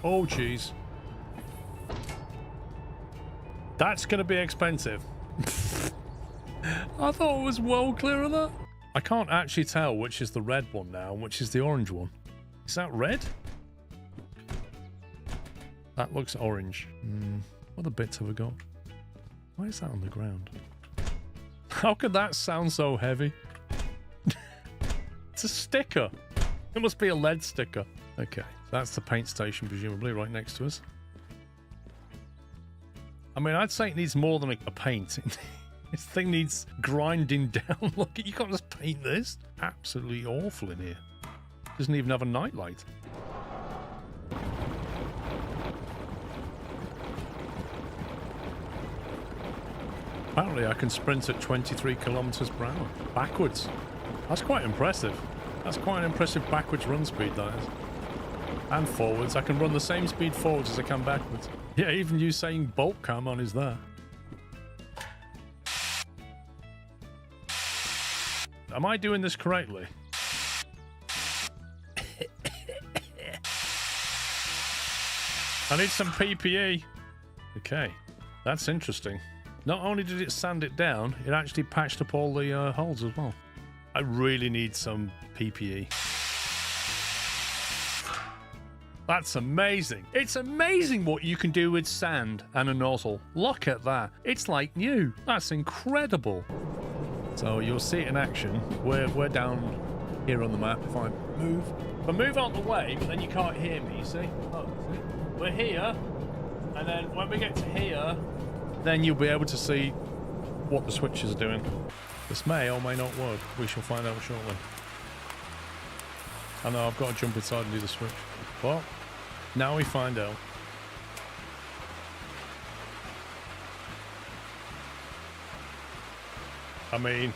Oh, jeez. That's going to be expensive. I thought it was well clear of that. I can't actually tell which is the red one now and which is the orange one. Is that red? That looks orange. What other bits have we got? Why is that on the ground? How could that sound so heavy? It's a sticker. It must be a lead sticker. Okay, that's the paint station, presumably, right next to us. I mean, I'd say it needs more than a paint. This thing needs grinding down. Look, you can't just paint this. Absolutely awful in here. Doesn't even have a nightlight. Apparently, I can sprint at 23 kilometers per hour. Backwards. That's quite impressive. That's quite an impressive backwards run speed, that is. And forwards. I can run the same speed forwards as I can backwards. Yeah, even you saying bolt cam on is there. Am I doing this correctly? I need some PPE. Okay, that's interesting. Not only did it sand it down, it actually patched up all the holes as well. I really need some PPE. That's amazing. It's amazing what you can do with sand and a nozzle. Look at that. It's like new. That's incredible. So you'll see it in action. We're down here on the map. If I move out the way, but then you can't hear me, you see? Oh, see? We're here, and then when we get to here, then you'll be able to see what the switches are doing. This may or may not work. We shall find out shortly. I know I've got to jump inside and do the switch. But now we find out. I mean,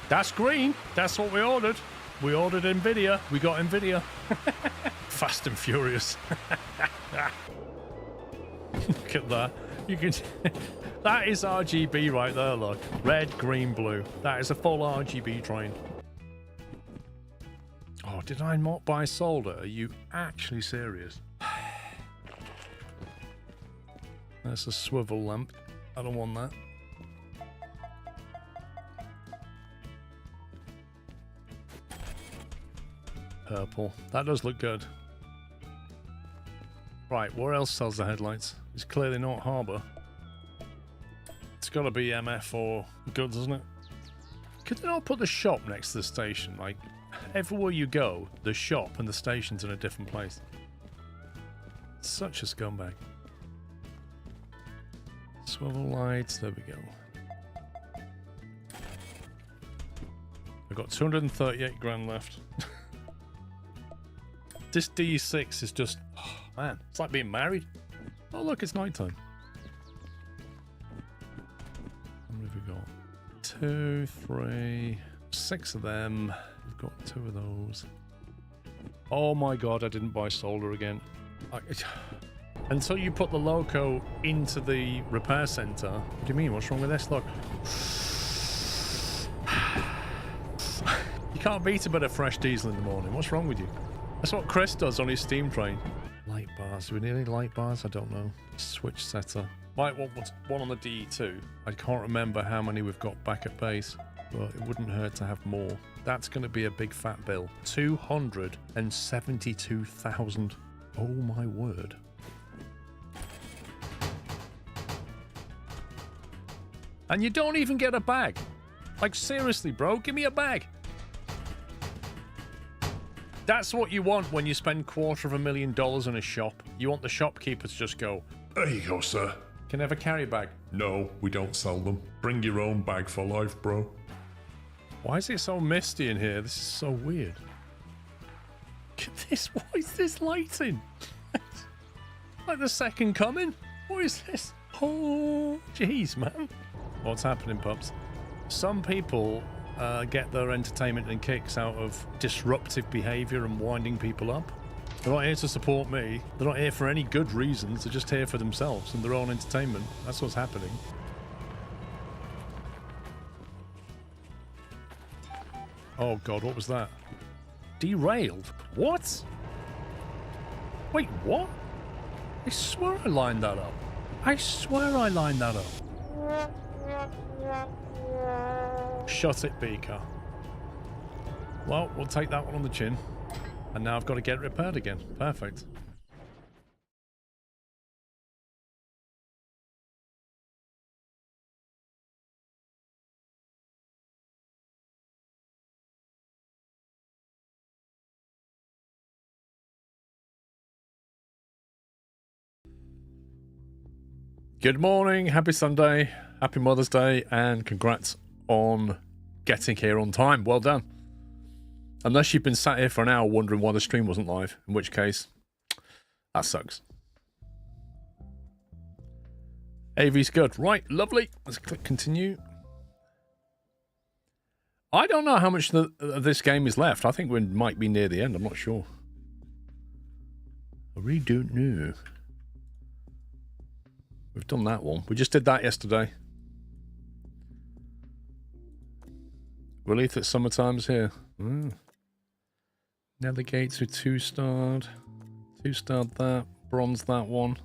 that's green. That's what we ordered. We ordered NVIDIA. We got NVIDIA. Fast and furious. Look at that. You can... That is RGB right there, look. Red, green, blue. That is a full RGB train. Oh, did I not buy solder? Are you actually serious? That's a swivel lamp. I don't want that. Purple. That does look good. Right, where else sells the headlights? It's clearly not Harbour. It's got to be MF or Goods, isn't it? Could they not put the shop next to the station? Like, everywhere you go, the shop and the station's in a different place. Such a scumbag. Swivel lights, there we go. I've got 238 grand left. This D6 is just... Oh, man, it's like being married. Oh, look, it's nighttime. How many have we got? 2, 3, 6 of them. We've got 2 of those. Oh my god, I didn't buy solder again. Until you put the loco into the repair center. What do you mean? What's wrong with this? Look. You can't beat a bit of fresh diesel in the morning. What's wrong with you? That's what Chris does on his steam train. Light bars. Do we need any light bars? I don't know. Switch setter. Might want one on the DE2. I can't remember how many we've got back at base, but it wouldn't hurt to have more. That's going to be a big fat bill. 272,000. Oh my word. And you don't even get a bag. Like, seriously, bro, give me a bag. That's what you want when you spend $250,000 in a shop. You want the shopkeeper to just go, There you go, sir. can I have a carry bag? No, we don't sell them. Bring your own bag for life, bro. Why is it so misty in here? This is so weird. Look at this. What is this lighting? Like the second coming? What is this? Oh, jeez, man. What's happening, pups? Some people get their entertainment and kicks out of disruptive behavior and winding people up. They're not here to support me. They're not here for any good reasons. They're just here for themselves and their own entertainment. That's what's happening. Oh god, what was that? Derailed? What? Wait, what? I swear I lined that up. I swear I lined that up. Shut it, Beaker. Well, we'll take that one on the chin. And now I've got to get repaired again. Perfect. Good morning, happy Sunday, happy Mother's Day, and congrats on getting here on time. Well done. Unless you've been sat here for an hour wondering why the stream wasn't live, in which case, that sucks. AV's good. Right, lovely. Let's click continue. I don't know how much this game is left. I think we might be near the end. I'm not sure. I really don't know. We've done that one. We just did that yesterday. Relief that summertime's here. Nether gates are 2-starred. 2-starred that. Bronze that one.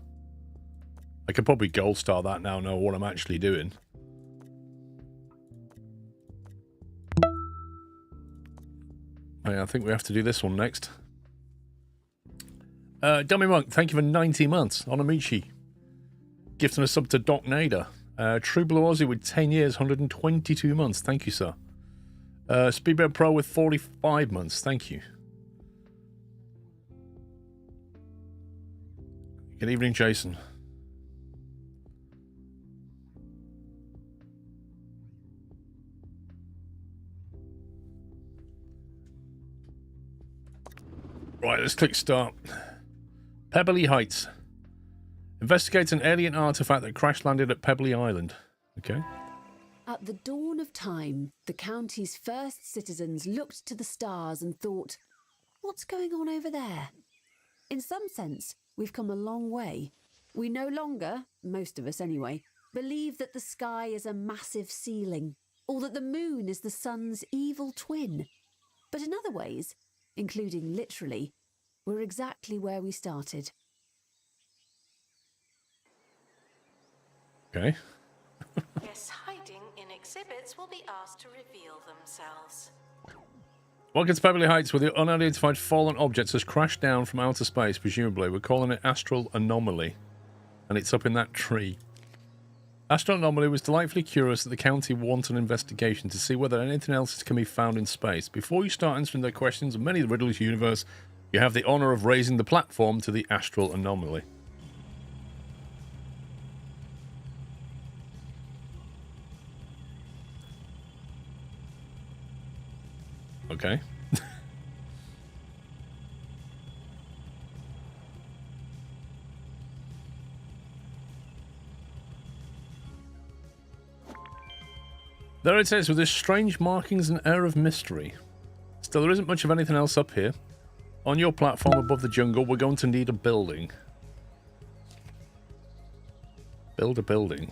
I could probably gold star that now, know what I'm actually doing. Oh yeah, I think we have to do this one next. Dummy Monk, thank you for 90 months. Onamichi. Gifting a sub to Doc Nader. True Blue Aussie with 10 years, 122 months. Thank you, sir. Speedbird Pro with 45 months. Thank you. Good evening, Jason. Right, let's click start. Pebbly Heights. Investigate an alien artifact that crash landed at Pebbly Island. Okay. At the dawn of time, the county's first citizens looked to the stars and thought, what's going on over there? In some sense, we've come a long way. We no longer, most of us anyway, believe that the sky is a massive ceiling, or that the moon is the sun's evil twin. But in other ways, including literally, we're exactly where we started. Okay. Guests hiding in exhibits will be asked to reveal themselves. Welcome to Pebbly Heights, where the unidentified fallen object has crashed down from outer space, presumably. We're calling it astral anomaly. And it's up in that tree. Astral anomaly was delightfully curious that the county wanted an investigation to see whether anything else can be found in space. Before you start answering their questions of many of the riddles universe, you have the honor of raising the platform to the astral anomaly. Okay. There it is, with this strange markings and air of mystery. Still, there isn't much of anything else up here. On your platform above the jungle, we're going to need a building. Build a building.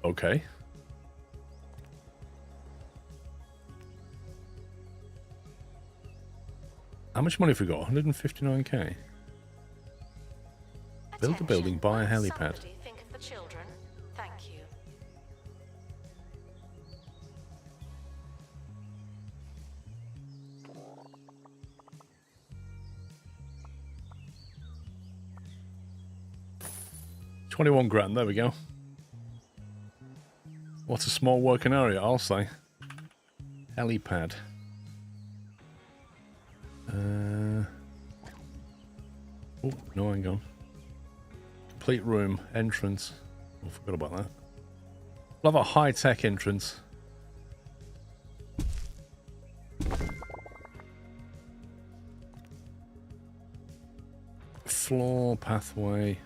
Okay. How much money have we got? 159k. Build a building, buy a helipad. Think of the children. Thank you. £21,000, there we go. What a small working area, I'll say. Helipad. Oh, no, hang on. Complete room, entrance. Oh, forgot about that. Love a high-tech entrance. Floor, pathway.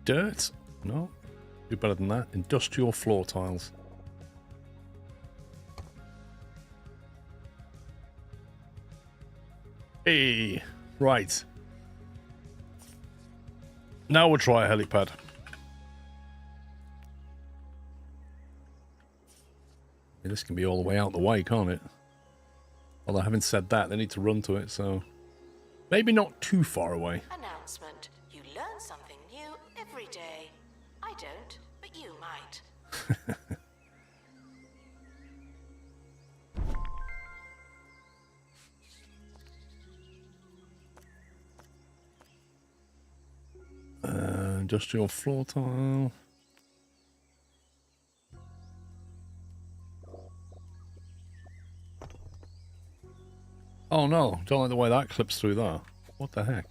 Dirt? No. Do better than that. Industrial floor tiles. Hey, right. Now we'll try a helipad. This can be all the way out the way, can't it? Although having said that, they need to run to it, so maybe not too far away. Announcement. You learn something new every day. I don't, but you might. Industrial floor tile. Oh no, don't like the way that clips through there. What the heck?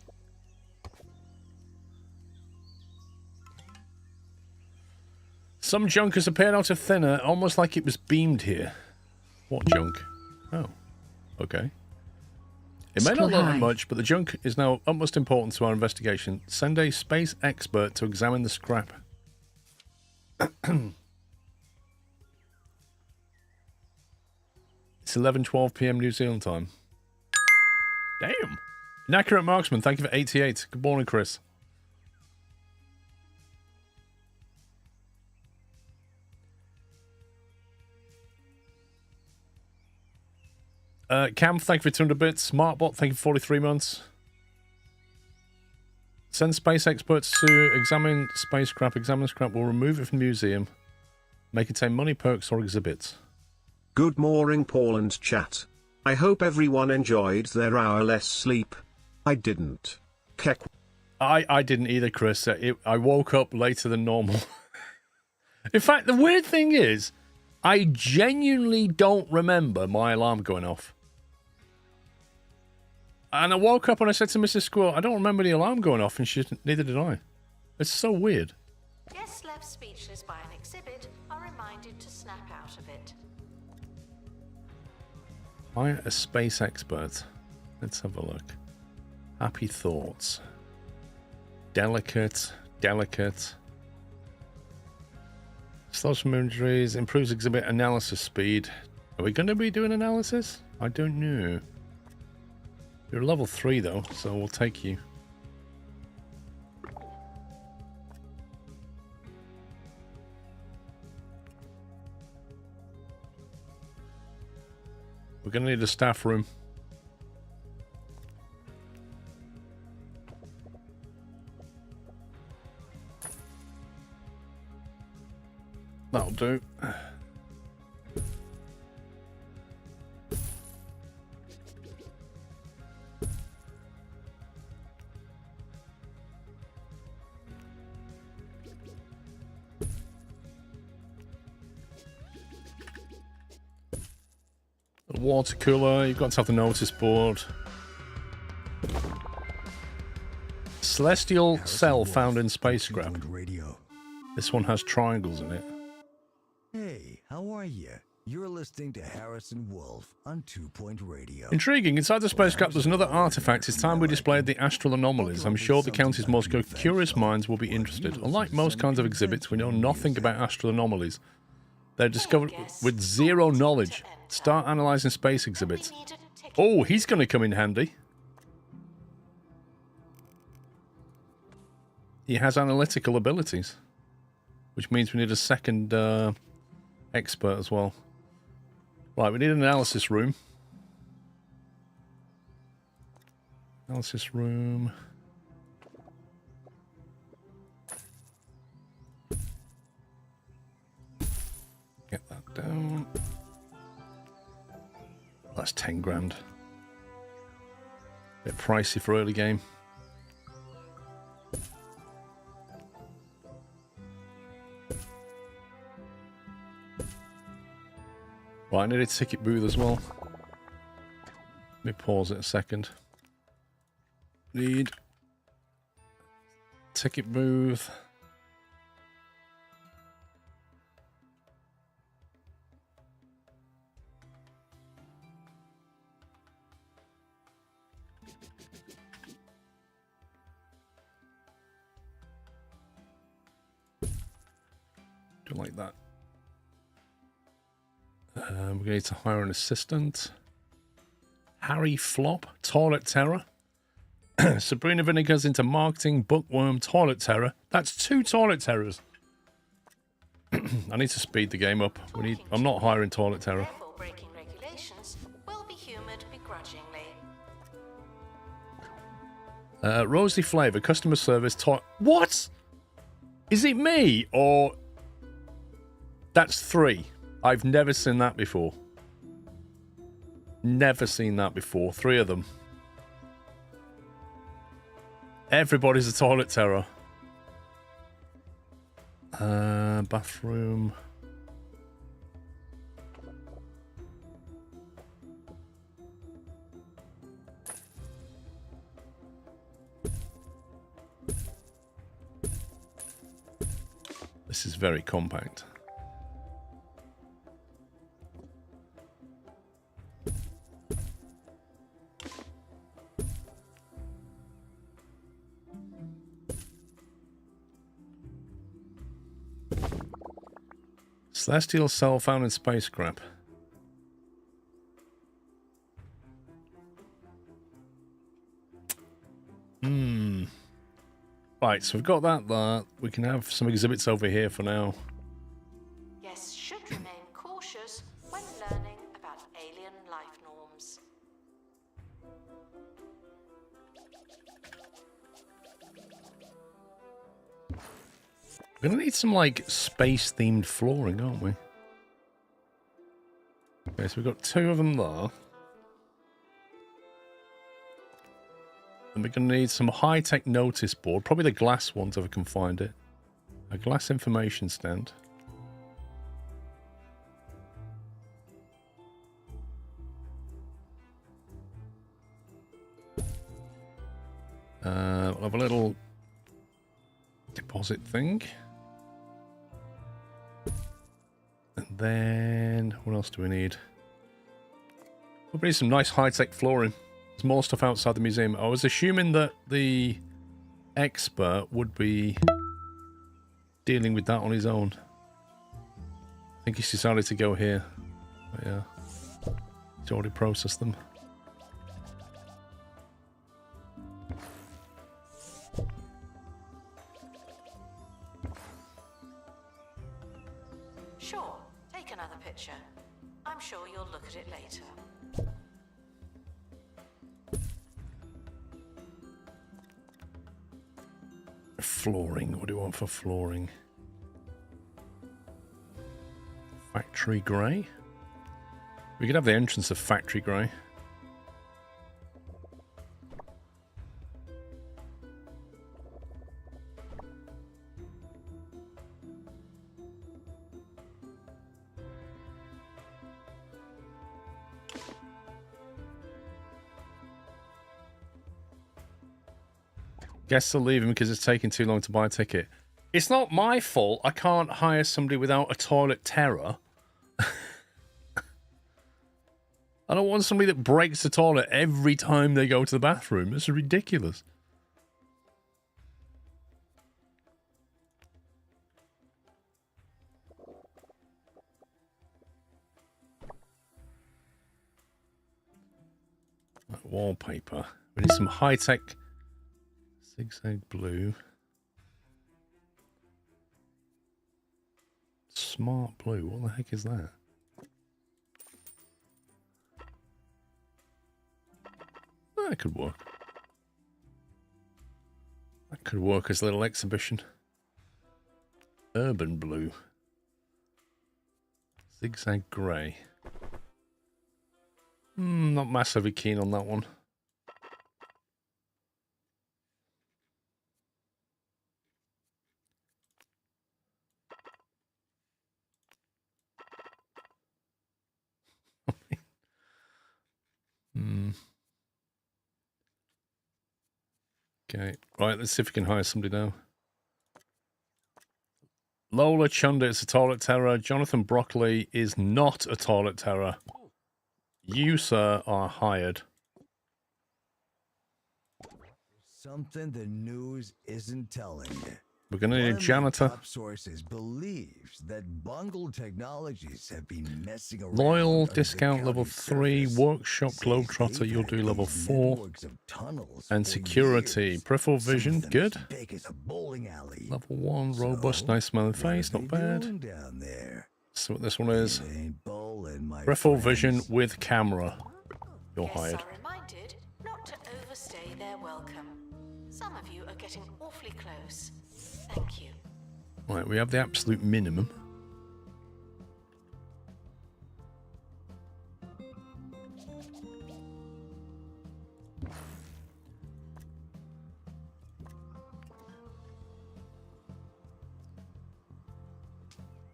Some junk has appeared out of thin air, almost like it was beamed here. What junk? Oh, okay. It may not look like much, but the junk is now utmost important to our investigation. Send a space expert to examine the scrap. It's 11:12 p.m. New Zealand time. Damn. Inaccurate marksman, thank you for 88. Good morning, Chris. Cam, thank you for 200 bits. Smartbot, thank you for 43 months. Send space experts to examine space scrap. Examine scrap will remove it from the museum. May contain money, perks, or exhibits. Good morning, Paul and chat. I hope everyone enjoyed their hour less sleep. I didn't. Kek. I didn't either, Chris. I woke up later than normal. In fact, the weird thing is, I genuinely don't remember my alarm going off. And I woke up and I said to Mrs. Squirrel, I don't remember the alarm going off, and neither did I. It's so weird. Guests left speechless by an exhibit are reminded to snap out of it. Hire a space expert. Let's have a look. Happy thoughts. Delicate. Slows from injuries. Improves exhibit analysis speed. Are we going to be doing analysis? I don't know. You're level 3 though, so we'll take you. We're going to need a staff room. That'll do. A water cooler, you've got to have the notice board. Celestial cell found in space scrap. This one has triangles in it. Hey, how are you? You're listening to Harrison Wolf on 2 Point Radio. Intriguing. Inside the spacecraft there's another artifact. It's time we displayed the astral anomalies. I'm sure the county's most curious minds will be interested. Unlike most kinds of exhibits, we know nothing about astral anomalies. They're discovered with zero knowledge. Start analysing space exhibits. Oh, he's going to come in handy. He has analytical abilities, which means we need a second expert as well. Right, we need an analysis room. Analysis room. Get that down. That's 10 grand. Bit pricey for early game. Right, I need a ticket booth as well. Let me pause it a second. Need ticket booth. Do like that. We're going to need to hire an assistant. Harry Flop, Toilet Terror. Sabrina Vinegar's into marketing, Bookworm, Toilet Terror. That's 2 Toilet Terrors. I need to speed the game up. I'm not hiring Toilet Terror. Therefore, breaking regulations will be humoured Rosy flavour, customer service, What? Is it me? Or... That's 3. I've never seen that before. Never seen that before. 3 of them. Everybody's a toilet terror. Bathroom. This is very compact. Celestial cell found in space scrap. Right, so we've got that there. We can have some exhibits over here for now. Guests should remain cautious when learning about alien life norms. We're gonna need some, like, space-themed flooring, aren't we? Okay, so we've got 2 of them there. And we're gonna need some high-tech notice board. Probably the glass ones if I can find it. A glass information stand. We'll have a little deposit thing. And then, what else do we need? We need some nice high-tech flooring. There's more stuff outside the museum. I was assuming that the expert would be dealing with that on his own. I think he's decided to go here. But yeah, he's already processed them. Sure, take another picture. I'm sure you'll look at it later. Flooring. What do you want for flooring? Factory grey? We could have the entrance of factory grey. Guests are leaving because it's taking too long to buy a ticket. It's not my fault I can't hire somebody without a toilet terror. I don't want somebody that breaks the toilet every time they go to the bathroom. This is ridiculous. Right, wallpaper. We need some high-tech zigzag blue. Smart blue. What the heck is that? That could work. That could work as a little exhibition. Urban blue. Zigzag grey. Not massively keen on that one. Okay, right, let's see if we can hire somebody now. Lola Chunder is a toilet terror. Jonathan Broccoli is not a toilet terror. You, sir, are hired. Something the news isn't telling you. We're going to need a janitor. Top sources believes that Bungle Technologies have been messing around. Loyal, under the discount level county 3, surface. workshop, Says globetrotter, they've you'll do had level these 4. networks of tunnels And for security, years. peripheral Some of vision, them good. as big as a bowling alley. Level 1, robust, So, nice smiling what face, are not they bad. doing down there? So what this one is. It ain't bowling, my Peripheral friends. vision with camera. You're Guests hired. are reminded not to overstay their welcome. Some of you are getting awfully close. Thank you. Right, we have the absolute minimum.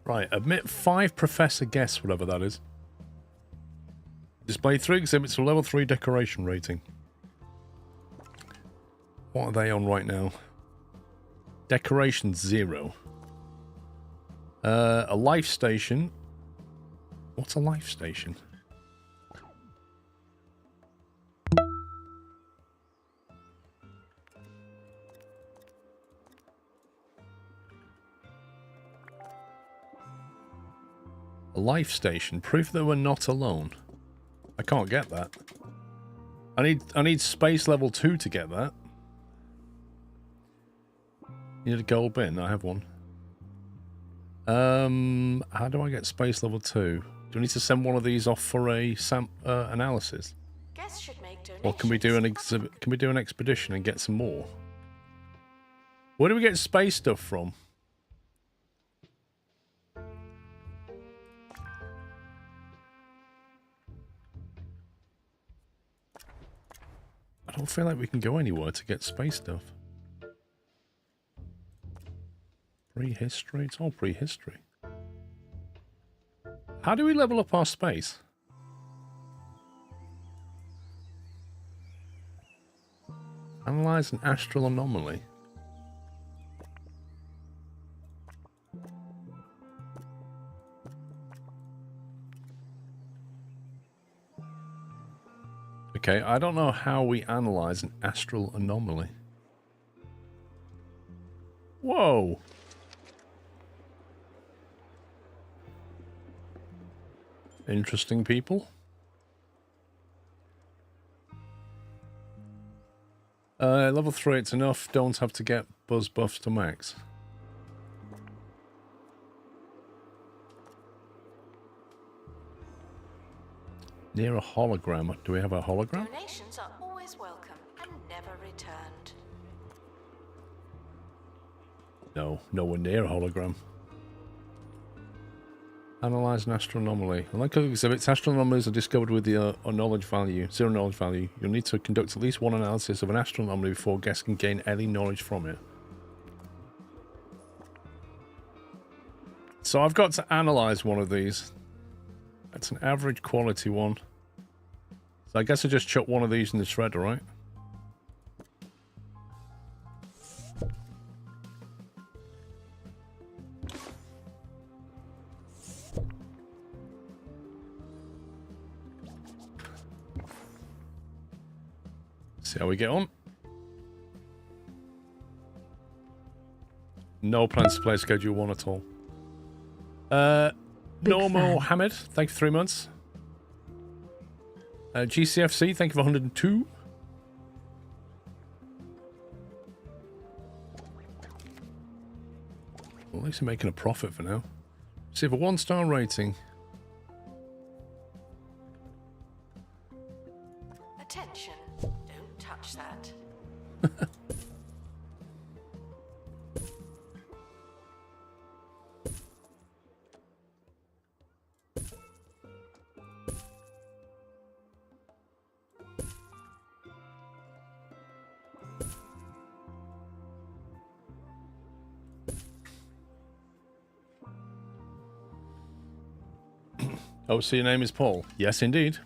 Right, admit 5 professor guests, whatever that is. Display 3 exhibits a level 3 decoration rating. What are they on right now? Decoration 0. A life station. What's a life station? A life station. Proof that we're not alone. I can't get that. I need space level 2 to get that. You need a gold bin. I have one. How do I get space level 2? Do I need to send one of these off for a analysis? Guests should make donations. Or can we do an exhibit? Can we do an expedition and get some more? Where do we get space stuff from? I don't feel like we can go anywhere to get space stuff. Prehistory? It's all prehistory. How do we level up our space? Analyze an astral anomaly. Okay, I don't know how we analyze an astral anomaly. Whoa! Interesting people. Level 3, it's enough. Don't have to get buzz buffs to max. Near a hologram. Do we have a hologram? Donations are always welcome and never returned. No, nowhere near a hologram. Analyze an astral anomaly. Like other exhibits, astral anomalies are discovered with the knowledge value, 0 knowledge value. You'll need to conduct at least one analysis of an astral anomaly before guests can gain any knowledge from it. So I've got to analyze one of these. That's an average quality one. So I guess I just chuck one of these in the shredder, right? See how we get on. No plans to play Schedule 1 at all. Normal Hamid, thank you for 3 months. GCFC, thank you for 102. Well, at least we're making a profit for now. See if a 1-star rating. Attention, don't touch that. Oh, so your name is Paul? Yes, indeed.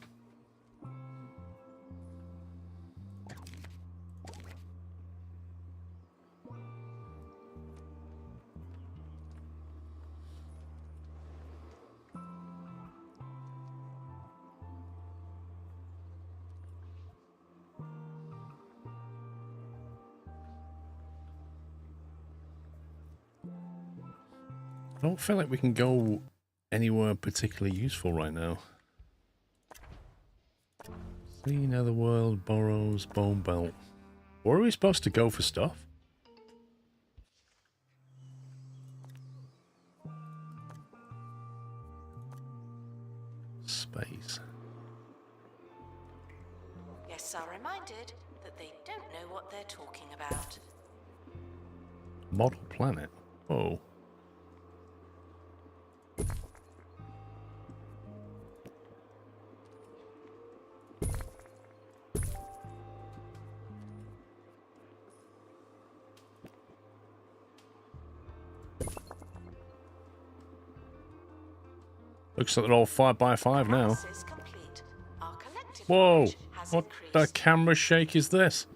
I don't feel like we can go anywhere particularly useful right now. See, Netherworld, Burrows, Bone Belt. Where are we supposed to go for stuff? Space. Guests are reminded that they don't know what they're talking about. Model planet. Oh. Looks like they're all 5x5 now. Analysis complete. Our collective Whoa! knowledge has What the increased. camera shake is this?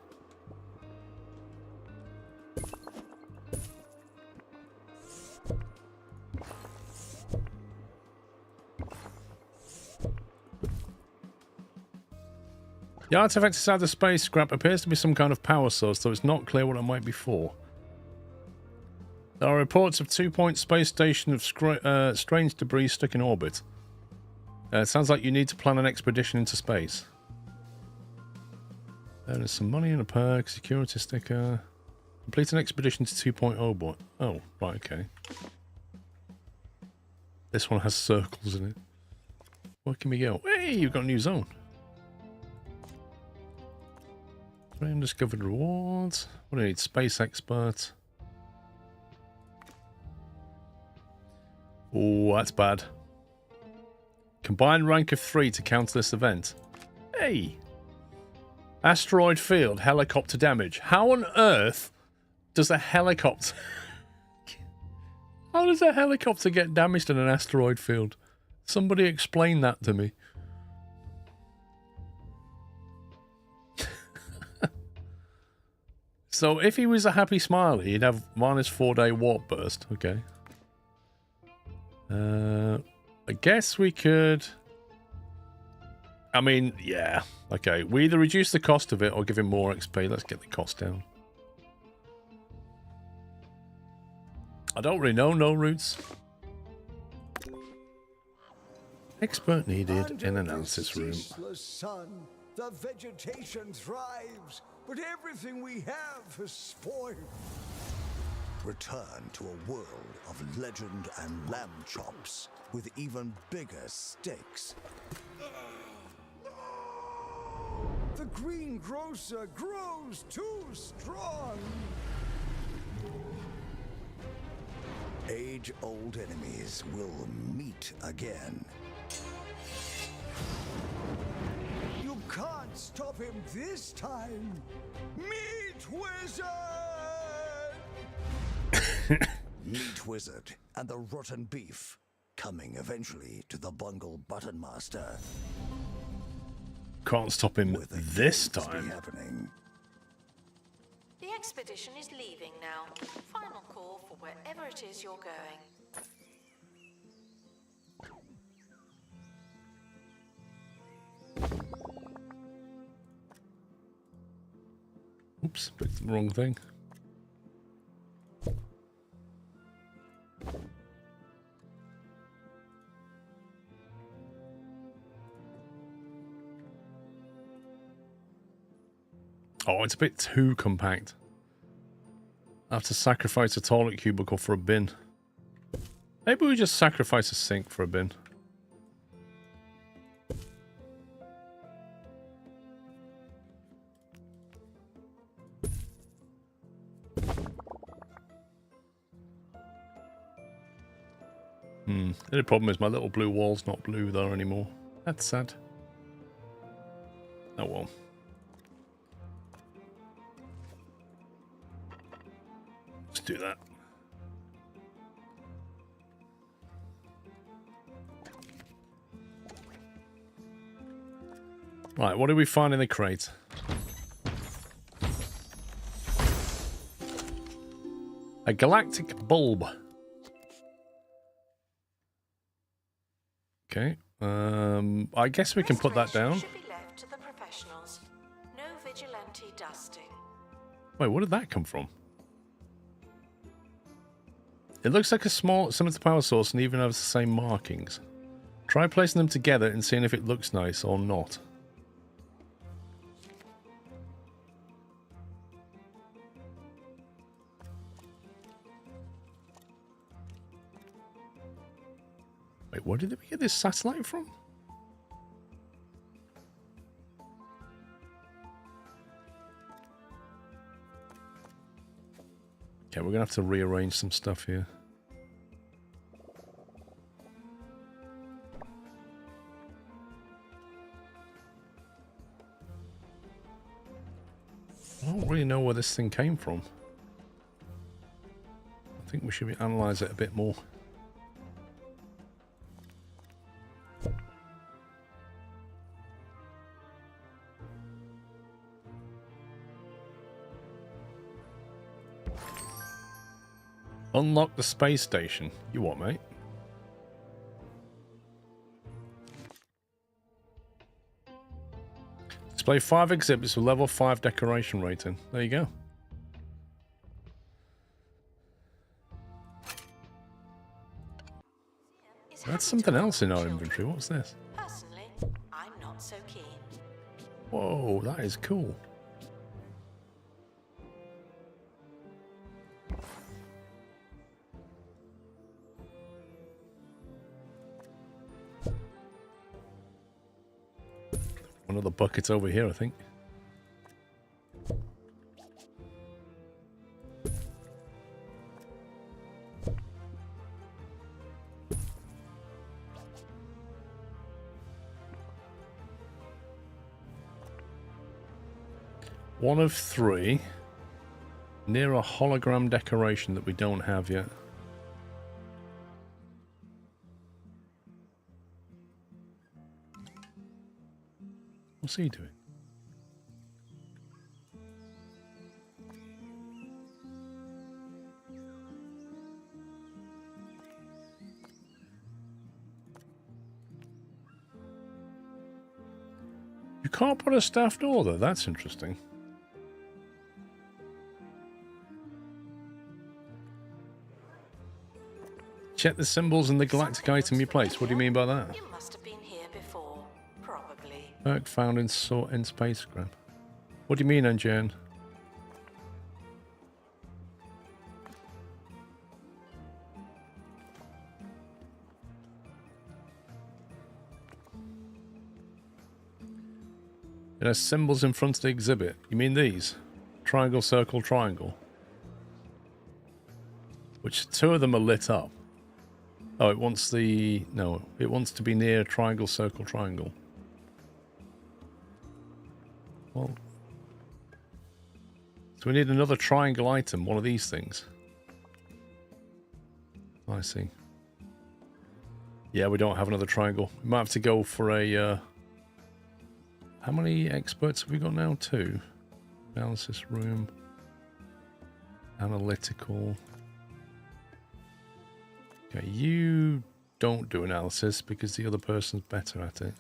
The artifact inside the space scrap appears to be some kind of power source, though it's not clear what it might be for. There are reports of 2-point space station of strange debris stuck in orbit. It sounds like you need to plan an expedition into space. There is some money in a perk, security sticker. Complete an expedition to 2.0 bot. Oh, right, okay. This one has circles in it. Where can we go? Hey, you've got a new zone. 3 undiscovered rewards. What do I need? Space expert. Oh, that's bad. Combined rank of 3 to counter this event. Hey! Asteroid field, helicopter damage. How on earth does a helicopter... How does a helicopter get damaged in an asteroid field? Somebody explain that to me. So if he was a happy smiley, he'd have -4-day warp burst. Okay. I guess we could... I mean, yeah. Okay, we either reduce the cost of it or give him more XP. Let's get the cost down. I don't really know, no roots. Expert needed in analysis room. Sun, the vegetation thrives, but everything we have is spoiled. Return to a world of legend and lamb chops with even bigger stakes. The greengrocer grows too strong. Age-old enemies will meet again. You can't stop him this time. Meat Wizard! Meat Wizard and the rotten beef, coming eventually to the Bungle Button Master. Can't stop him With the this games be time. happening. The expedition is leaving now. Final call for wherever it is you're going. Oops, picked the wrong thing. Oh, it's a bit too compact. I have to sacrifice a toilet cubicle for a bin. Maybe we just sacrifice a sink for a bin. The only problem is my little blue wall's not blue there anymore. That's sad. Oh well. Let's do that. Right, what did we find in the crate? A galactic bulb. Okay. I guess we can put that down. Should be left to the professionals. No vigilante dusting. Wait, where did that come from? It looks like a small, similar to power source and even has the same markings. Try placing them together and seeing if it looks nice or not. Wait, where did we get this satellite from? Okay, we're going to have to rearrange some stuff here. I don't really know where this thing came from. I think we should analyze it a bit more. Unlock the space station. You what, mate? Display 5 exhibits with level 5 decoration rating. There you go. That's something else in our inventory. What's this? Personally, I'm not so keen. Whoa, that is cool. One of the buckets over here, I think. One of 3 near a hologram decoration that we don't have yet. What's he doing? You can't put a staffed order. That's interesting. Check the symbols in the galactic item you placed. What do you mean by that? You must have been here before, probably. Perk found in spacecraft. What do you mean, Anjan? It has symbols in front of the exhibit. You mean these? Triangle, circle, triangle. Which 2 of them are lit up. Oh, it wants the... No, it wants to be near triangle, circle, triangle. Well... So we need another triangle item, one of these things. I see. Yeah, we don't have another triangle. We might have to go for a... How many experts have we got now? 2. Analysis room. Analytical. Okay, you don't do analysis because the other person's better at it.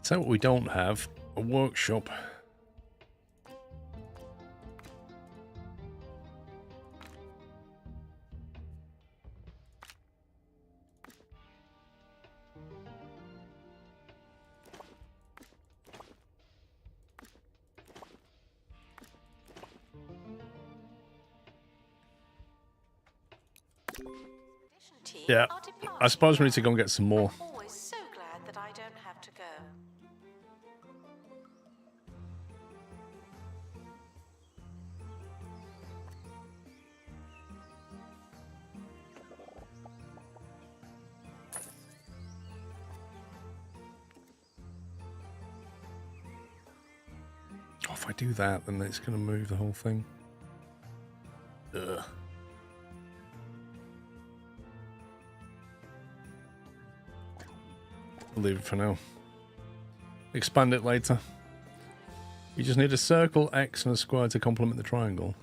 So what we don't have, a workshop. Yeah, I suppose we need to go and get some more. I'm always so glad that I don't have to go. Oh, if I do that, then it's going to move the whole thing. Ugh. I'll leave it for now. Expand it later. We just need a circle, X, and a square to complement the triangle.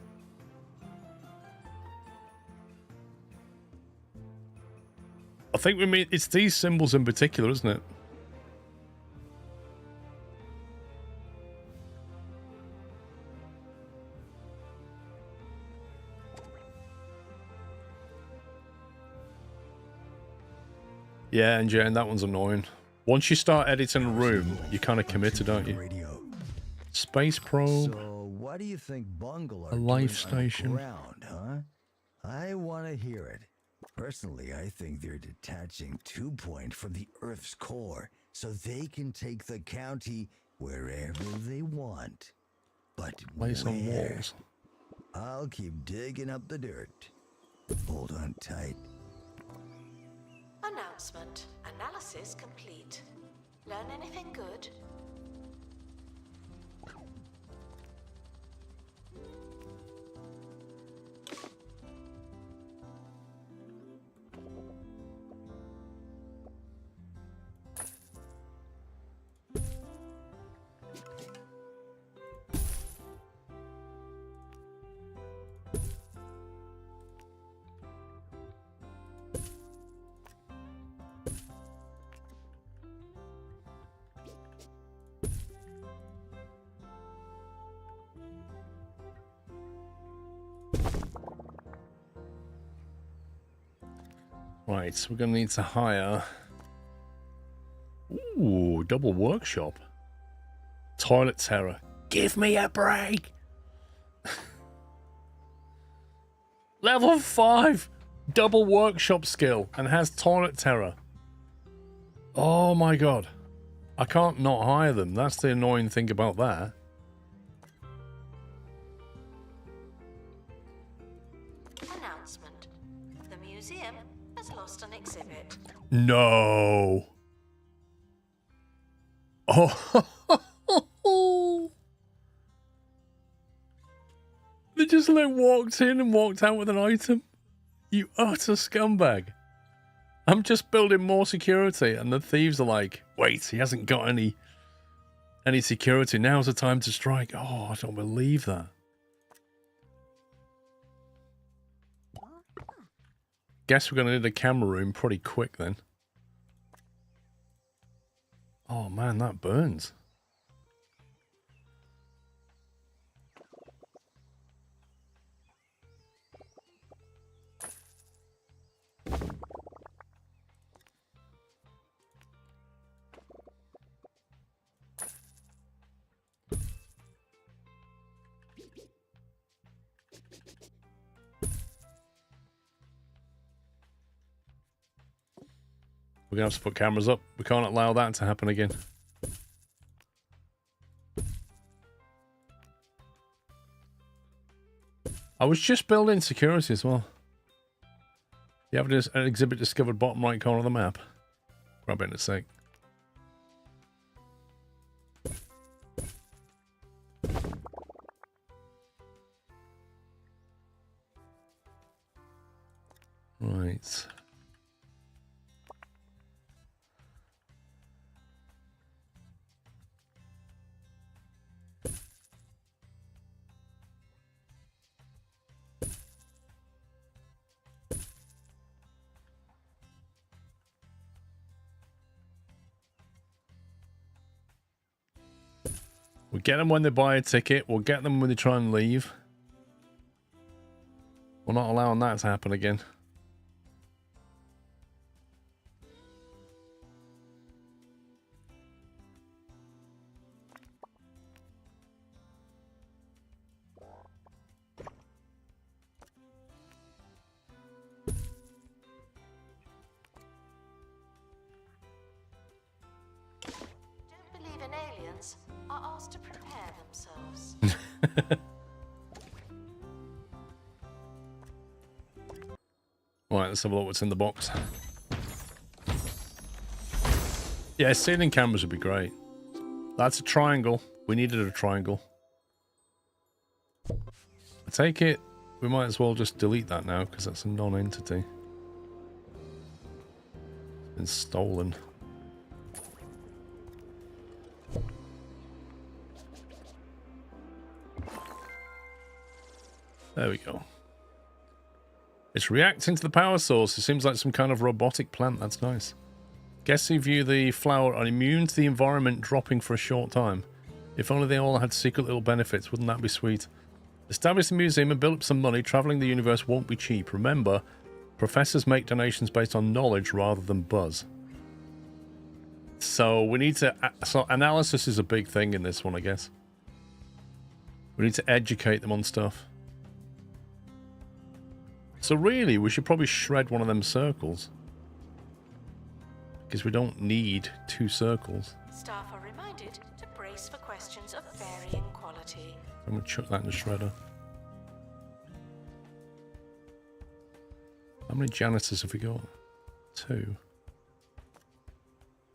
I think we mean it's these symbols in particular, isn't it? Yeah, and Jane, that one's annoying. Once you start editing a room, you're kind of committed, aren't you? Radio. Space probe. So, what do you think Bungle are A life doing station. underground, huh? I want to hear it. Personally, I think they're detaching 2 Point from the Earth's core so they can take the county wherever they want. But Place on where? walls. I'll keep digging up the dirt. Hold on tight. Announcement. Analysis complete. Learn anything good? Right, so we're going to need to hire... Ooh, double workshop. Toilet terror. Give me a break! Level 5! Double workshop skill and has toilet terror. Oh my god. I can't not hire them. That's the annoying thing about that. Announcement. The museum has lost an exhibit. No. Oh. They just like walked in and walked out with an item. You utter scumbag. I'm just building more security and the thieves are like, wait, he hasn't got any security. Now's the time to strike. Oh, I don't believe that. Guess we're going to need a camera room pretty quick then. Oh man, that burns. We're going to have to put cameras up. We can't allow that to happen again. I was just building security as well. You have an exhibit discovered bottom right corner of the map. Grab it in a sec. Right. We'll get them when they buy a ticket. We'll get them when they try and leave. We're not allowing that to happen again. Don't believe in aliens are asked to prepare themselves. Right, let's have a look what's in the box. Yeah, ceiling cameras would be great. That's a triangle. We needed a triangle. I take it we might as well just delete that now because that's a non-entity. It's been stolen. There we go. It's reacting to the power source. It seems like some kind of robotic plant. That's nice. Guests who view the flower are immune to the environment dropping for a short time. If only they all had secret little benefits, wouldn't that be sweet? Establish the museum and build up some money. Traveling the universe won't be cheap. Remember, professors make donations based on knowledge rather than buzz. So we need to... So analysis is a big thing in this one, I guess. We need to educate them on stuff. So really, we should probably shred one of them circles. Because we don't need 2 circles. Staff are reminded to brace for questions of varying quality. I'm going to chuck that in the shredder. How many janitors have we got? 2.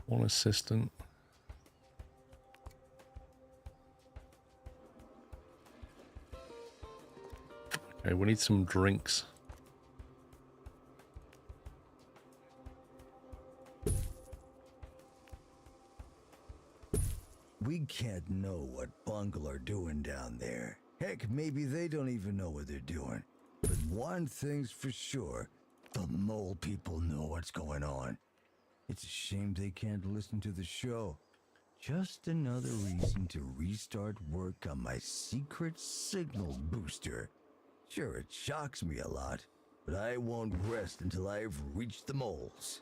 1 assistant. Okay, we need some drinks. We can't know what Bungle are doing down there. Heck, maybe they don't even know what they're doing. But one thing's for sure, the mole people know what's going on. It's a shame they can't listen to the show. Just another reason to restart work on my secret signal booster. Sure, it shocks me a lot, but I won't rest until I've reached the moles.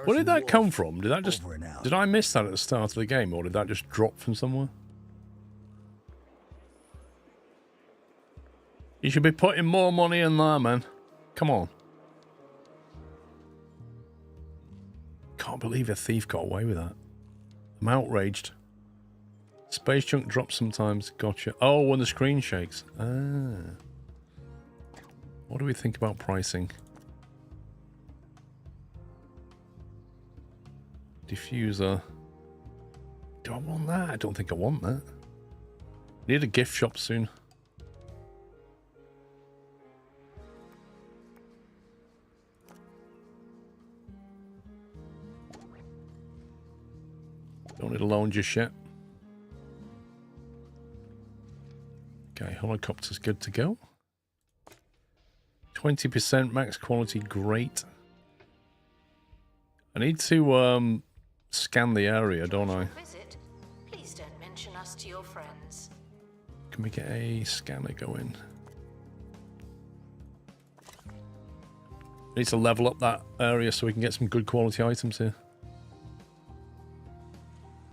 Where did that Harrison come Wolf, from? Did that just... over and out. Did I miss that at the start of the game, or did that just drop from somewhere? You should be putting more money in there, man. Come on. Can't believe a thief got away with that. I'm outraged. Space junk drops sometimes. Gotcha. Oh, when the screen shakes. Ah. What do we think about pricing? Diffuser. Do I want that? I don't think I want that. Need a gift shop soon. Don't need a loan just yet. Okay, helicopter's good to go. 20% max quality, great. I need to scan the area, don't I? Visit. Please don't mention us to your friends. Can we get a scanner going? Need to level up that area so we can get some good quality items here.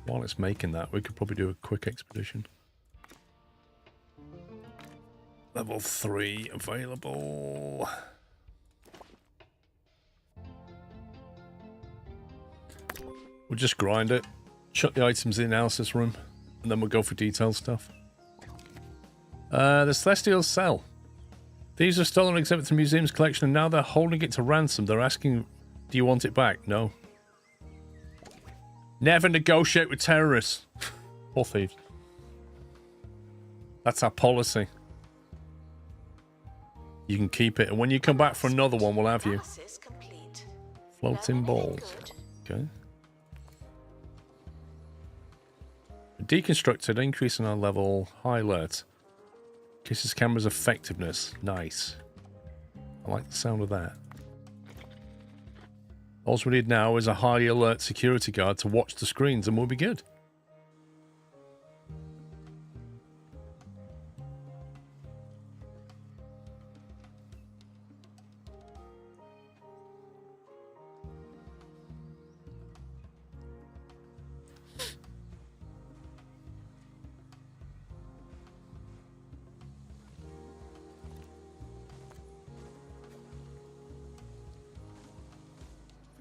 While it's making that, we could probably do a quick expedition. Level 3 available. We'll just grind it, shut the items in the analysis room, and then we'll go for detailed stuff. The Celestial Cell. These are stolen exhibits in the museum's collection, and now they're holding it to ransom. They're asking, do you want it back? No. Never negotiate with terrorists. Or thieves. That's our policy. You can keep it, and when you come back for another one, we'll have you. Analysis complete. Floating Learning balls. good. Okay. Deconstructed, increasing our level. High alert. Kisses camera's effectiveness. Nice. I like the sound of that. All we need now is a high alert security guard to watch the screens, and we'll be good.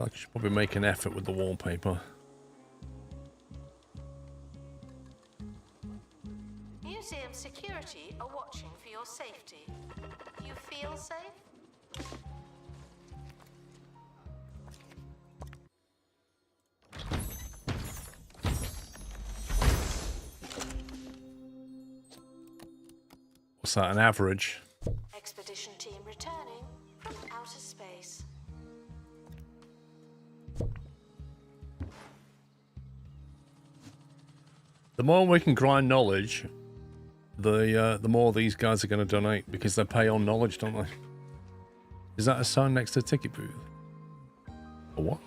I should probably make an effort with the wallpaper. Museum security are watching for your safety. You feel safe? What's that, an average? Expedition team returning from outer space. The more we can grind knowledge, the more these guys are going to donate, because they pay on knowledge, don't they? Is that a sign next to the ticket booth? Or what?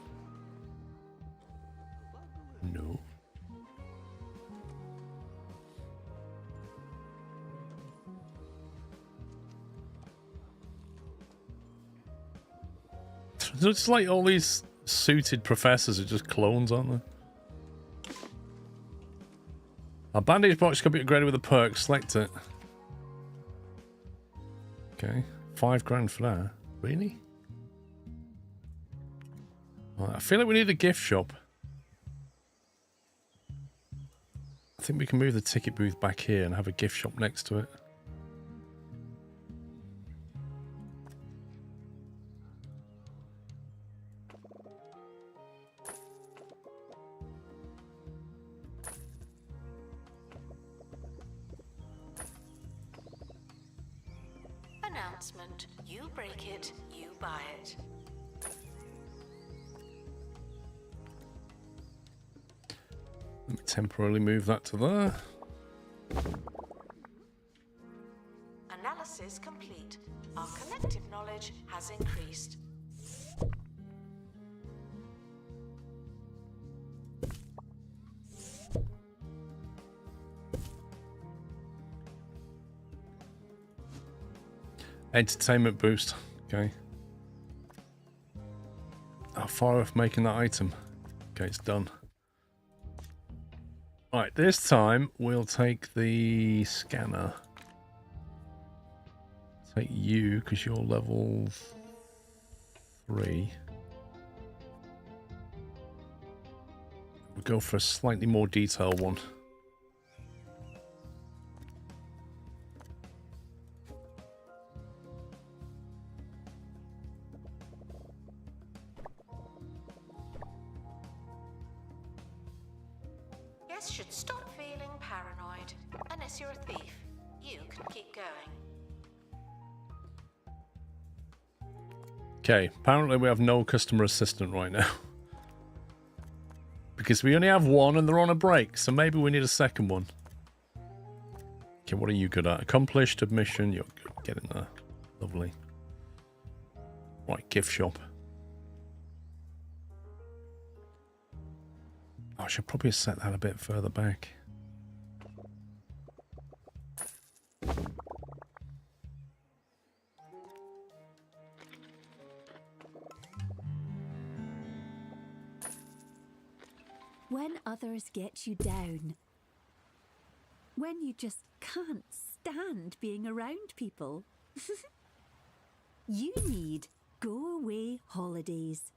No. It's like all these suited professors are just clones, aren't they? Our bandage box can be upgraded with a perk. Select it. Okay. $5 grand for that. Really? Right, I feel like we need a gift shop. I think we can move the ticket booth back here and have a gift shop next to it. Announcement. You break it, you buy it. Let me temporarily move that to there. Analysis complete. Our collective knowledge has increased. Entertainment boost. Okay. How far off making that item? Okay, it's done. Right, this time we'll take the scanner. Take you, because you're level 3. We'll go for a slightly more detailed one. Guests should stop feeling paranoid. Unless you're a thief, you can keep going. Okay, apparently we have no customer assistant right now. Because we only have one and they're on a break, so maybe we need a second one. Okay, what are you good at? Accomplished, admission, you're good. Get in there. Lovely. Right, gift shop. Oh, I should probably set that a bit further back. When others get you down. When you just can't stand being around people. You need go away holidays.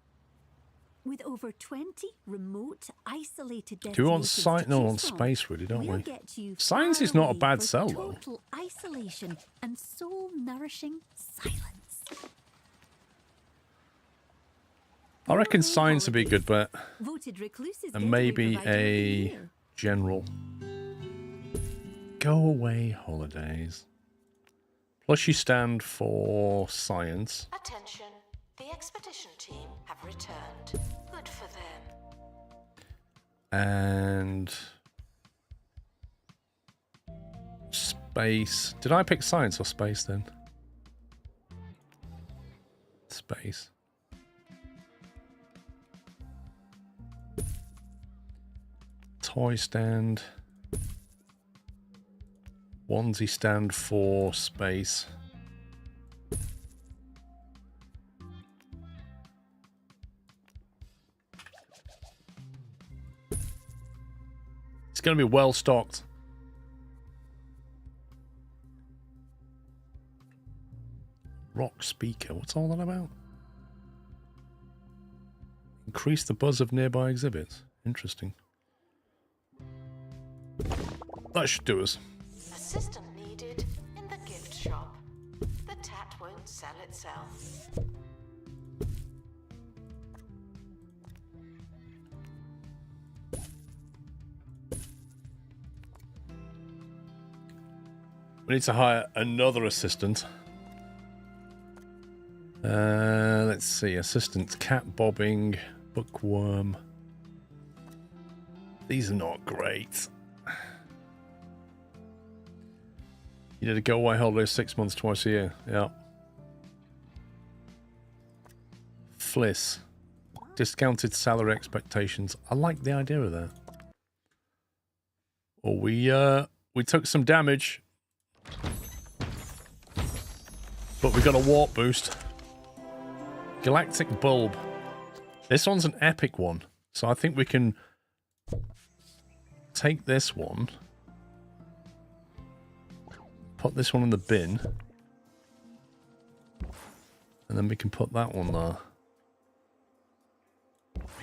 With over 20 remote, isolated Do we want destinations science? to No, we choose want from, space, really, don't we'll we? get you Science far is not a away bad for sell, though. total isolation and soul-nourishing silence. I reckon Go away science would be holidays. good, but Voted Recluse's and Getaway maybe Provider of the a Year. general. Go away holidays. Plus you stand for science. Attention. The expedition team have returned. Good for them. And space. Did I pick science or space then? Space. Toy stand. Onesie stand for space. It's going to be well stocked. Rock speaker. What's all that about? Increase the buzz of nearby exhibits. Interesting. That should do us. Assistant needed in the gift shop. The tat won't sell itself. We need to hire another assistant. Let's see. Assistant, cat bobbing, bookworm. These are not great. You did a go away holiday 6 months, twice a year. Yeah. Fliss. Discounted salary expectations. I like the idea of that. Well, we took some damage. But we got a warp boost. Galactic bulb. This one's an epic one. So I think we can take this one. Put this one in the bin. And then we can put that one there.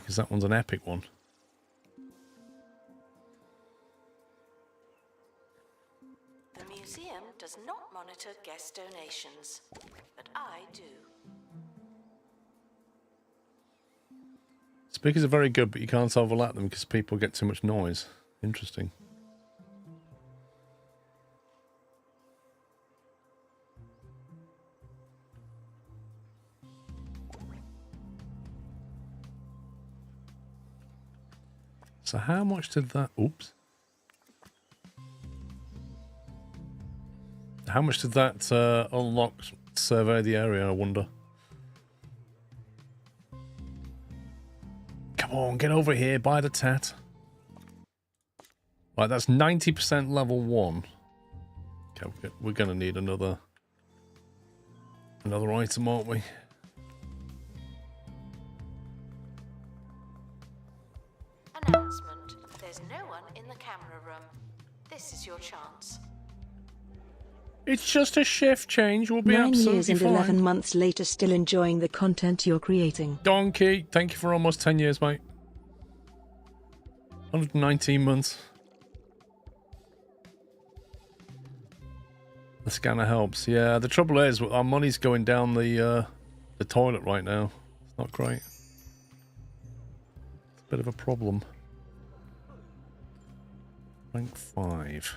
because that one's an epic one. The museum does not monitor guest donations, but I do. Speakers are very good, but you can't overlap them because people get too much noise. Interesting. So how much did that... Oops. How much did that unlock survey the area, I wonder? Come on, get over here, buy the tat. Right, that's 90% level 1. Okay, we're going to need another item, aren't we? Announcement. There's no one in the camera room. This is your chance. It's just a shift change. We'll be 9 absolutely years and fine. 11 months later, still enjoying the content you're creating. Donkey, thank you for almost 10 years, mate. 119 months. The scanner helps. Yeah, the trouble is, our money's going down the toilet right now. It's not great. It's a bit of a problem. Rank 5.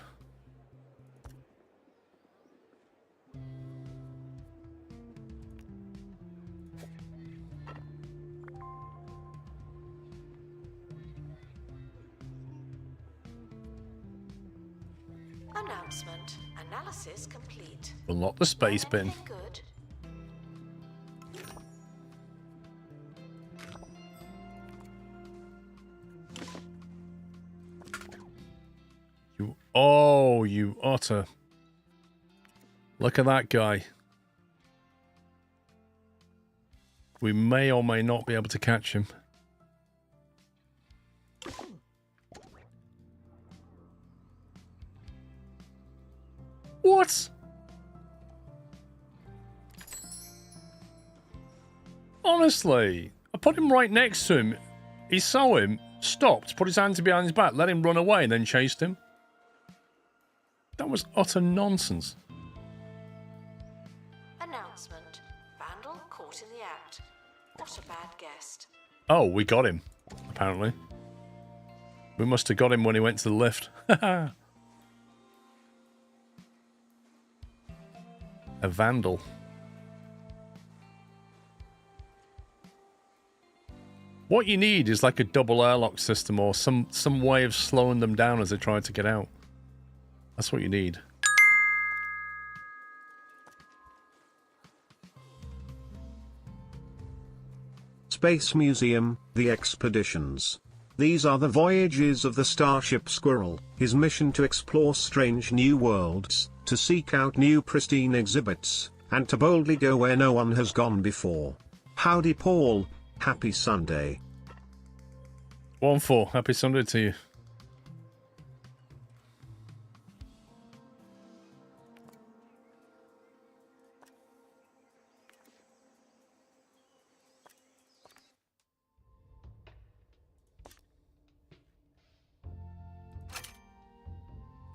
Announcement. Analysis complete. Unlock the space bin. Anything good? You otter. Look at that guy. We may or may not be able to catch him. What? Honestly, I put him right next to him. He saw him, stopped, put his hands behind his back, let him run away, and then chased him. That was utter nonsense. Announcement. Vandal caught in the act. What a bad guest. Oh, we got him, apparently. We must have got him when he went to the lift. A vandal. What you need is like a double airlock system or some way of slowing them down as they try to get out. That's what you need. Space Museum, The Expeditions. These are the voyages of the Starship Squirrel, his mission to explore strange new worlds, to seek out new pristine exhibits, and to boldly go where no one has gone before. Howdy Paul, happy Sunday. 1-4, happy Sunday to you.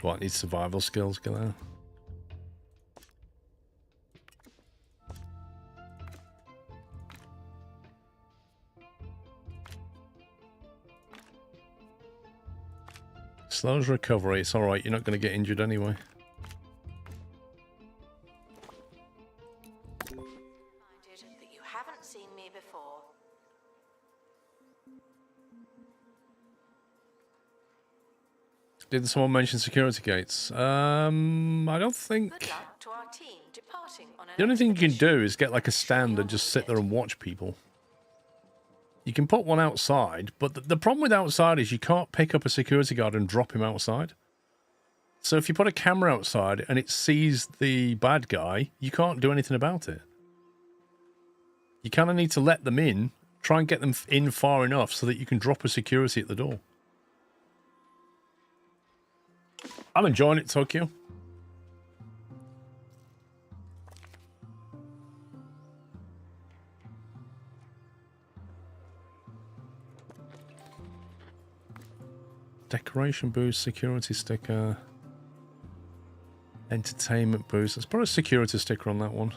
What, need survival skills, get out. Slows recovery, it's alright, you're not going to get injured anyway. Reminded that you haven't seen me before. Did someone mention security gates? I don't think... Good luck to our team departing on an The only thing you can expedition. do is get like a stand and just sit there and watch people. You can put one outside, but the problem with outside is you can't pick up a security guard and drop him outside. So if you put a camera outside and it sees the bad guy, you can't do anything about it. You kind of need to let them in, try and get them in far enough so that you can drop a security at the door. I'm enjoying it, Tokyo. Decoration boost, security sticker, entertainment boost. Let's put a security sticker on that one.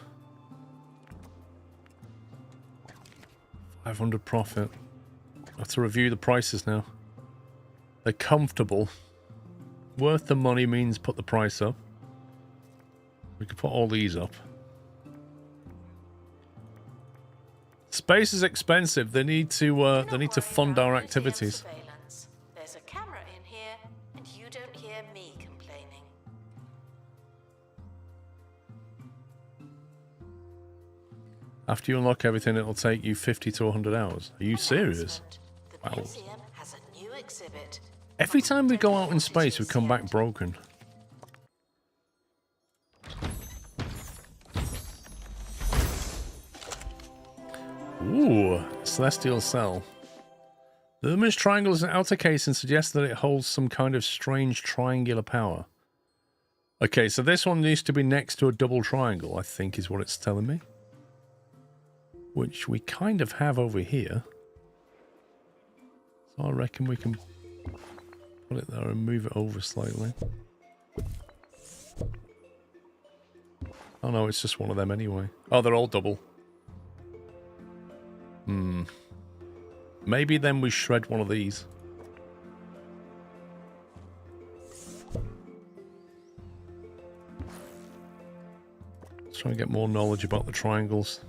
500 profit. I have to review the prices now. They're comfortable. Worth the money means put the price up. We could put all these up. Space is expensive. They need to fund our activities. There's a camera in here, and you don't hear me complaining. After you unlock everything, it'll take you 50 to 100 hours. Are you serious? The Wow. museum has a new exhibit. Every time we go out in space, we come back broken. Ooh, celestial cell. The luminous triangle is an outer case and suggests that it holds some kind of strange triangular power. Okay, so this one needs to be next to a double triangle, I think is what it's telling me. Which we kind of have over here. So I reckon we can put it there and move it over slightly. Oh no, it's just one of them anyway. Oh, they're all double. Maybe then we shred one of these. Let's try and get more knowledge about the triangles.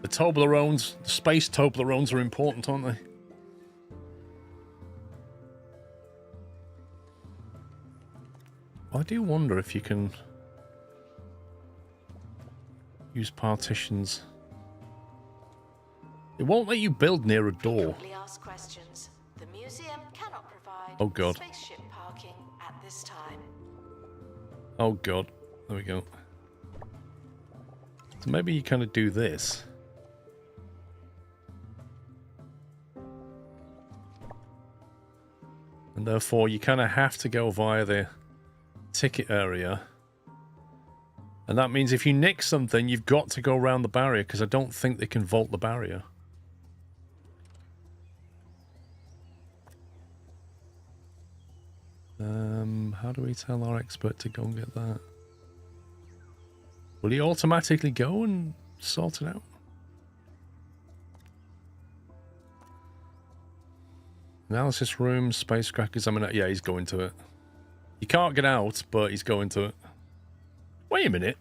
The Toblerones, the space Toblerones are important, aren't they? I do wonder if you can use partitions. It won't let you build near a door. Ask questions. The museum cannot provide Oh god. spaceship parking at this time. Oh god. There we go. So maybe you kind of do this. And therefore you kind of have to go via the ticket area. And that means if you nick something, you've got to go around the barrier, because I don't think they can vault the barrier. How do we tell our expert to go and get that? Will he automatically go and sort it out? Analysis room, spacecraft examiner. Yeah, he's going to it. He can't get out, but he's going to it. Wait a minute.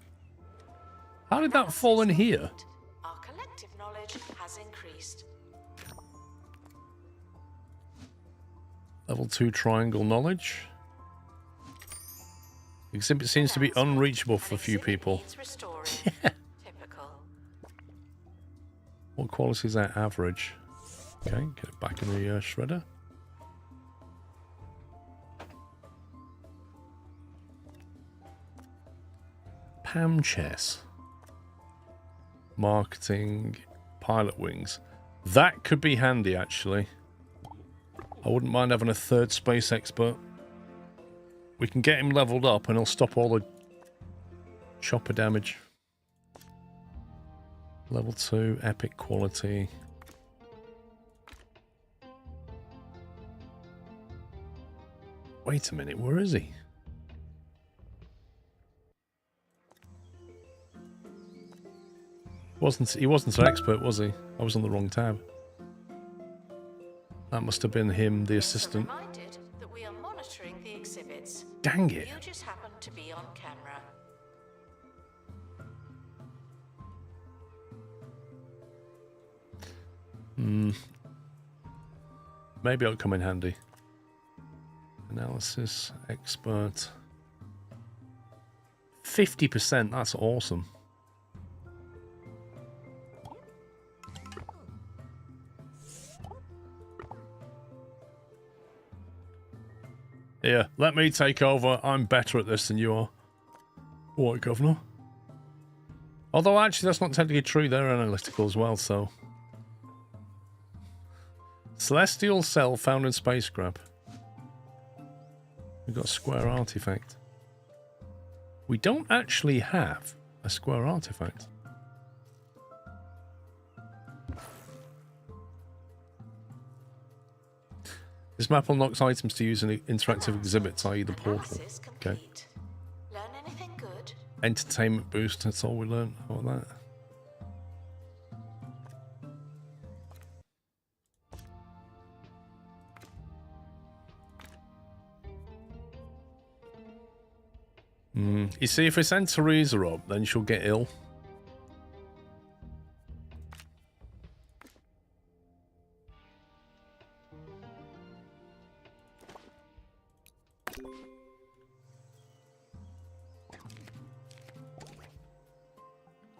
How did that fall in here? Our collective knowledge has increased. Level 2 triangle knowledge. Exhibit seems to be unreachable for a few people. Yeah. Typical. What quality is that? Average. Okay, get it back in the shredder. Pam chess. Marketing. Pilot wings. That could be handy, actually. I wouldn't mind having a third space expert. We can get him leveled up and he'll stop all the chopper damage. Level 2, epic quality. Wait a minute, where is he? He wasn't an expert, was he? I was on the wrong tab. That must have been him, the assistant. Reminded that we are monitoring the exhibits. Dang it. You just happen to be on camera. Maybe it'll come in handy. Analysis, expert. 50%, that's awesome. Here, let me take over. I'm better at this than you are. What, Governor? Although, actually, that's not technically true. They're analytical as well, so... Celestial cell found in space scrap. We've got a square artifact. We don't actually have a square artifact. This map unlocks items to use in interactive exhibits, i.e. the portal. Analysis Okay. complete. Learn anything good? Entertainment boost, that's all we learned about that. You see, if we send Teresa up, then she'll get ill.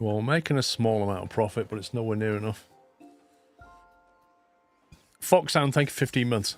Well, we're making a small amount of profit, but it's nowhere near enough. Foxhound, thank you 15 months.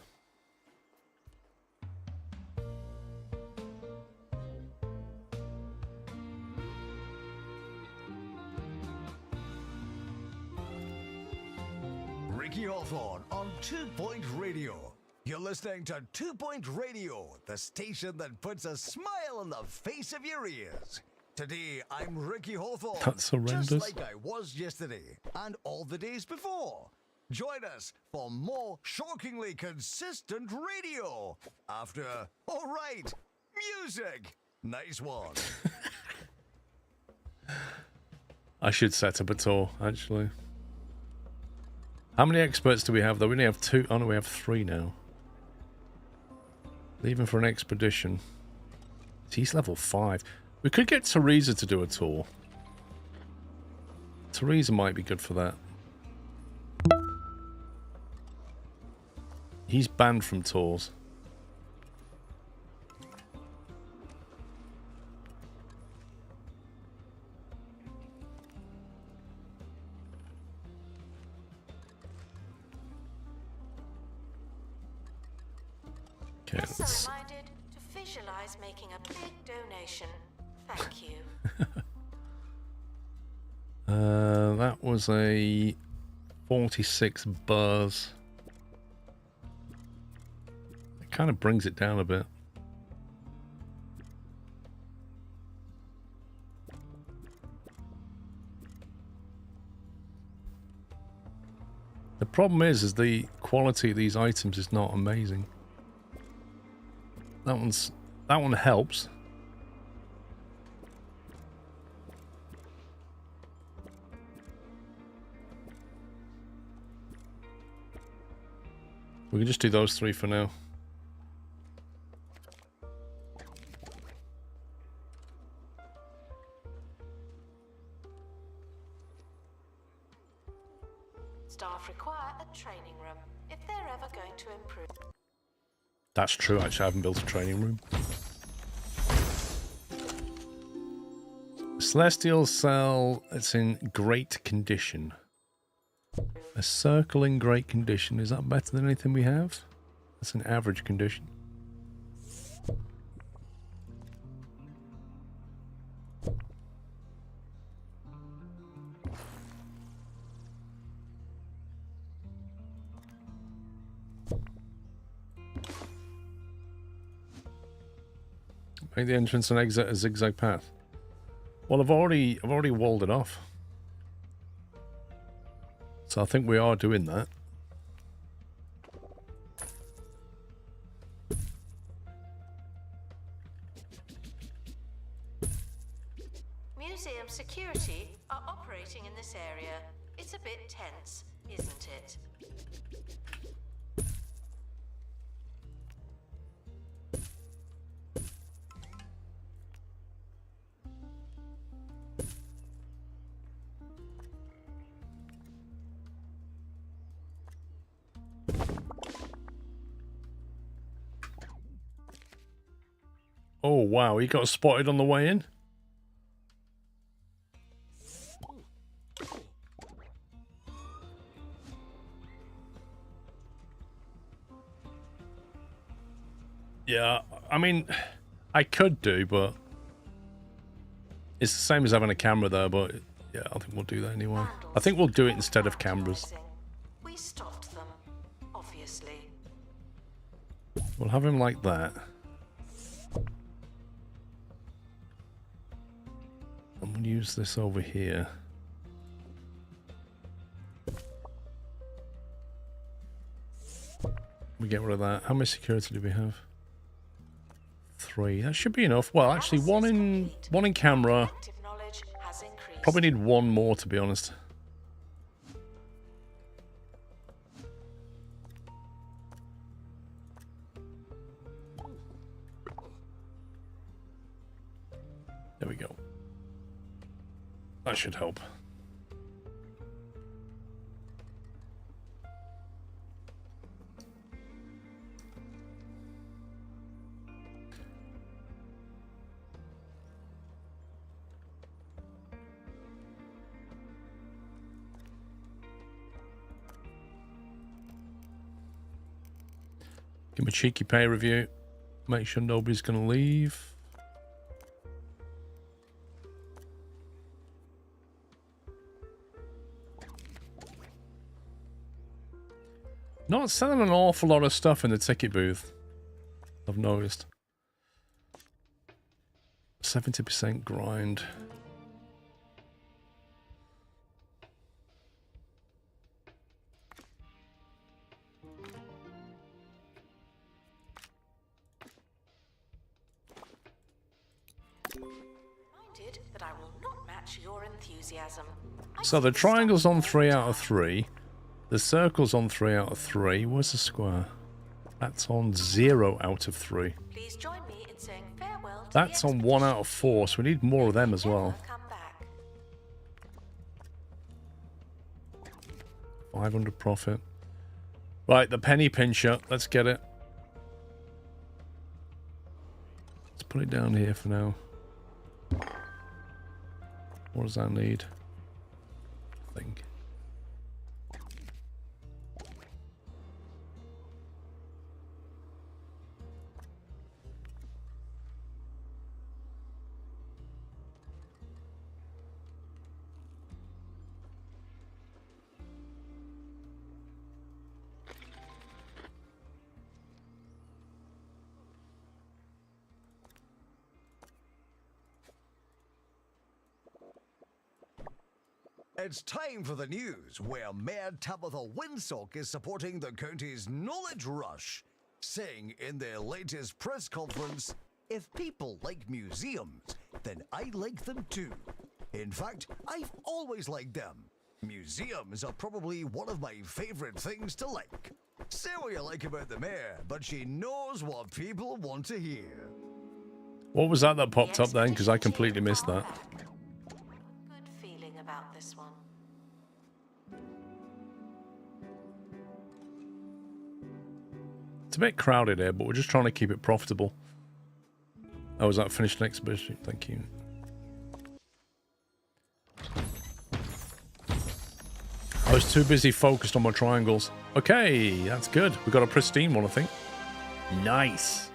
Ricky Hawthorne on 2 Point Radio. You're listening to 2 Point Radio, the station that puts a smile on the face of your ears. Today, I'm Ricky Hawthorne. That's horrendous. Just like I was yesterday and all the days before. Join us for more shockingly consistent radio. After, all right, music. Nice one. I should set up a tour, actually. How many experts do we have, though? We only have 2. Oh, no, we have 3 now. Leaving for an expedition. He's level 5. We could get Teresa to do a tour. Teresa might be good for that. He's banned from tours. Okay, Also let's... reminded to visualize making a big donation. Thank you. That was a 46 buzz. It kind of brings it down a bit. The problem is the quality of these items is not amazing. That one helps. We can just do those 3 for now. Staff require a training room if they're ever going to improve. That's true, actually. I haven't built a training room. Celestial cell, it's in great condition. A circle in great condition. Is that better than anything we have? That's an average condition. Make the entrance and exit a zigzag path. Well, I've already walled it off. So I think we are doing that. Museum security are operating in this area. It's a bit tense, isn't it? Oh, wow. He got spotted on the way in. Yeah, I mean, I could do, but it's the same as having a camera there, but yeah, I think we'll do that anyway. I think we'll do it instead of cameras. We stopped them, obviously. We'll have him like that. And we'll use this over here. We get rid of that. How much security do we have? 3. That should be enough. Well, actually, one in camera. Collective knowledge has increased. Probably need one more, to be honest. There we go. That should help. Give him a cheeky pay review. Make sure nobody's going to leave. Not selling an awful lot of stuff in the ticket booth, I've noticed. 70% grind. Reminded that I will not match your enthusiasm. So the triangle's on 3 out of 3. The circle's on 3 out of 3. Where's the square? That's on 0 out of 3. Please join me in saying farewell to That's the on 1 out of 4, so we need more of them as well. Never come back. 500 profit. Right, the penny pincher. Let's get it. Let's put it down here for now. What does that need? I think. It's time for the news, where Mayor Tabitha Winsock is supporting the county's knowledge rush, saying in their latest press conference, "If people like museums, then I like them too. In fact, I've always liked them. Museums are probably one of my favorite things to like. Say what you like about the mayor, but she knows what people want to hear." What was that popped up then? Because I completely missed that. Good feeling about this one. It's a bit crowded here, but we're just trying to keep it profitable. Oh, is that finished an exhibition? Thank you. I was too busy focused on my triangles. Okay, that's good. We got a pristine one, I think. Nice.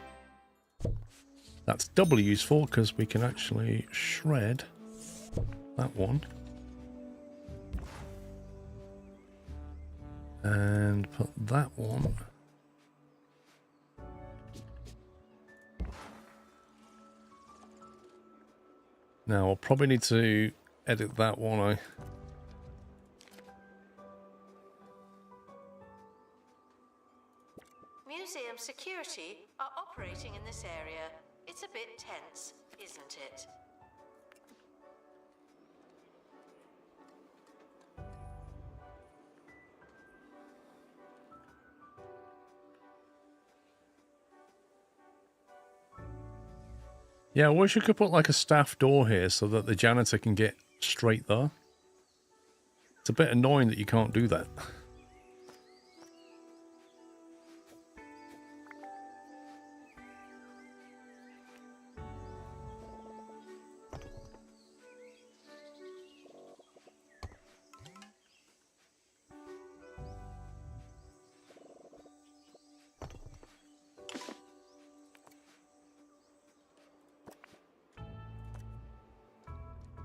That's doubly useful because we can actually shred that one. And put that one. Now, I'll probably need to edit that one. Museum security are operating in this area. It's a bit tense, isn't it? Yeah, I wish you could put like a staff door here so that the janitor can get straight there. It's a bit annoying that you can't do that.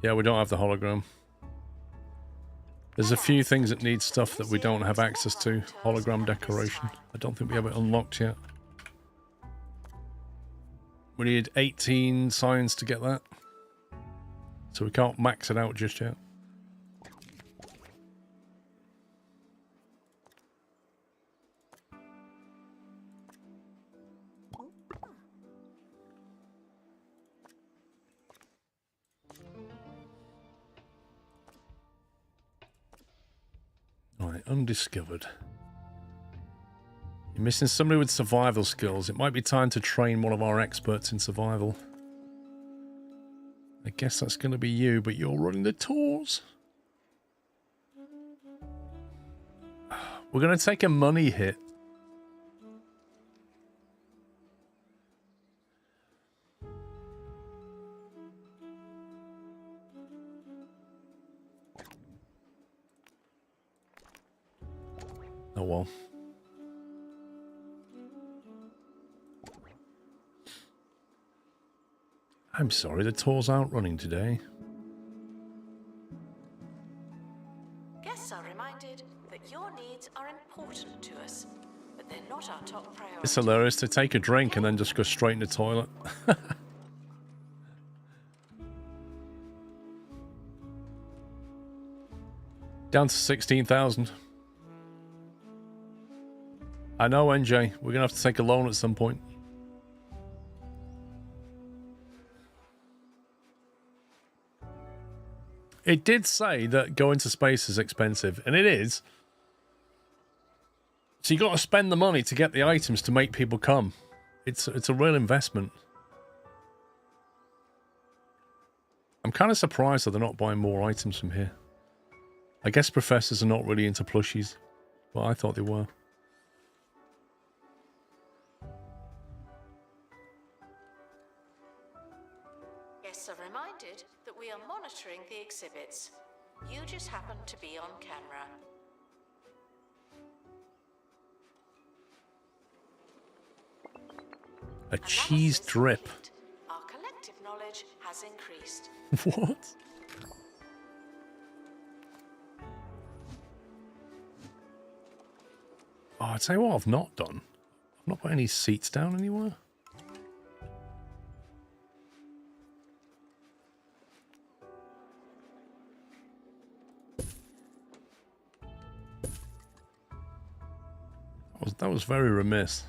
Yeah, we don't have the hologram. There's a few things that need stuff that we don't have access to. Hologram decoration. I don't think we have it unlocked yet. We need 18 science to get that. So we can't max it out just yet. undiscovered. You're missing somebody with survival skills. It might be time to train one of our experts in survival. I guess that's going to be you, but you're running the tours. We're going to take a money hit. Oh well. I'm sorry, the tours aren't running today. Guests are reminded that your needs are important to us, but they're not our top priority. It's hilarious to take a drink and then just go straight in the toilet. Down to 16,000. I know, NJ. We're going to have to take a loan at some point. It did say that going to space is expensive, and it is. So you got to spend the money to get the items to make people come. It's a real investment. I'm kind of surprised that they're not buying more items from here. I guess professors are not really into plushies, but I thought they were. Guests are reminded that we are monitoring the exhibits. You just happen to be on camera. A cheese drip. Our collective knowledge has increased. What? Oh, I'll tell you what I've not done. I've not put any seats down anywhere. That was very remiss.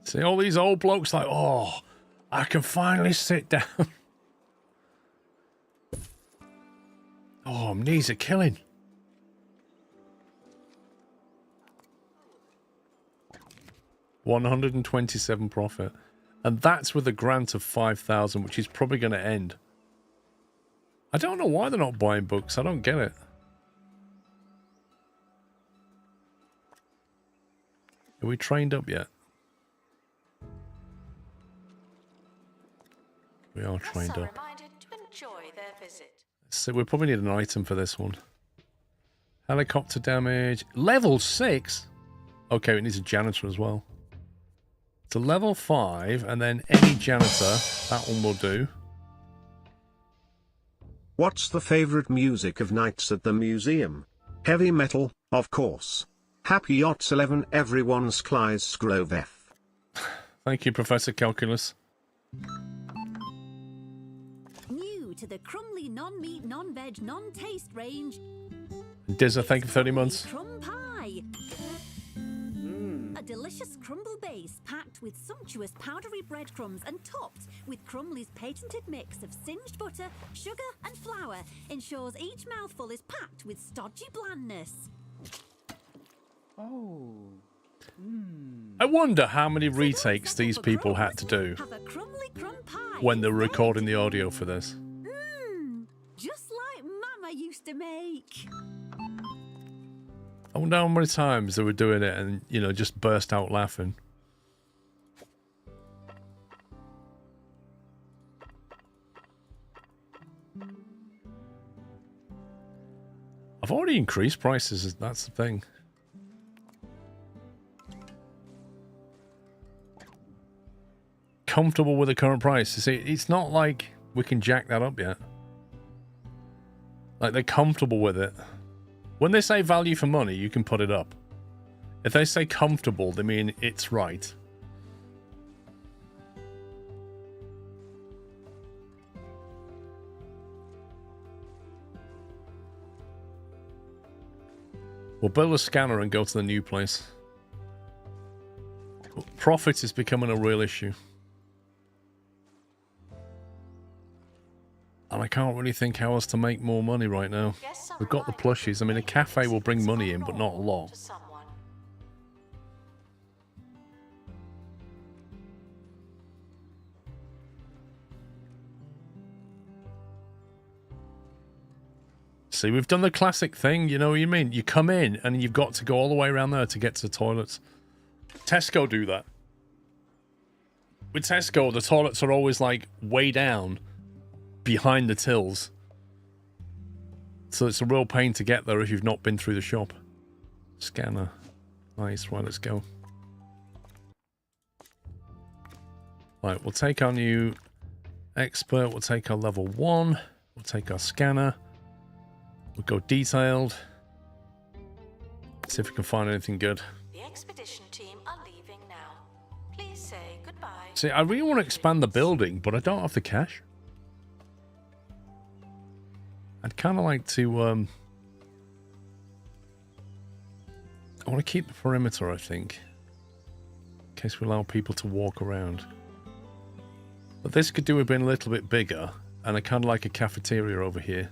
See all these old blokes like, oh, I can finally sit down. Oh, my knees are killing. $127 profit. And that's with a grant of 5,000, which is probably going to end. I don't know why they're not buying books. I don't get it. Are we trained up yet? We are trained up. So we probably need an item for this one. Helicopter damage. Level 6? Okay, it needs a janitor as well. To level 5, and then any janitor. That one will do. What's the favorite music of nights at the museum? Heavy metal, of course. Happy YOTS11 everyone's Cly's Scrove F. Thank you, Professor Calculus. New to the Crumley non-meat, non-veg, non-taste range. Dizza, thank you for 30 months. Crumb pie. A delicious crumble base packed with sumptuous powdery breadcrumbs and topped with Crumley's patented mix of singed butter, sugar and flour ensures each mouthful is packed with stodgy blandness. Oh. I wonder how many retakes these people had to do when they're recording the audio for this. Just like Mama used to make. I wonder how many times they were doing it and, you know, just burst out laughing. I've already increased prices, that's the thing. Comfortable with the current price. You see, it's not like we can jack that up yet. Like, they're comfortable with it. When they say value for money, you can put it up. If they say comfortable, they mean it's right. We'll build a scanner and go to the new place. Profit is becoming a real issue. And I can't really think how else to make more money right now. We've got the plushies. I mean, a cafe will bring money in, but not a lot. See, we've done the classic thing, you know what you mean? You come in and you've got to go all the way around there to get to the toilets. Tesco do that. With Tesco, the toilets are always like way down behind the tills. So it's a real pain to get there if you've not been through the shop. Scanner. Nice, right, let's go. Right, we'll take our new expert, we'll take our level 1, we'll take our scanner. We'll go detailed. See if we can find anything good. The expedition team are leaving now. Please say goodbye. See, I really want to expand the building, but I don't have the cash. I'd kind of like to, I want to keep the perimeter, I think. In case we allow people to walk around. But this could do with being a little bit bigger. And I kind of like a cafeteria over here.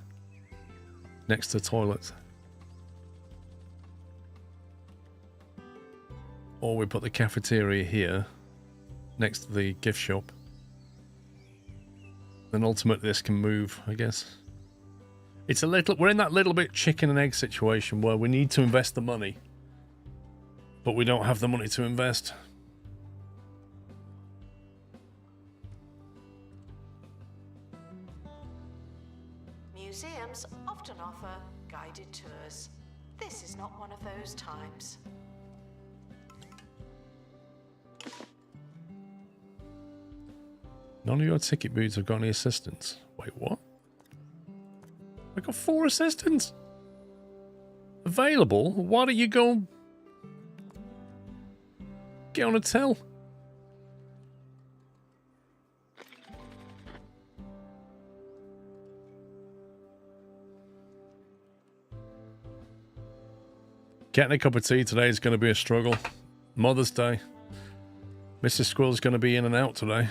Next to the toilets. Or we put the cafeteria here. Next to the gift shop. Then ultimately this can move, I guess. It's a little... We're in that little bit chicken and egg situation where we need to invest the money. But we don't have the money to invest. Museums often offer guided tours. This is not one of those times. None of your ticket booths have got any assistants. Wait, what? I got 4 assistants available. Why don't you go get on a till? Getting a cup of tea today is going to be a struggle. Mother's Day. Mrs. Squirrel's going to be in and out today.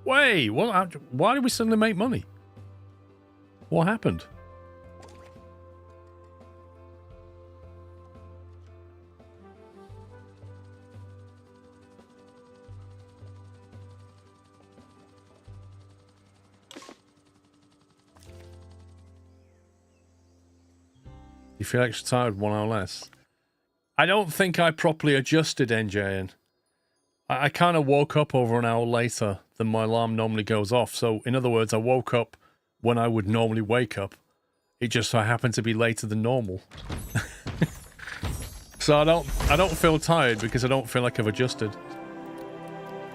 Wait, what? Why did we suddenly make money? What happened? You feel extra tired 1 hour less? I don't think I properly adjusted NJN. I kind of woke up over an hour later than my alarm normally goes off. So, in other words, I woke up when I would normally wake up. It just so happened to be later than normal. So I don't feel tired because I don't feel like I've adjusted.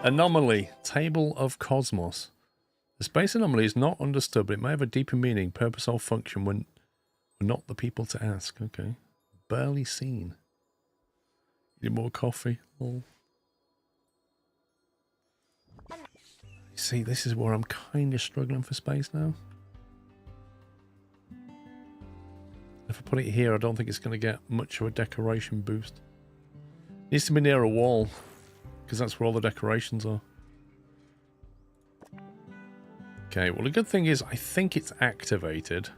Anomaly. Table of Cosmos. The space anomaly is not understood, but it may have a deeper meaning, purpose, or function when we're not the people to ask. Okay. Barely seen. Need more coffee? Oh. See, this is where I'm kind of struggling for space now. If I put it here, I don't think it's going to get much of a decoration boost. It needs to be near a wall, because that's where all the decorations are. Okay, well the good thing is I think it's activated.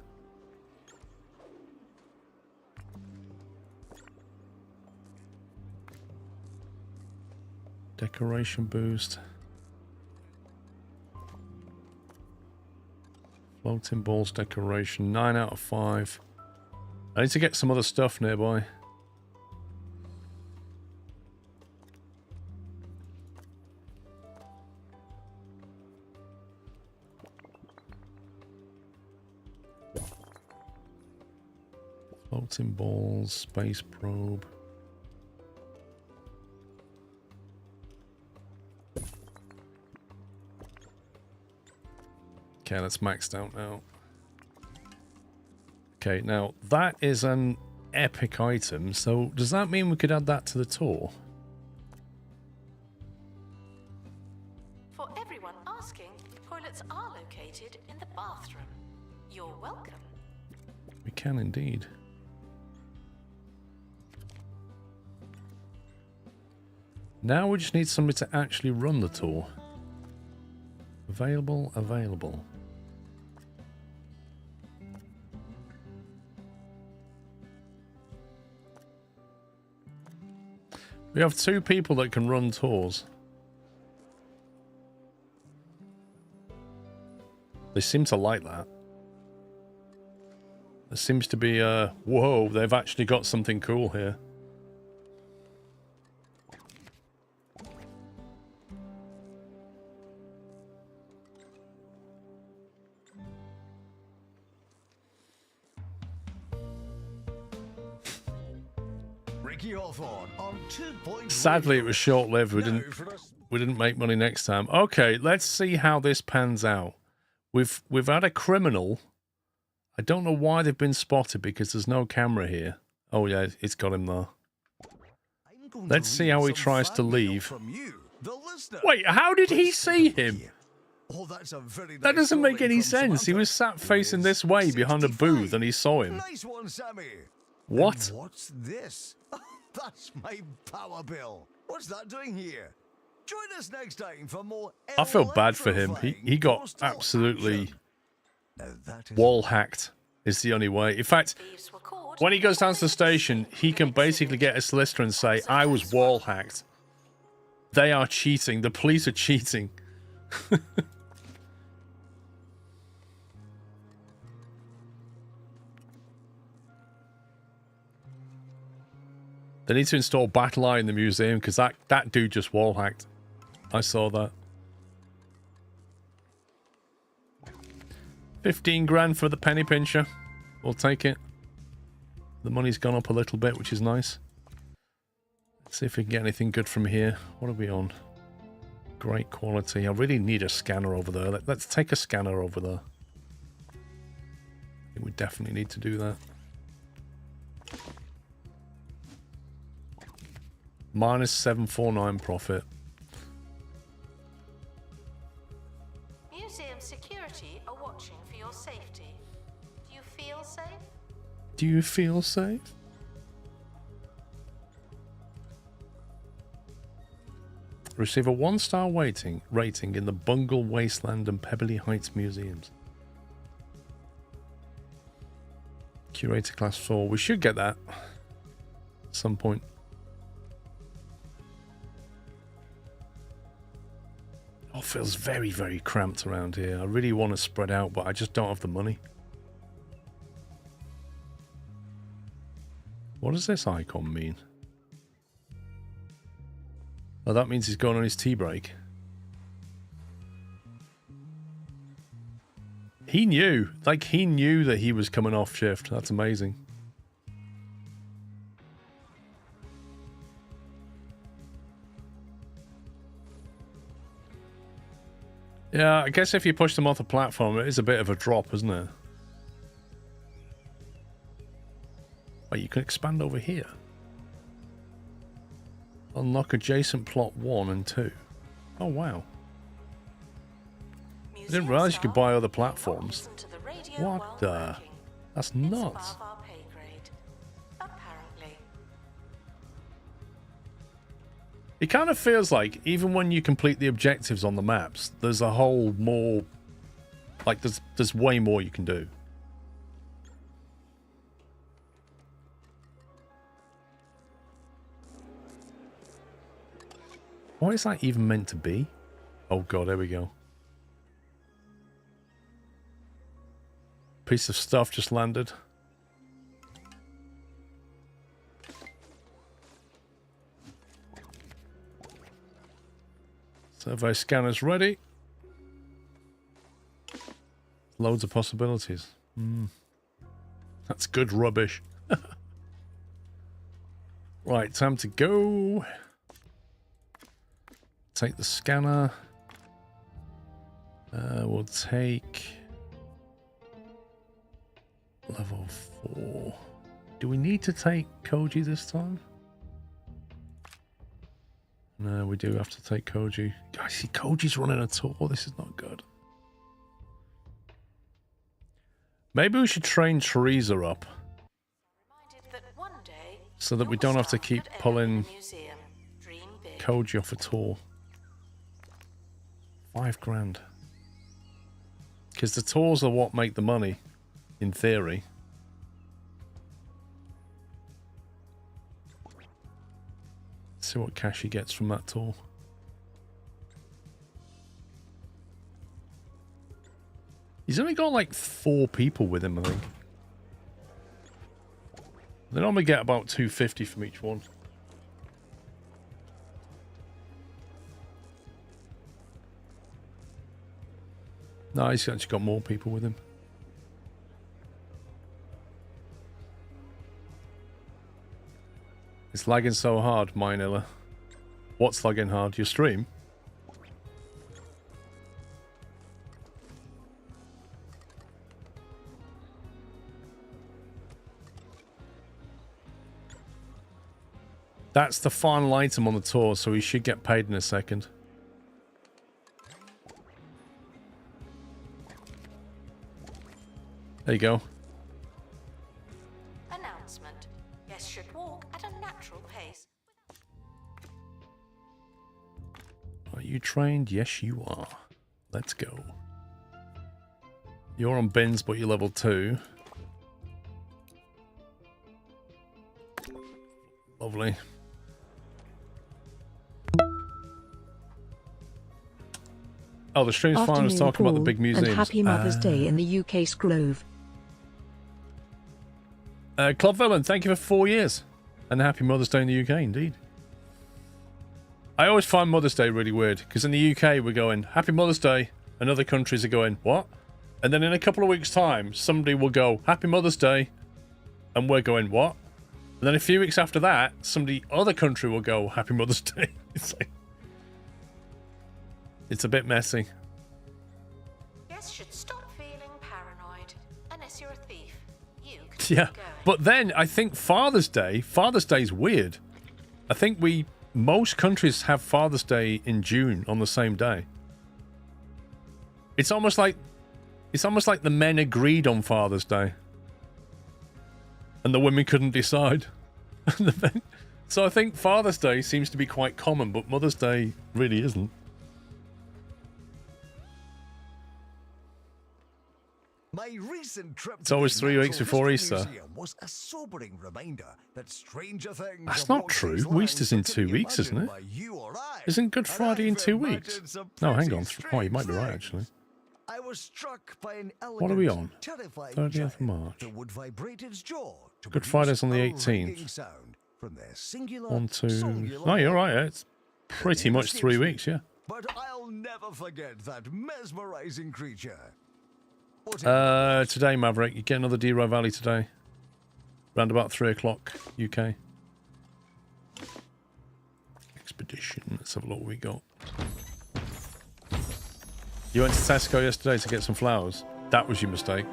Decoration boost. Floating balls decoration. 9 out of 5. I need to get some other stuff nearby. Floating balls, space probe. Okay, that's maxed out now. Okay, now that is an epic item, so does that mean we could add that to the tour? For everyone asking, toilets are located in the bathroom. You're welcome. We can indeed. Now we just need somebody to actually run the tour. Available, available. We have 2 people that can run tours. They seem to like that. There seems to be a... Whoa, they've actually got something cool here. Sadly, it was short-lived. We didn't make money next time. Okay, let's see how this pans out. We've had a criminal. I don't know why they've been spotted because there's no camera here. Oh yeah, it's got him there. Let's see how he tries to leave. Wait, how did he see him? That doesn't make any sense. He was sat facing this way behind a booth and he saw him. What? What's this? That's my power bill. What's that doing here? Join us next time for more. I feel bad for him. He got absolutely wall hacked. Is the only way. In fact, when he goes down to the station, he can basically get a solicitor and say, "I was wall hacked. They are cheating. The police are cheating." They need to install battle eye in the museum because that dude just wall hacked. I saw that. 15 grand for the penny pincher. We'll take it. The money's gone up a little bit, which is nice. Let's see if we can get anything good from here. What are we on? Great quality. I really need a scanner over there. Let's take a scanner over there. I think we definitely need to do that. Minus 749 profit. Museum security are watching for your safety. Do you feel safe? Do you feel safe? Receive a 1-star rating in the Bungle Wasteland and Pebbly Heights museums. Curator class 4. We should get that at some point. Oh, it feels very, very cramped around here. I really want to spread out, but I just don't have the money. What does this icon mean? Oh, that means he's going on his tea break. He knew. Like, he knew that he was coming off shift. That's amazing. Yeah, I guess if you push them off the platform, it is a bit of a drop, isn't it? Oh, you can expand over here. Unlock adjacent plot 1 and 2. Oh, wow. I didn't realize you could buy other platforms. What the? That's nuts. It kind of feels like, even when you complete the objectives on the maps, there's a whole more... Like, there's way more you can do. What is that even meant to be? Oh god, there we go. Piece of stuff just landed. Survey scanner's ready. Loads of possibilities. That's good rubbish. Right, time to go. Take the scanner. We'll take level 4. Do we need to take Koji this time? No, we do have to take Koji. I see Koji's running a tour. This is not good. Maybe we should train Teresa up. So that we don't have to keep pulling code you off a tour? 5 grand. Because the tours are what make the money, in theory. Let's see what cash he gets from that tour. He's only got like 4 people with him, I think. They normally get about 250 from each one. No, he's actually got more people with him. It's lagging so hard, Minilla. What's lagging hard? Your stream? That's the final item on the tour, so he should get paid in a second. There you go. Announcement. Guests should walk at a natural pace. Are you trained? Yes, you are. Let's go. You're on bins, but you're level 2. Lovely. Oh, the stream's fine. I was talking about the big museums. And happy Mother's Day in the UK Scrove. Club Villain, thank you for 4 years. And happy Mother's Day in the UK, indeed. I always find Mother's Day really weird, because in the UK we're going, Happy Mother's Day, and other countries are going, what? And then in a couple of weeks' time, somebody will go, Happy Mother's Day, and we're going, what? And then a few weeks after that, other country will go, Happy Mother's Day. It's like... It's a bit messy. Guests should stop feeling paranoid. Unless you're a thief. You can Yeah, keep going. but then I think Father's Day's weird. I think most countries have Father's Day in June on the same day. It's almost like the men agreed on Father's Day. And the women couldn't decide. So I think Father's Day seems to be quite common, but Mother's Day really isn't. My recent trip It's always 3 weeks before Easter. Was a sobering reminder that stranger things That's have not walked true. these lines Easter's in that could 2 be weeks, isn't imagined it? by you or I. Isn't Good And Friday in I've 2 weeks? imagined some No, hang pretty on. Oh, you might be right, strange actually. things. I was struck by an What are we on? terrifying 30th giant of March. that would vibrate its jaw to Good produce Friday's on the a 18th. ringing sound from their singular, 1, 2... cellular No, you're right. organ. It's pretty much 3 weeks, yeah. But I'll never forget that mesmerizing creature. Today, Maverick, you get another D-Row Valley today. Round about 3 o'clock, UK. Expedition. Let's have a look what we got. You went to Tesco yesterday to get some flowers. That was your mistake.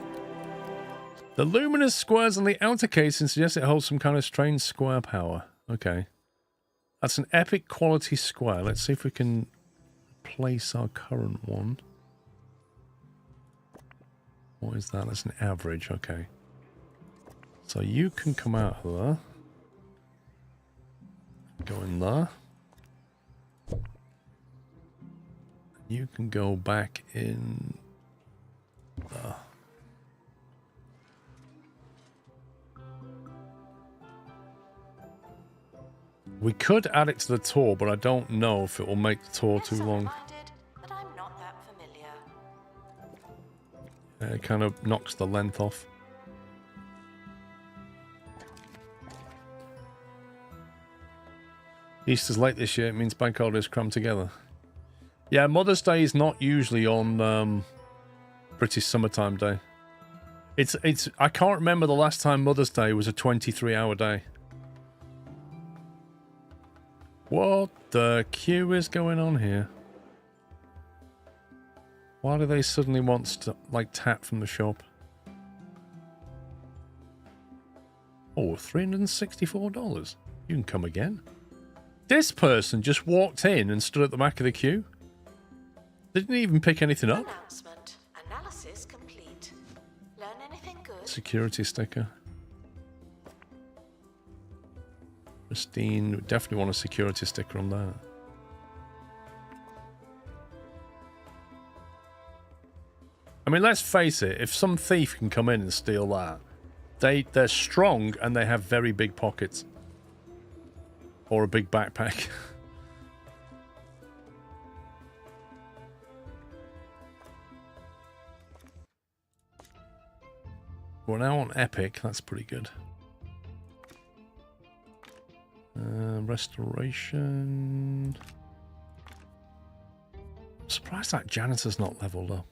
The luminous squares on the outer casing suggest it holds some kind of strange square power. Okay. That's an epic quality square. Let's see if we can place our current one. What is that? That's an average. Okay. So you can come out of there. Go in there. You can go back in there. We could add it to the tour, but I don't know if it will make the tour too long. Reminded that I'm not that familiar. It kind of knocks the length off. Easter's late this year. It means bank holidays crammed together. Yeah, Mother's Day is not usually on British Summertime Day. It's. I can't remember the last time Mother's Day was a 23-hour day. What the Q is going on here? Why do they suddenly want like tap from the shop? Oh, $364. You can come again. This person just walked in and stood at the back of the queue. They didn't even pick anything up. Announcement. Analysis complete. Learn anything good? Security sticker. Pristine. Definitely want a security sticker on that. I mean, let's face it, if some thief can come in and steal that, they're strong and they have very big pockets. Or a big backpack. We're now on Epic, that's pretty good. Restoration. I'm surprised that janitor's not leveled up.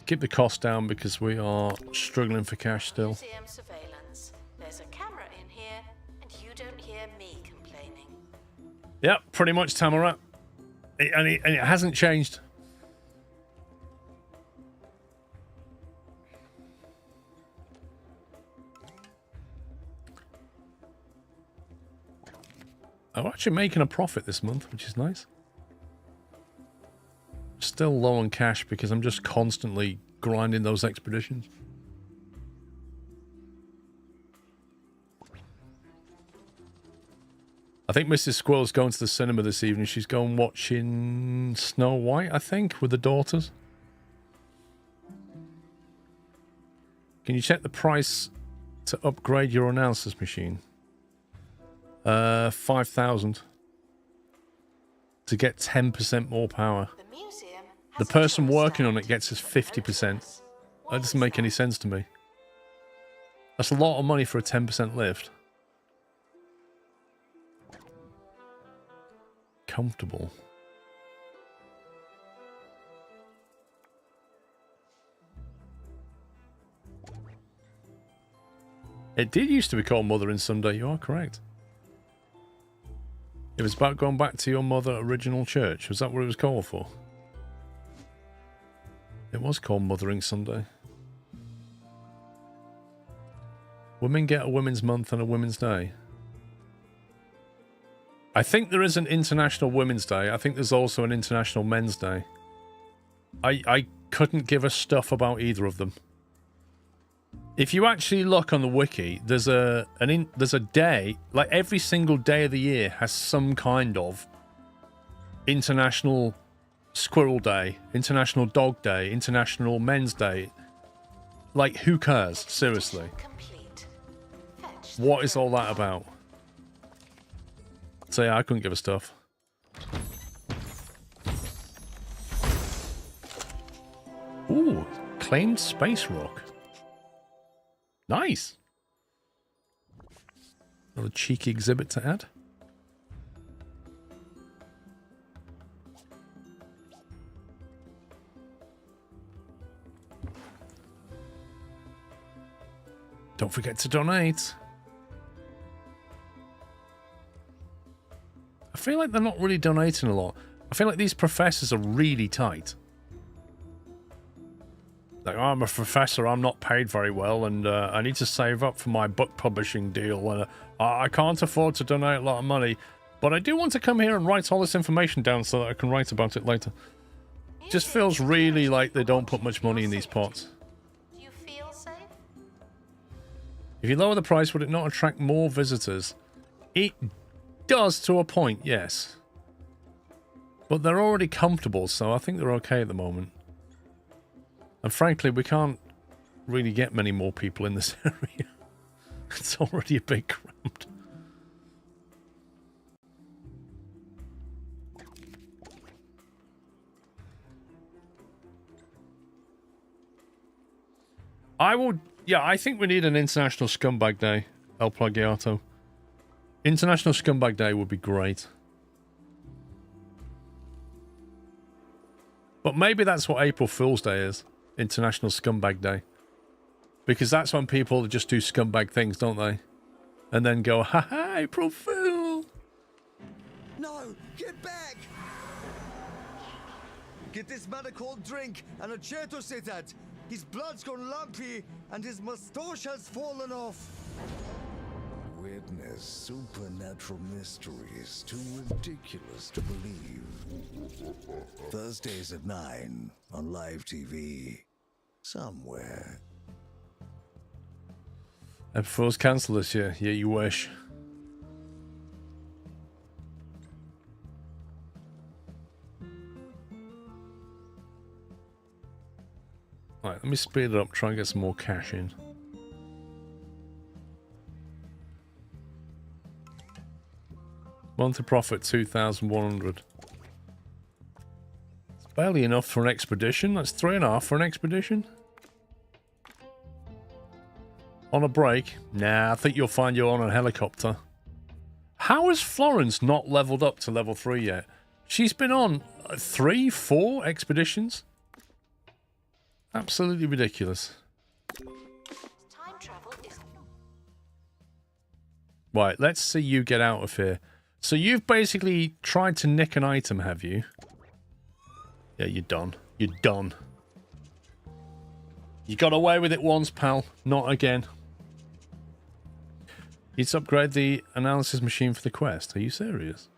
Keep the cost down because we are struggling for cash still. Museum surveillance. There's a camera in here, and you don't hear me complaining. Yep, pretty much, Tamara. And it hasn't changed. I'm actually making a profit this month, which is nice. Still low on cash because I'm just constantly grinding those expeditions. I think Mrs. Squirrel's going to the cinema this evening. She's going watching Snow White, I think, with the daughters. Can you check the price to upgrade your analysis machine? 5,000 to get 10% more power. The person working on it gets us 50%. That doesn't make any sense to me. That's a lot of money for a 10% lift. Comfortable. It did used to be called Mothering Sunday, you are correct. It was about going back to your mother original church. Was that what it was called for? It was called Mothering Sunday. Women get a Women's Month and a Women's Day. I think there is an International Women's Day. I think there's also an International Men's Day. I couldn't give a stuff about either of them. If you actually look on the wiki, there's a day, like every single day of the year has some kind of International Squirrel Day, International Dog Day, International Men's Day. Like, who cares? Seriously. What is all that about? So yeah, I couldn't give a stuff. Ooh, claimed space rock. Nice. Another cheeky exhibit to add. Don't forget to donate. I feel like they're not really donating a lot. I feel like these professors are really tight. Like, oh, I'm a professor, I'm not paid very well, and I need to save up for my book publishing deal, and I can't afford to donate a lot of money, but I do want to come here and write all this information down so that I can write about it later. Just feels really like they don't put much money in these pots. Do you feel safe? If you lower the price, would it not attract more visitors? It does to a point, yes. But they're already comfortable, so I think they're okay at the moment. And frankly, we can't really get many more people in this area. It's already a bit cramped. I think we need an International Scumbag Day, El Plagiato. International Scumbag Day would be great. But maybe that's what April Fool's Day is. International Scumbag Day. Because that's when people just do scumbag things, don't they? And then go, ha ha, April Fool! No, get back! Get this man a cold drink and a chair to sit at. His blood's gone lumpy and his moustache has fallen off. Witness supernatural mysteries too ridiculous to believe. Thursdays at 9 on live TV. Somewhere. April Fool's cancelled this year. Yeah, you wish. Right, let me speed it up, try and get some more cash in. Monthly profit 2,100. It's barely enough for an expedition. That's 3.5 for an expedition. On a break? Nah, I think you'll find you're on a helicopter. How has Florence not leveled up to level 3 yet? She's been on 3, 4 expeditions? Absolutely ridiculous. Time travel is... Right, let's see you get out of here. So you've basically tried to nick an item, have you? Yeah, you're done. You're done. You got away with it once, pal. Not again. Need to upgrade the analysis machine for the quest. Are you serious?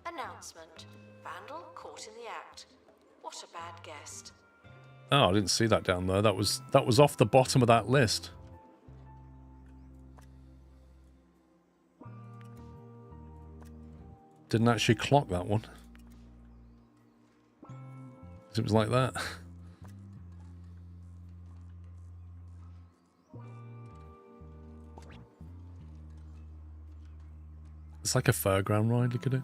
Announcement. Vandal caught in the act. What a bad guest. Oh, I didn't see that down there. That was off the bottom of that list. Didn't actually clock that one. It was like that. It's like a fairground ride, look at it.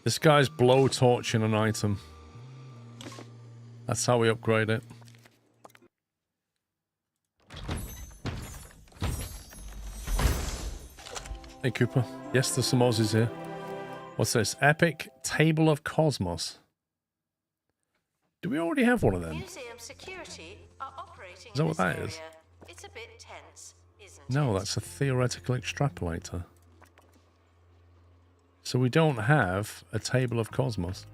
This guy's blowtorching an item. That's how we upgrade it. Hey Cooper. Yes, there's some Aussies here. What's this? Epic Table of Cosmos. Do we already have one of them? Museum security are operating Is that in what this that area. is? It's a bit tense, isn't No, it? that's a theoretical extrapolator. So we don't have a Table of Cosmos.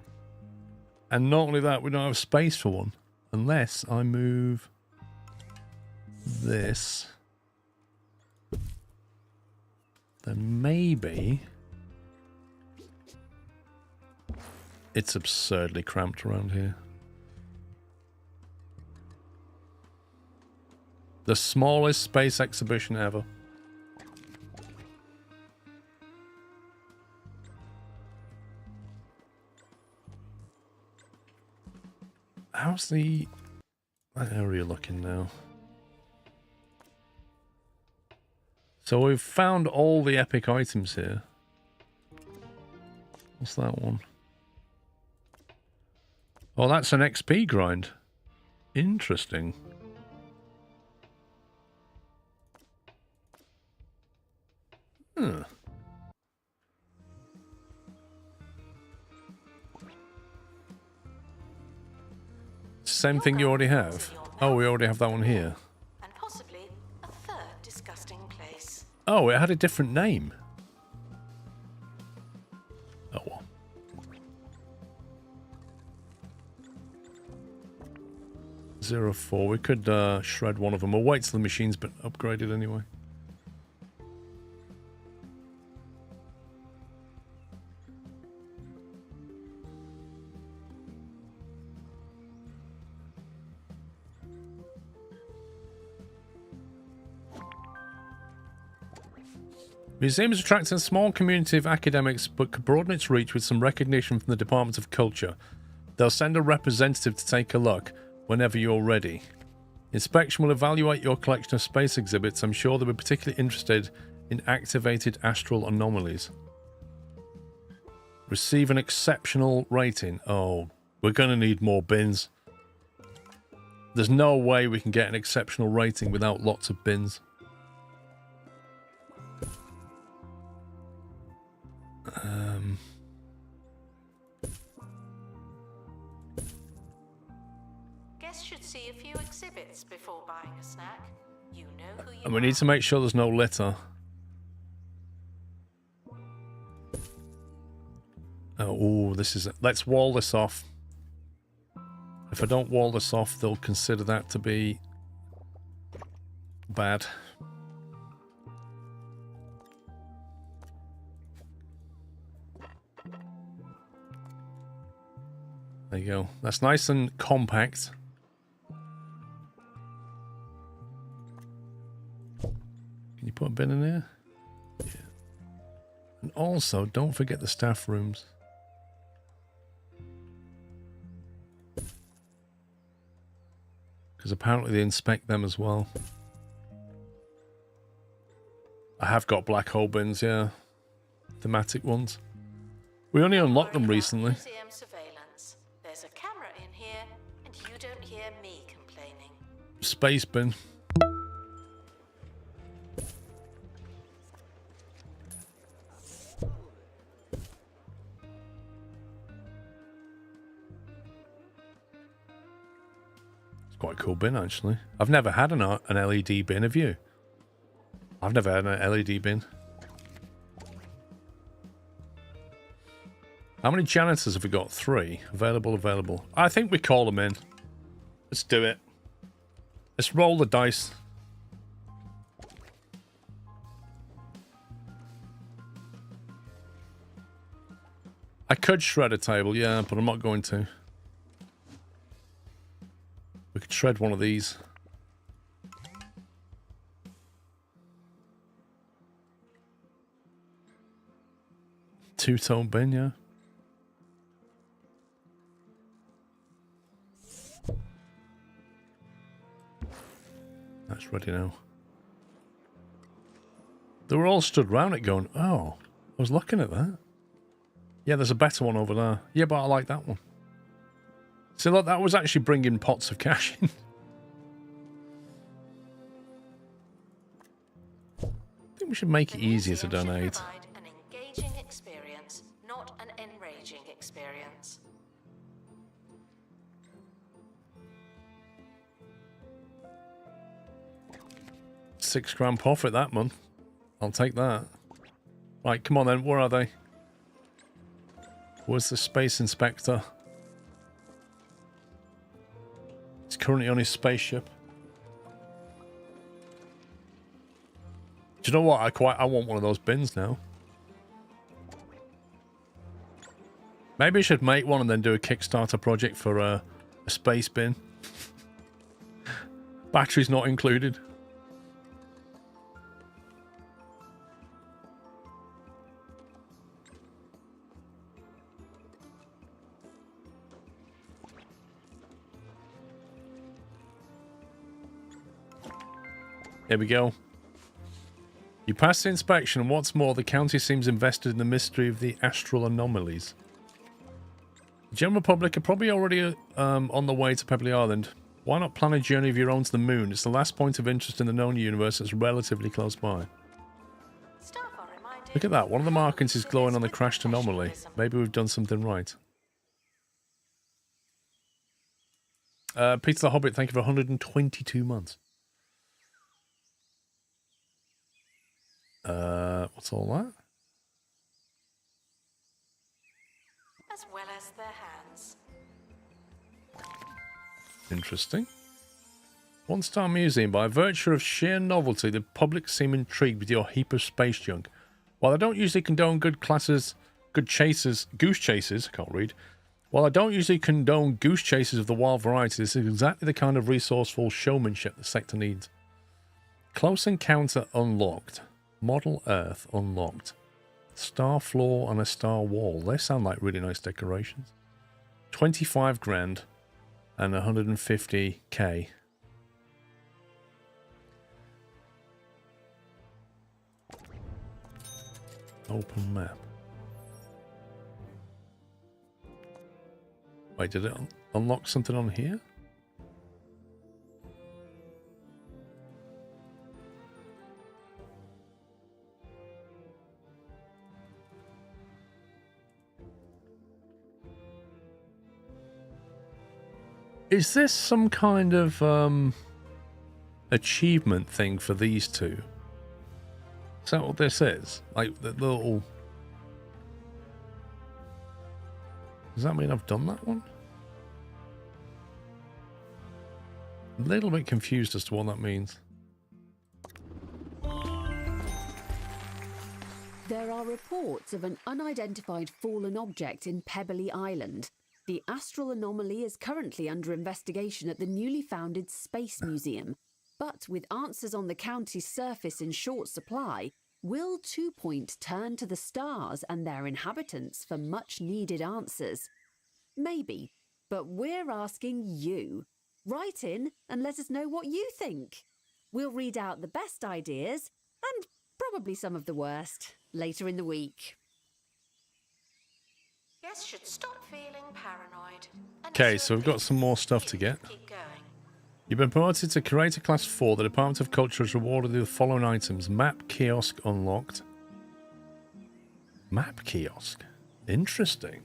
And not only that, we don't have space for one. Unless I move this. Then maybe it's absurdly cramped around here. The smallest space exhibition ever. How's that area looking now? So we've found all the epic items here. What's that one? Oh, that's an XP grind. Interesting. Huh. Same thing you already have. Oh, we already have that one here. And possibly a third disgusting place. Oh, it had a different name. Oh, well. 04. We could shred one of them. We'll wait till the machine's been upgraded anyway. Museum is attracting a small community of academics, but could broaden its reach with some recognition from the Department of Culture. They'll send a representative to take a look whenever you're ready. Inspection will evaluate your collection of space exhibits. I'm sure they'll be particularly interested in activated astral anomalies. Receive an exceptional rating. Oh, we're going to need more bins. There's no way we can get an exceptional rating without lots of bins. Guests should see a few exhibits before buying a snack. You know who you And we need to make sure there's no litter. Oh, this is... Let's wall this off. If I don't wall this off, they'll consider that to be bad. There you go. That's nice and compact. Can you put a bin in here? Yeah. And also, don't forget the staff rooms. Because apparently they inspect them as well. I have got black hole bins, yeah. Thematic ones. We only unlocked them recently. Museum surveillance. There's a camera in here, and you don't hear me complaining. Space bin. It's quite a cool bin, actually. I've never had an LED bin, have you? I've never had an LED bin. How many janitors have we got? 3. Available. I think we call them in. Let's do it. Let's roll the dice. I could shred a table, yeah, but I'm not going to. We could shred one of these. Two-tone bin, yeah. That's ready now. They were all stood round it going, oh, I was looking at that. Yeah, there's a better one over there. Yeah, but I like that one. See, look, that was actually bringing pots of cash in. I think we should make it easier to donate. Provide an engaging experience, not an enraging experience. £6 profit that month. I'll take that. Right, come on then. Where are they? Where's the space inspector? He's currently on his spaceship. Do you know what? I want one of those bins now. Maybe I should make one and then do a Kickstarter project for a space bin. Batteries not included. Here we go. You passed the inspection, and what's more, the county seems invested in the mystery of the astral anomalies. The general public are probably already on the way to Pebbly Island. Why not plan a journey of your own to the moon? It's the last point of interest in the known universe that's relatively close by. Staff are reminded. Look at that. One of the markings is glowing on the crashed anomaly. Maybe we've done something right. Peter the Hobbit, thank you for 122 months. What's all that? As well as their hands. Interesting. 1-star museum. By virtue of sheer novelty, the public seem intrigued with your heap of space junk. While I don't usually condone goose chases, I can't read. While I don't usually condone goose chases of the wild variety, this is exactly the kind of resourceful showmanship the sector needs. Close encounter unlocked. Model Earth unlocked. Star floor and a star wall. They sound like really nice decorations. 25 grand and 150k. Open map. Wait, did it unlock something on here? Is this some kind of achievement thing for these two? Is that what this is? Like the little... Does that mean I've done that one? A little bit confused as to what that means. There are reports of an unidentified fallen object in Pebbly Island. The astral anomaly is currently under investigation at the newly founded Space Museum, but with answers on the county's surface in short supply, will 2 Point turn to the stars and their inhabitants for much-needed answers? Maybe, but we're asking you. Write in and let us know what you think. We'll read out the best ideas, and probably some of the worst, later in the week. Guests should stop feeling paranoid. Okay, so we've got some more stuff to get. Keep going. You've been promoted to Curator Class 4. The Department of Culture has rewarded you with the following items. Map kiosk unlocked. Map kiosk? Interesting.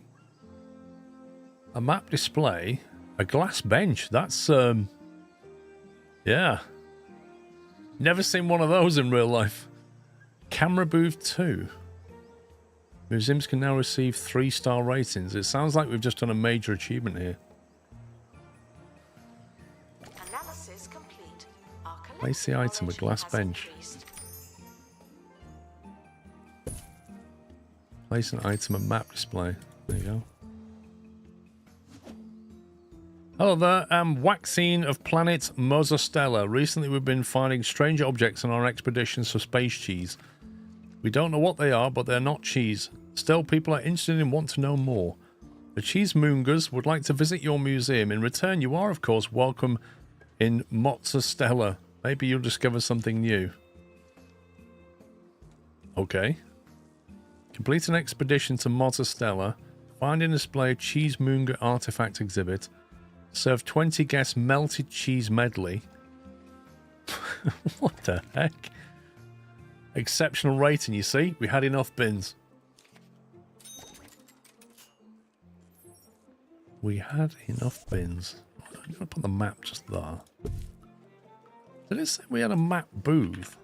A map display. A glass bench. That's, yeah. Never seen one of those in real life. Camera booth 2. Museums can now receive 3-star ratings. It sounds like we've just done a major achievement here. Analysis complete. Our Place the item, a collective glass knowledge bench. has increased. Place an item, a map display. There you go. Hello there, I'm Waxine of planet Mosostella. Recently we've been finding strange objects on our expeditions for space cheese. We don't know what they are, but they're not cheese. Still, people are interested and want to know more. The cheesemongers would like to visit your museum. In return, you are, of course, welcome in Mosostella. Maybe you'll discover something new. Okay. Complete an expedition to Mosostella. Find and display a cheesemonger artifact exhibit. Serve 20 guests melted cheese medley. What the heck? Exceptional rating, you see? We had enough bins. We had enough bins. I'm going to put the map just there. Did it say we had a map booth?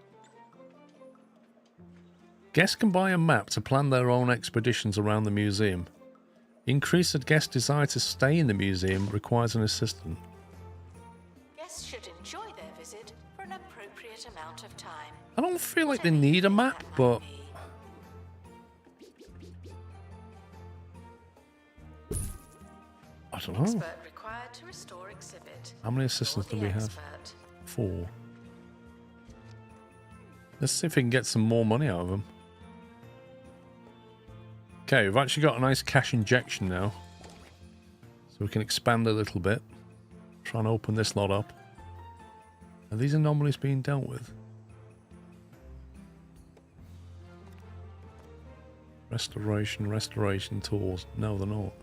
Guests can buy a map to plan their own expeditions around the museum. Increase a guest's desire to stay in the museum requires an assistant. Guests should enjoy their visit for an appropriate amount of time. I don't feel like they need a map, but... I don't know. Expert required to restore exhibit. How many assistants do we have? Expert. 4. Let's see if we can get some more money out of them. Okay, we've actually got a nice cash injection now. So we can expand a little bit. Try and open this lot up. Are these anomalies being dealt with? Restoration tools. No, they're not.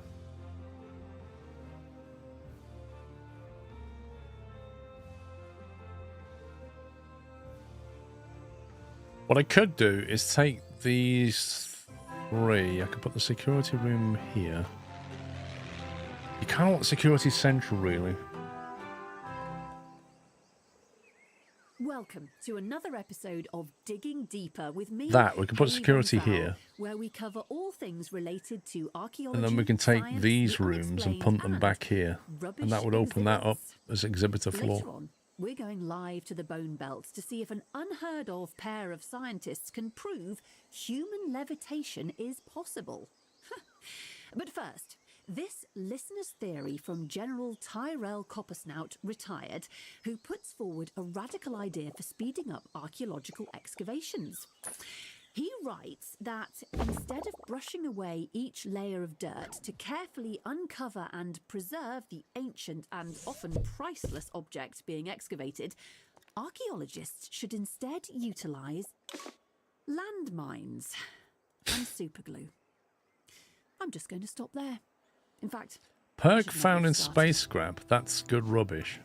What I could do is take these 3. I could put the security room here. You kind of want security central, really. Welcome to another episode of Digging Deeper with me. That, we can put Hayley security Gonzalez, here. where we cover all things related to archaeology. And then we can take science, these the rooms and unexplained, punt them and back here. And that would open that up exhibits. as exhibitor floor. Later on, we're going live to the Bone Belt to see if an unheard of pair of scientists can prove human levitation is possible. But first, this listener's theory from General Tyrell Coppersnout, retired, who puts forward a radical idea for speeding up archaeological excavations. He writes that instead of brushing away each layer of dirt to carefully uncover and preserve the ancient and often priceless object being excavated, archaeologists should instead utilise landmines and superglue. I'm just going to stop there. In fact, Perk should found never in have started. space scrap. That's good rubbish.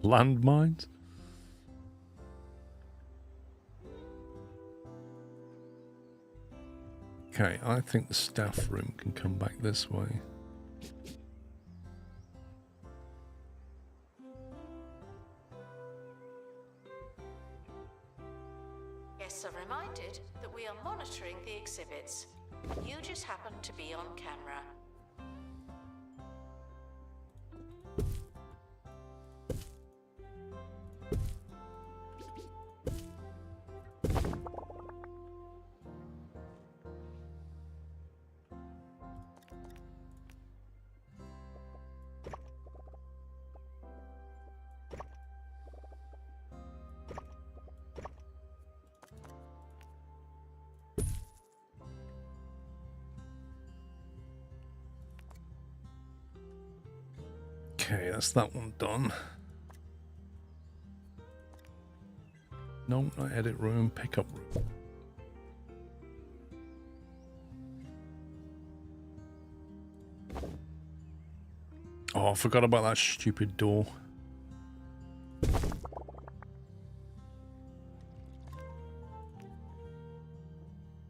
Landmines? Okay, I think the staff room can come back this way. Guests are reminded that we are monitoring the exhibits. You just happen to be on camera. Okay, that's that one done. No, not edit room, pickup room. Oh, I forgot about that stupid door.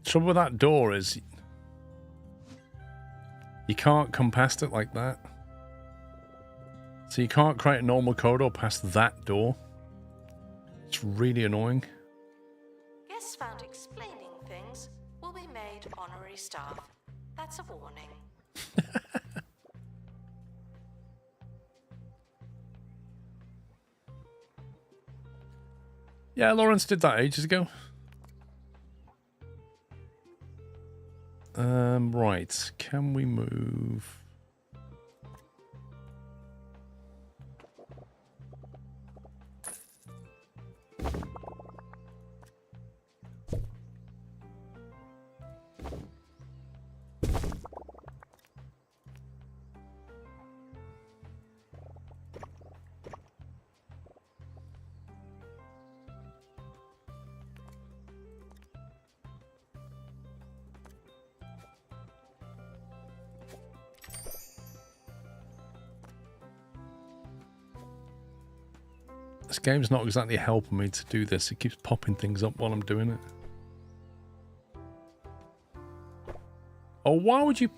Trouble with that door is you can't come past it like that. So you can't create a normal corridor past that door. It's really annoying. Guests found explaining things will be made honorary staff. That's a warning. Yeah, Lawrence did that ages ago. Right. Can we move? This game's not exactly helping me to do this. It keeps popping things up while I'm doing it. Oh, why would you...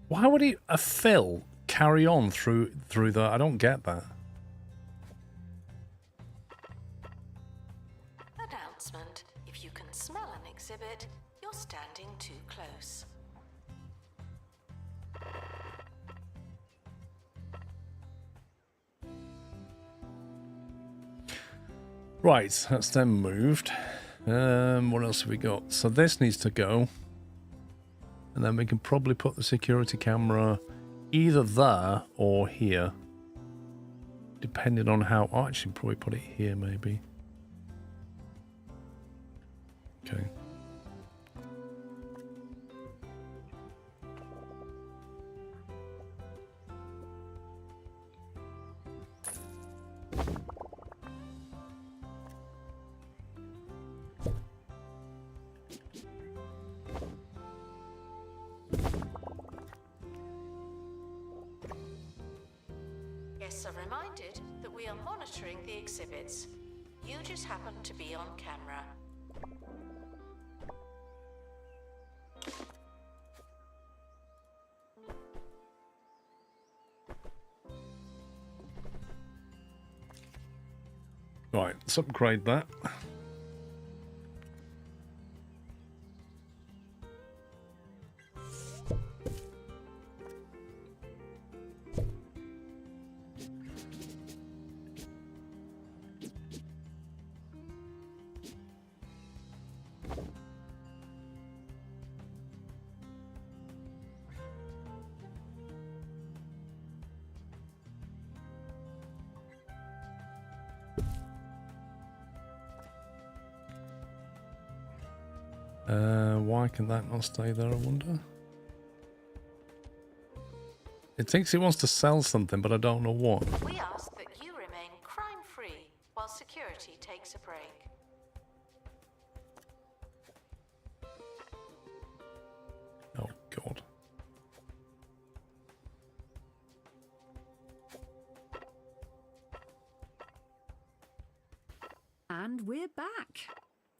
Why would a fill carry on through the... I don't get that. Announcement. If you can smell an exhibit, you're standing too close. Right, that's then moved. What else have we got? So this needs to go. And then we can probably put the security camera either there or here. Depending on how... Oh, actually, probably put it here, maybe. Okay. Guests are reminded that we are monitoring the exhibits. You just happen to be on camera. Right, let's upgrade that. Why can that not stay there, I wonder? It thinks it wants to sell something, but I don't know what. We ask that you remain crime-free while security takes a break. Oh, God. And we're back.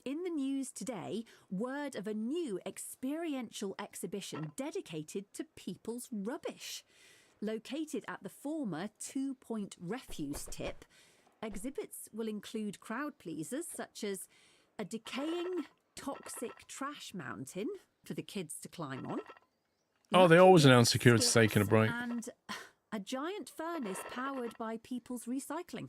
In the news today, word of a new experiential exhibition dedicated to people's rubbish. Located at the former 2 Point refuse tip, exhibits will include crowd pleasers such as a decaying, toxic trash mountain for the kids to climb on. Oh, they always announce lucky security's skips taking a break. And a giant furnace powered by people's recycling.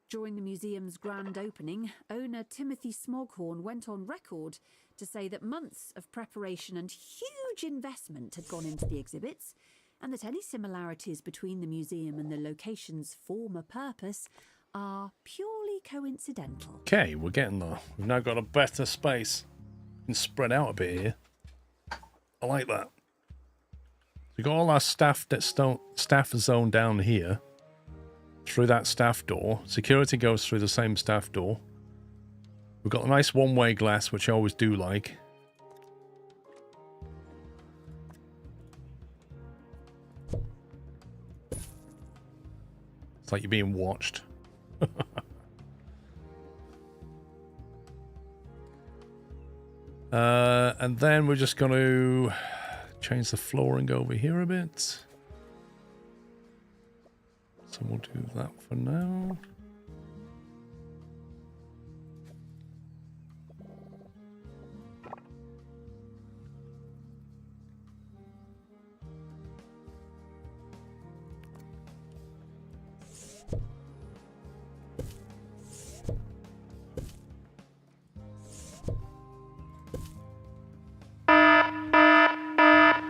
During the museum's grand opening, owner Timothy Smoghorn went on record to say that months of preparation and huge investment had gone into the exhibits, and that any similarities between the museum and the location's former purpose are purely coincidental. Okay, we're getting there. We've now got a better space. We can spread out a bit here. I like that. We got all our staff zone down here. Through that staff door. Security goes through the same staff door. We've got a nice one-way glass, which I always do like. It's like you're being watched. And then we're just going to change the flooring over here a bit. So we'll do that for now.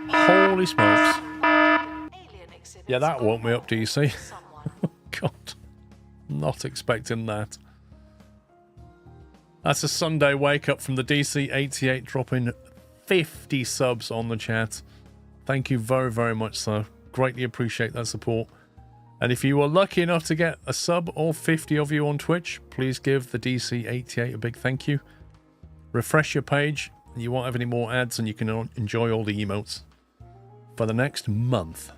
Holy smokes. Yeah, that woke me up, DC. God. Not expecting that. That's a Sunday wake up from the DC88 dropping 50 subs on the chat. Thank you very, very much, sir. Greatly appreciate that support. And if you were lucky enough to get a sub, all 50 of you on Twitch, please give the DC88 a big thank you. Refresh your page, and you won't have any more ads, and you can enjoy all the emotes for the next month.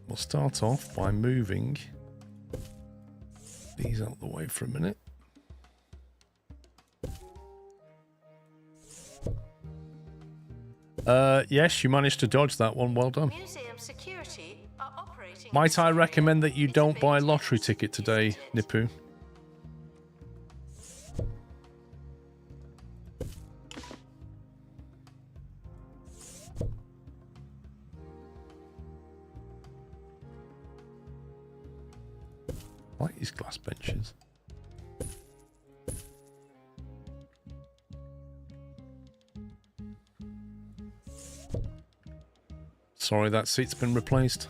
We'll start off by moving these out of the way for a minute. Yes, you managed to dodge that one. Well done. Museum security are operating. Might I recommend that you don't buy a lottery ticket today, Nipu? I like these glass benches. Sorry, that seat's been replaced.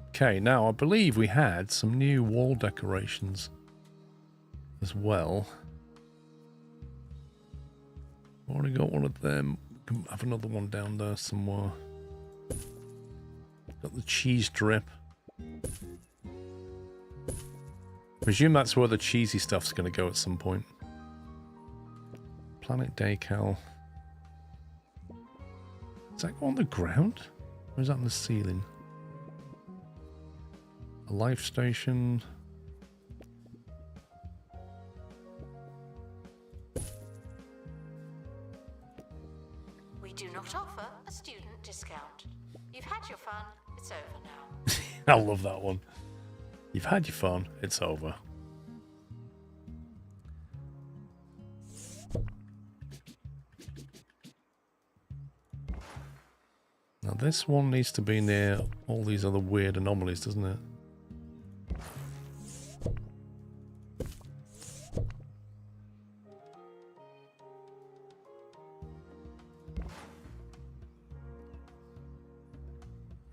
Okay, now I believe we had some new wall decorations as well. Already got one of them. Can have another one down there somewhere. Got the cheese drip. Presume that's where the cheesy stuff's going to go at some point. Planet decal. Does that go on the ground? Or is that on the ceiling? A life station. We do not offer a student discount. You've had your fun. It's over now. I love that one. You've had your fun. It's over. Now this one needs to be near all these other weird anomalies, doesn't it?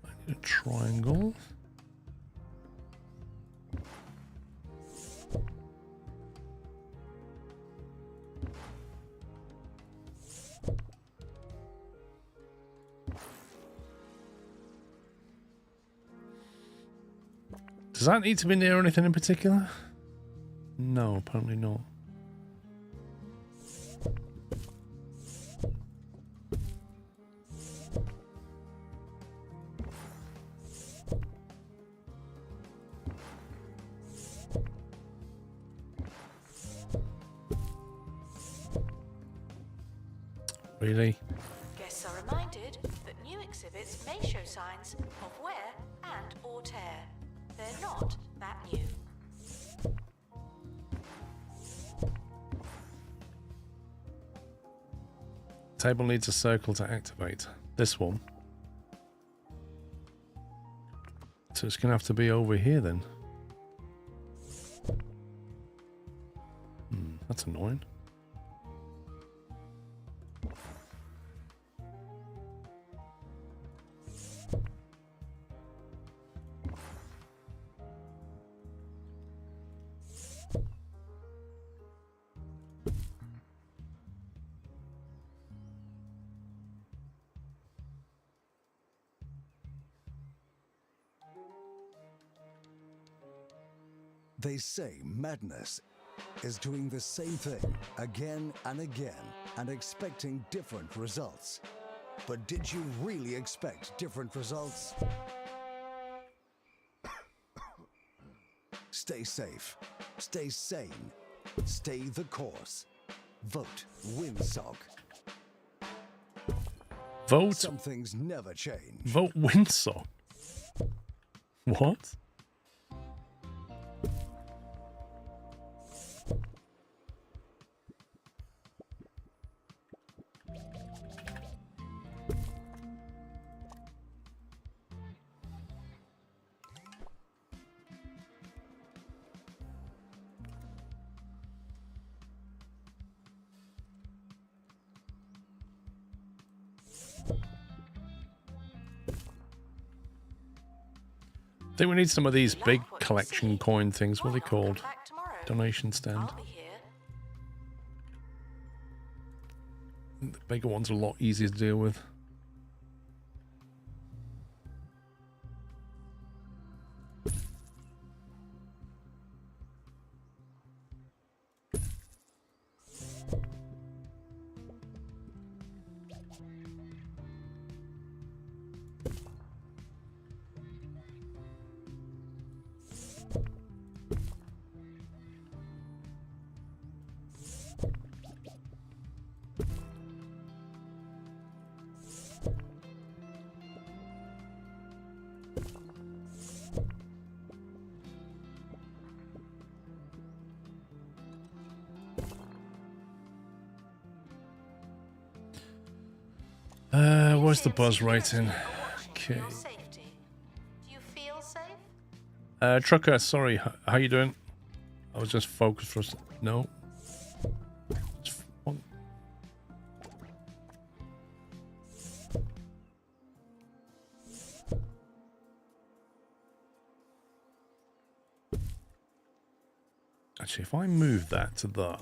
I need a triangle. Does that need to be near anything in particular? No, apparently not. Really? Guests are reminded that new exhibits may show signs of wear and or tear. They're not that new. Table needs a circle to activate. This one. So it's going to have to be over here then. That's annoying. They say madness is doing the same thing again and again and expecting different results. But did you really expect different results? Stay safe, stay sane, stay the course. Vote Windsock. Vote. Some things never change. Vote Windsock. What? I think we need some of these big collection coin things. What are they called? Donation stand. I'll be here. The bigger ones are a lot easier to deal with. Where's the buzz rating? Okay. Your safety. Do you feel safe? Trucker, sorry, how you doing? I was just focused for a no. Actually, if I move that to there.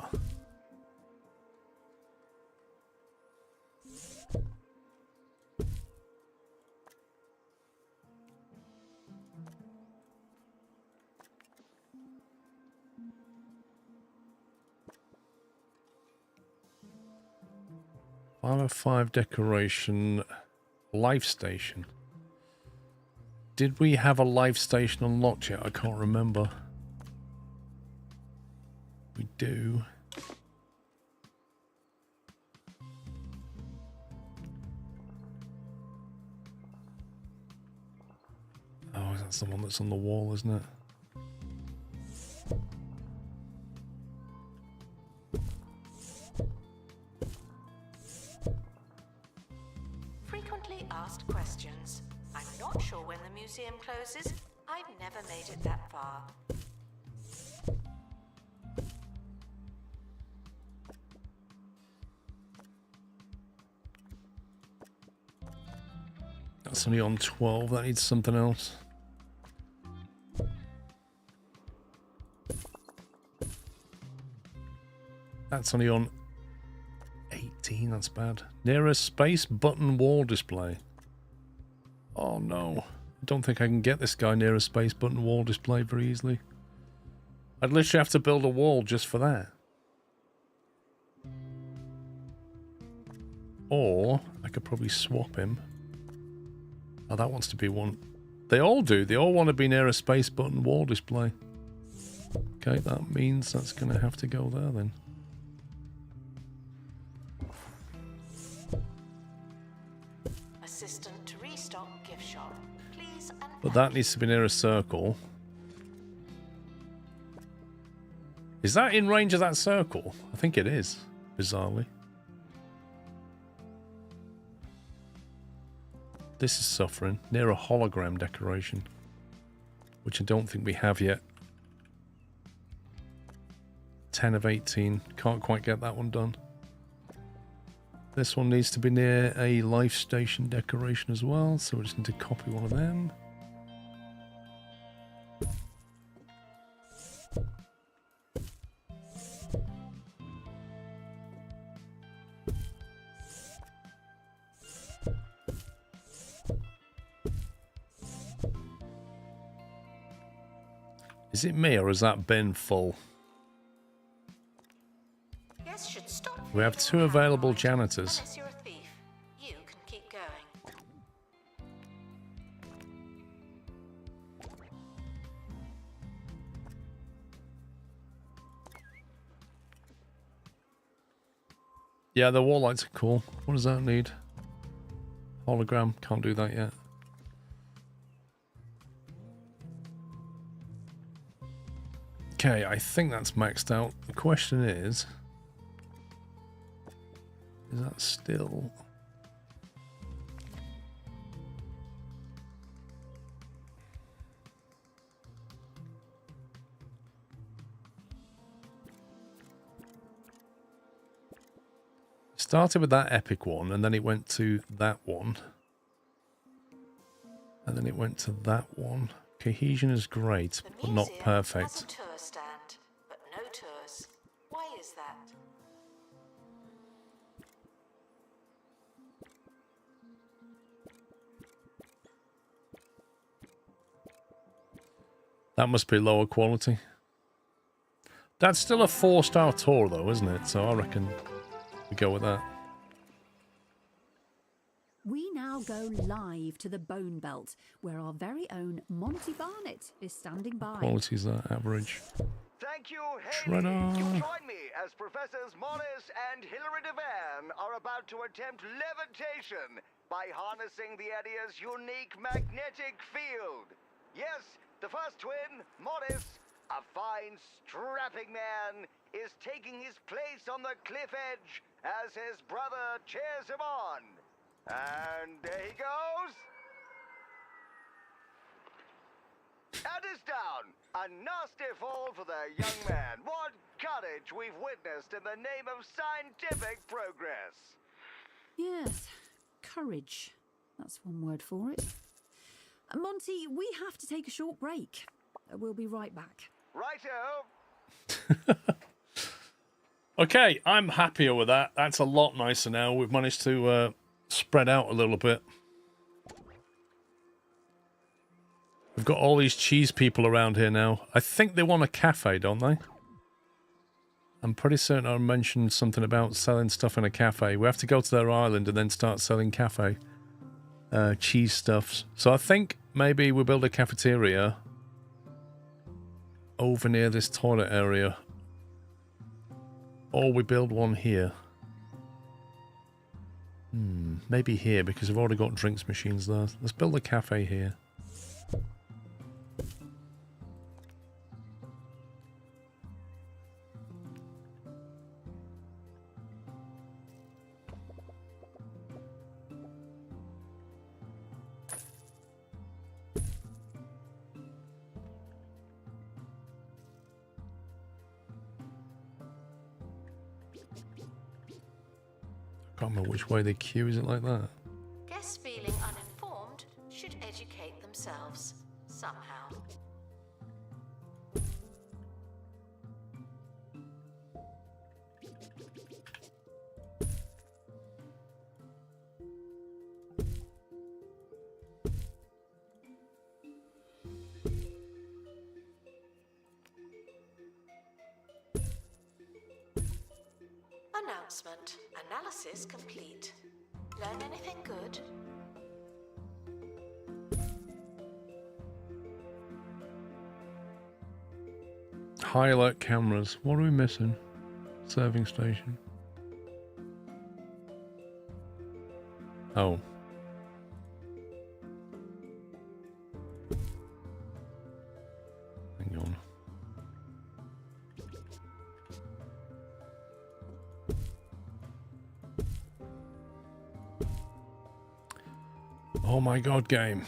Five decoration life station. Did we have a life station unlocked yet? I can't remember. We do. Oh, that's the one that's on the wall, isn't it? Frequently asked questions. I'm not sure when the museum closes. I've never made it that far. That's only on 12. That needs something else. That's only on 18. That's bad. Nearest space button wall display. Oh no. I don't think I can get this guy near a space button wall display very easily. I'd literally have to build a wall just for that. Or I could probably swap him. Oh, that wants to be one. They all do. They all want to be near a space button wall display. Okay, that means that's going to have to go there then. Assistant to restock gift shop. Please and But that needs to be near a circle. Is that in range of that circle? I think it is, bizarrely. This is suffering. Near a hologram decoration. Which I don't think we have yet. 10 of 18. Can't quite get that one done. This one needs to be near a life station decoration as well. So we just need to copy one of them. Is Is it me or has that bin full? Guests should stop. We have feeling 2 available paranoid. janitors. Unless you're a thief, you can keep going. Yeah, the wall lights are cool. What does that need? Hologram. Can't do that yet. Okay, I think that's maxed out. The question is that still... Started with that epic one, and then it went to that one. And then it went to that one. Cohesion is great, The but not museum has a perfect. tour stand, but no tours. Why is that? That must be lower quality. That's still a 4-star tour though, isn't it? So I reckon we go with that. We now go live to the Bone Belt, where our very own Monty Barnett is standing by. Quality's that average. Thank you, Shredder. Haley. You join me as Professors Morris and Hilary Devan are about to attempt levitation by harnessing the area's unique magnetic field. Yes, the first twin, Morris, a fine, strapping man, is taking his place on the cliff edge as his brother cheers him on. And there he goes. And is down. A nasty fall for the young man. What courage we've witnessed in the name of scientific progress. Yes, courage. That's one word for it. Monty, we have to take a short break. We'll be right back. Righto. Okay, I'm happier with that. That's a lot nicer now. We've managed to spread out a little bit. We've got all these cheese people around here now. I think they want a cafe, don't they? I'm pretty certain I mentioned something about selling stuff in a cafe. We have to go to their island and then start selling cafe cheese stuffs. So I think maybe we build a cafeteria over near this toilet area. Or we build one here. Maybe here, because we've already got drinks machines there. Let's build a cafe here. I can't remember which way they queue. Is it like that? Guests feeling uninformed should educate themselves somehow. Announcement. Analysis complete. Learn anything good? High alert cameras. What are we missing? Serving station. Oh. Hang on. Oh my god, game.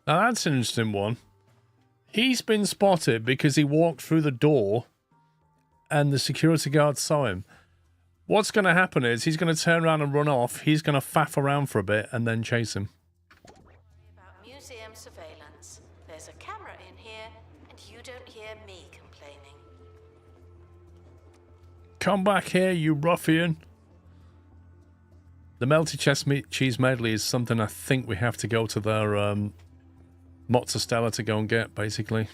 Now that's an interesting one. He's been spotted because he walked through the door and the security guard saw him. What's going to happen is he's going to turn around and run off. He's going to faff around for a bit and then chase him. About museum surveillance. There's a camera in Come back here, you ruffian. The melted cheese medley is something I think we have to go to their mozzarella to go and get, basically.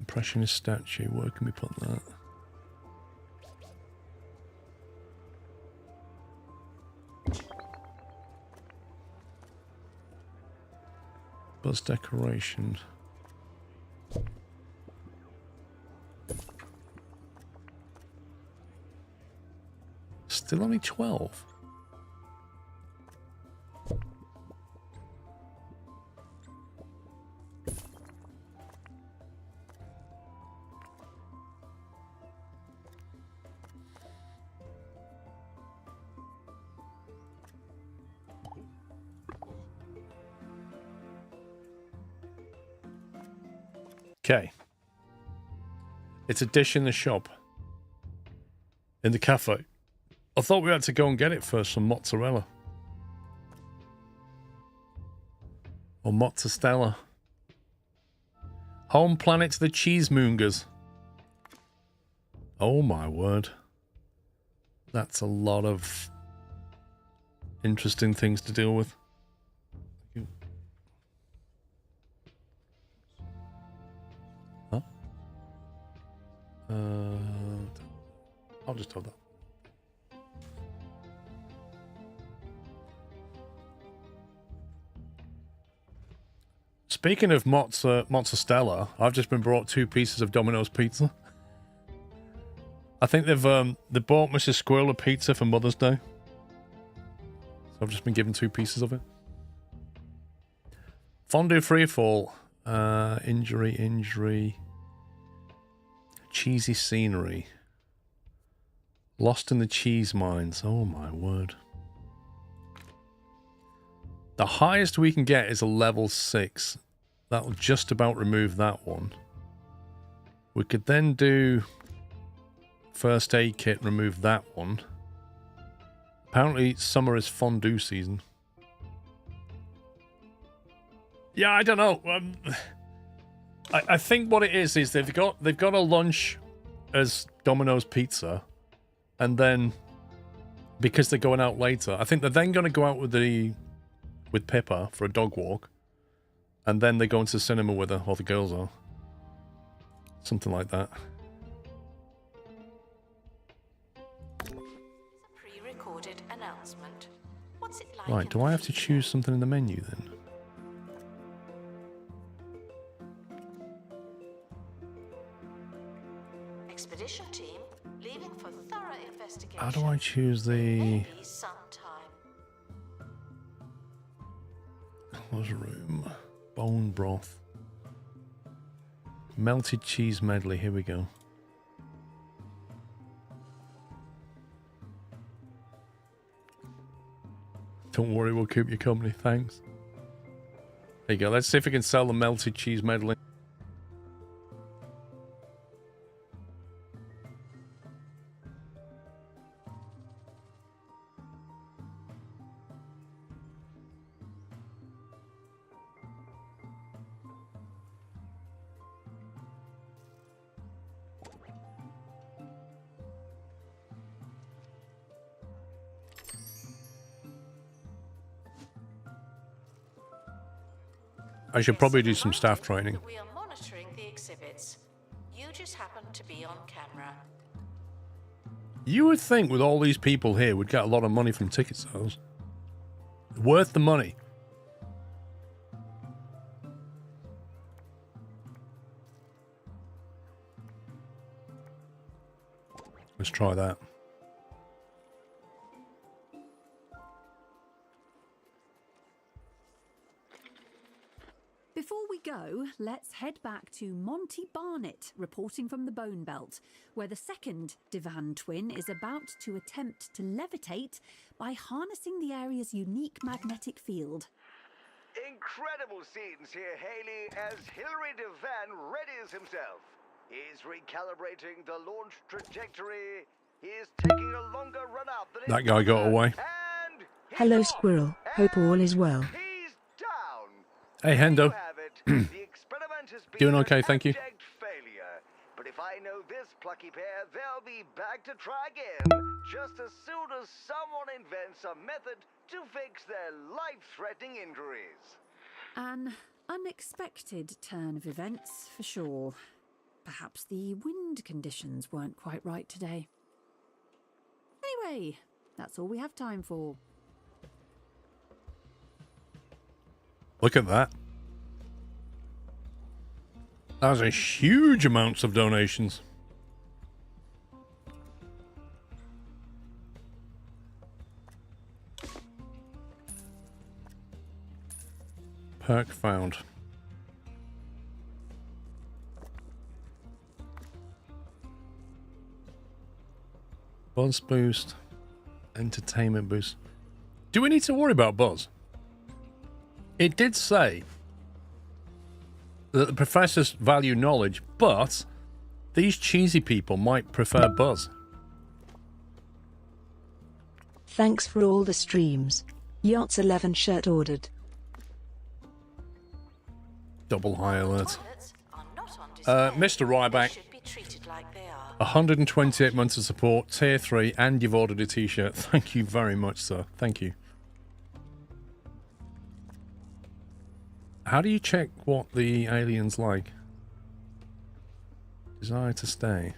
Impressionist statue, where can we put that? Buzz decoration. Still only 12. Okay. It's a dish in the shop. In the cafe. I thought we had to go and get it first, some mozzarella. Or mozzarella. Home planet to the cheesemongers. Oh my word. That's a lot of interesting things to deal with. Huh? I'll just hold that. Speaking of mozzarella, I've just been brought 2 pieces of Domino's pizza. I think they've they bought Mrs. Squirrel a pizza for Mother's Day. So I've just been given 2 pieces of it. Fondue freefall. Injury. Cheesy scenery. Lost in the cheese mines. Oh my word. The highest we can get is a level 6. That'll just about remove that one. We could then do first aid kit, remove that one. Apparently summer is fondue season. Yeah, I don't know. I think what it is they've got a lunch as Domino's pizza, and then because they're going out later, I think they're then going to go out with Pippa for a dog walk, and then they go into the cinema with her, or the girls are. Something like that. Pre-recorded announcement. What's it like? Right, do I have to choose something in the menu then? Expedition team leaving for thorough investigation. How do I choose the... Maybe sometime. Close room. Bone broth. Melted cheese medley, here we go. Don't worry, we'll keep you company, thanks. There you go, let's see if we can sell the melted cheese medley. I should probably do some staff training. We are monitoring the exhibits. You just happen to be on camera. You would think with all these people here, we'd get a lot of money from ticket sales. Worth the money. Let's try that. Before we go, let's head back to Monty Barnett, reporting from the Bone Belt, where the second Divan twin is about to attempt to levitate by harnessing the area's unique magnetic field. Incredible scenes here, Haley, as Hilary Devan readies himself. He's recalibrating the launch trajectory. He's taking a longer run up than That guy got away. And Hello, Squirrel. Hope all is well. he's down. Hey, Hendo. You have it. The experiment has been Doing okay, an thank you. abject failure. But if I know plucky pair, they'll be back to try again just as soon as someone invents a method to fix their life-threatening injuries. An unexpected turn of events, for sure. Perhaps the wind conditions weren't quite right today. Anyway, that's all we have time for. Look at that. That's a huge amounts of donations. Perk found. Buzz boost. Entertainment boost. Do we need to worry about Buzz? It did say that the professors value knowledge, but these cheesy people might prefer Buzz. Thanks for all the streams. YOTS11 shirt ordered. Double high alert. Toilets are not on display. Mr. They Ryback, should be treated like they are. 128 months of support, tier 3, and you've ordered a t-shirt. Thank you very much, sir. Thank you. How do you check what the alien's like? Desire to stay.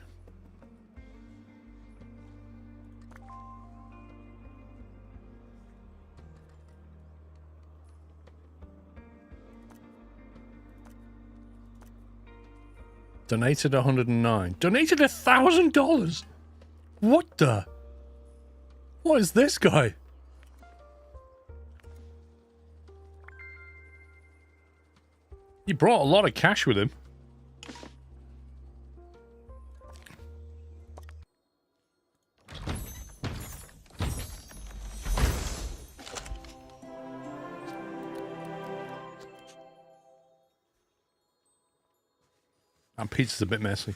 Donated 109. Donated $1,000? What the? What is this guy? He brought a lot of cash with him. And pizza's a bit messy.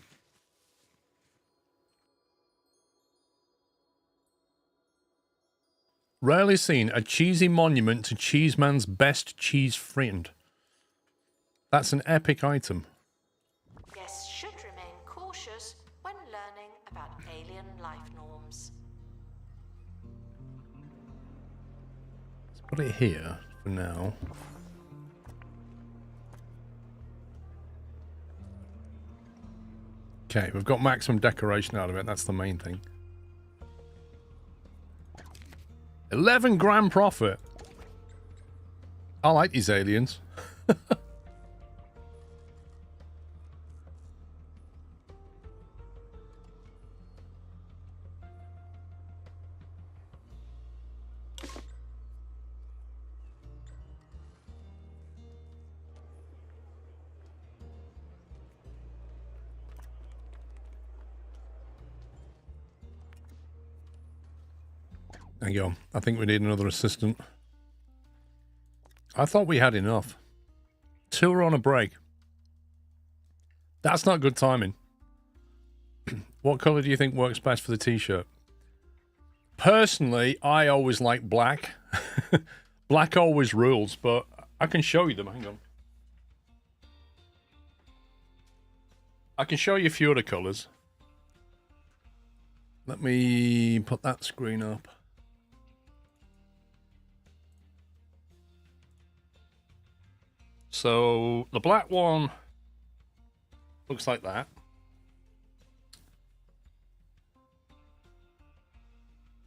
Rarely seen a cheesy monument to Cheeseman's best cheese friend. That's an epic item. Guests should remain cautious when learning about alien life norms. Let's put it here for now. Okay, we've got maximum decoration out of it. That's the main thing. 11 grand profit. I like these aliens. There you go. I think we need another assistant. I thought we had enough. 2 are on a break. That's not good timing. What colour do you think works best for the t-shirt? Personally, I always like black. Black always rules, but I can show you them. Hang on. I can show you a few other colours. Let me put that screen up. So the black one looks like that.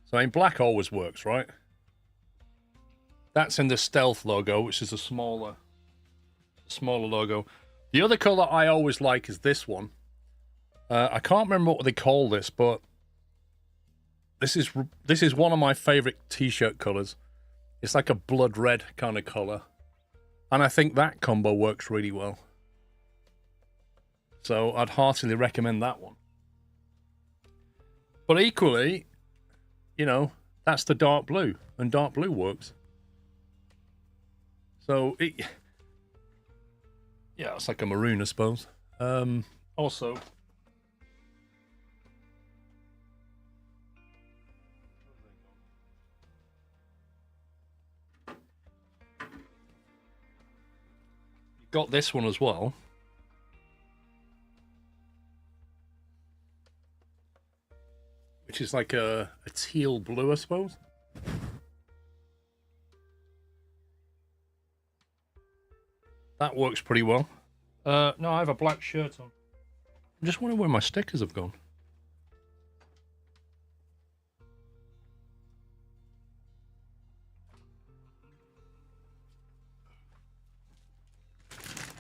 So I mean, black always works, right? That's in the stealth logo, which is a smaller logo. The other color I always like is this one. I can't remember what they call this, but this is one of my favorite t-shirt colors. It's like a blood red kind of color. And I think that combo works really well. So I'd heartily recommend that one. But equally, you know, that's the dark blue. And dark blue works. So, yeah, it's like a maroon, I suppose. Also... got this one as well. which is like a teal blue, I suppose. That works pretty well. No, I have a black shirt on. I'm just wondering where my stickers have gone.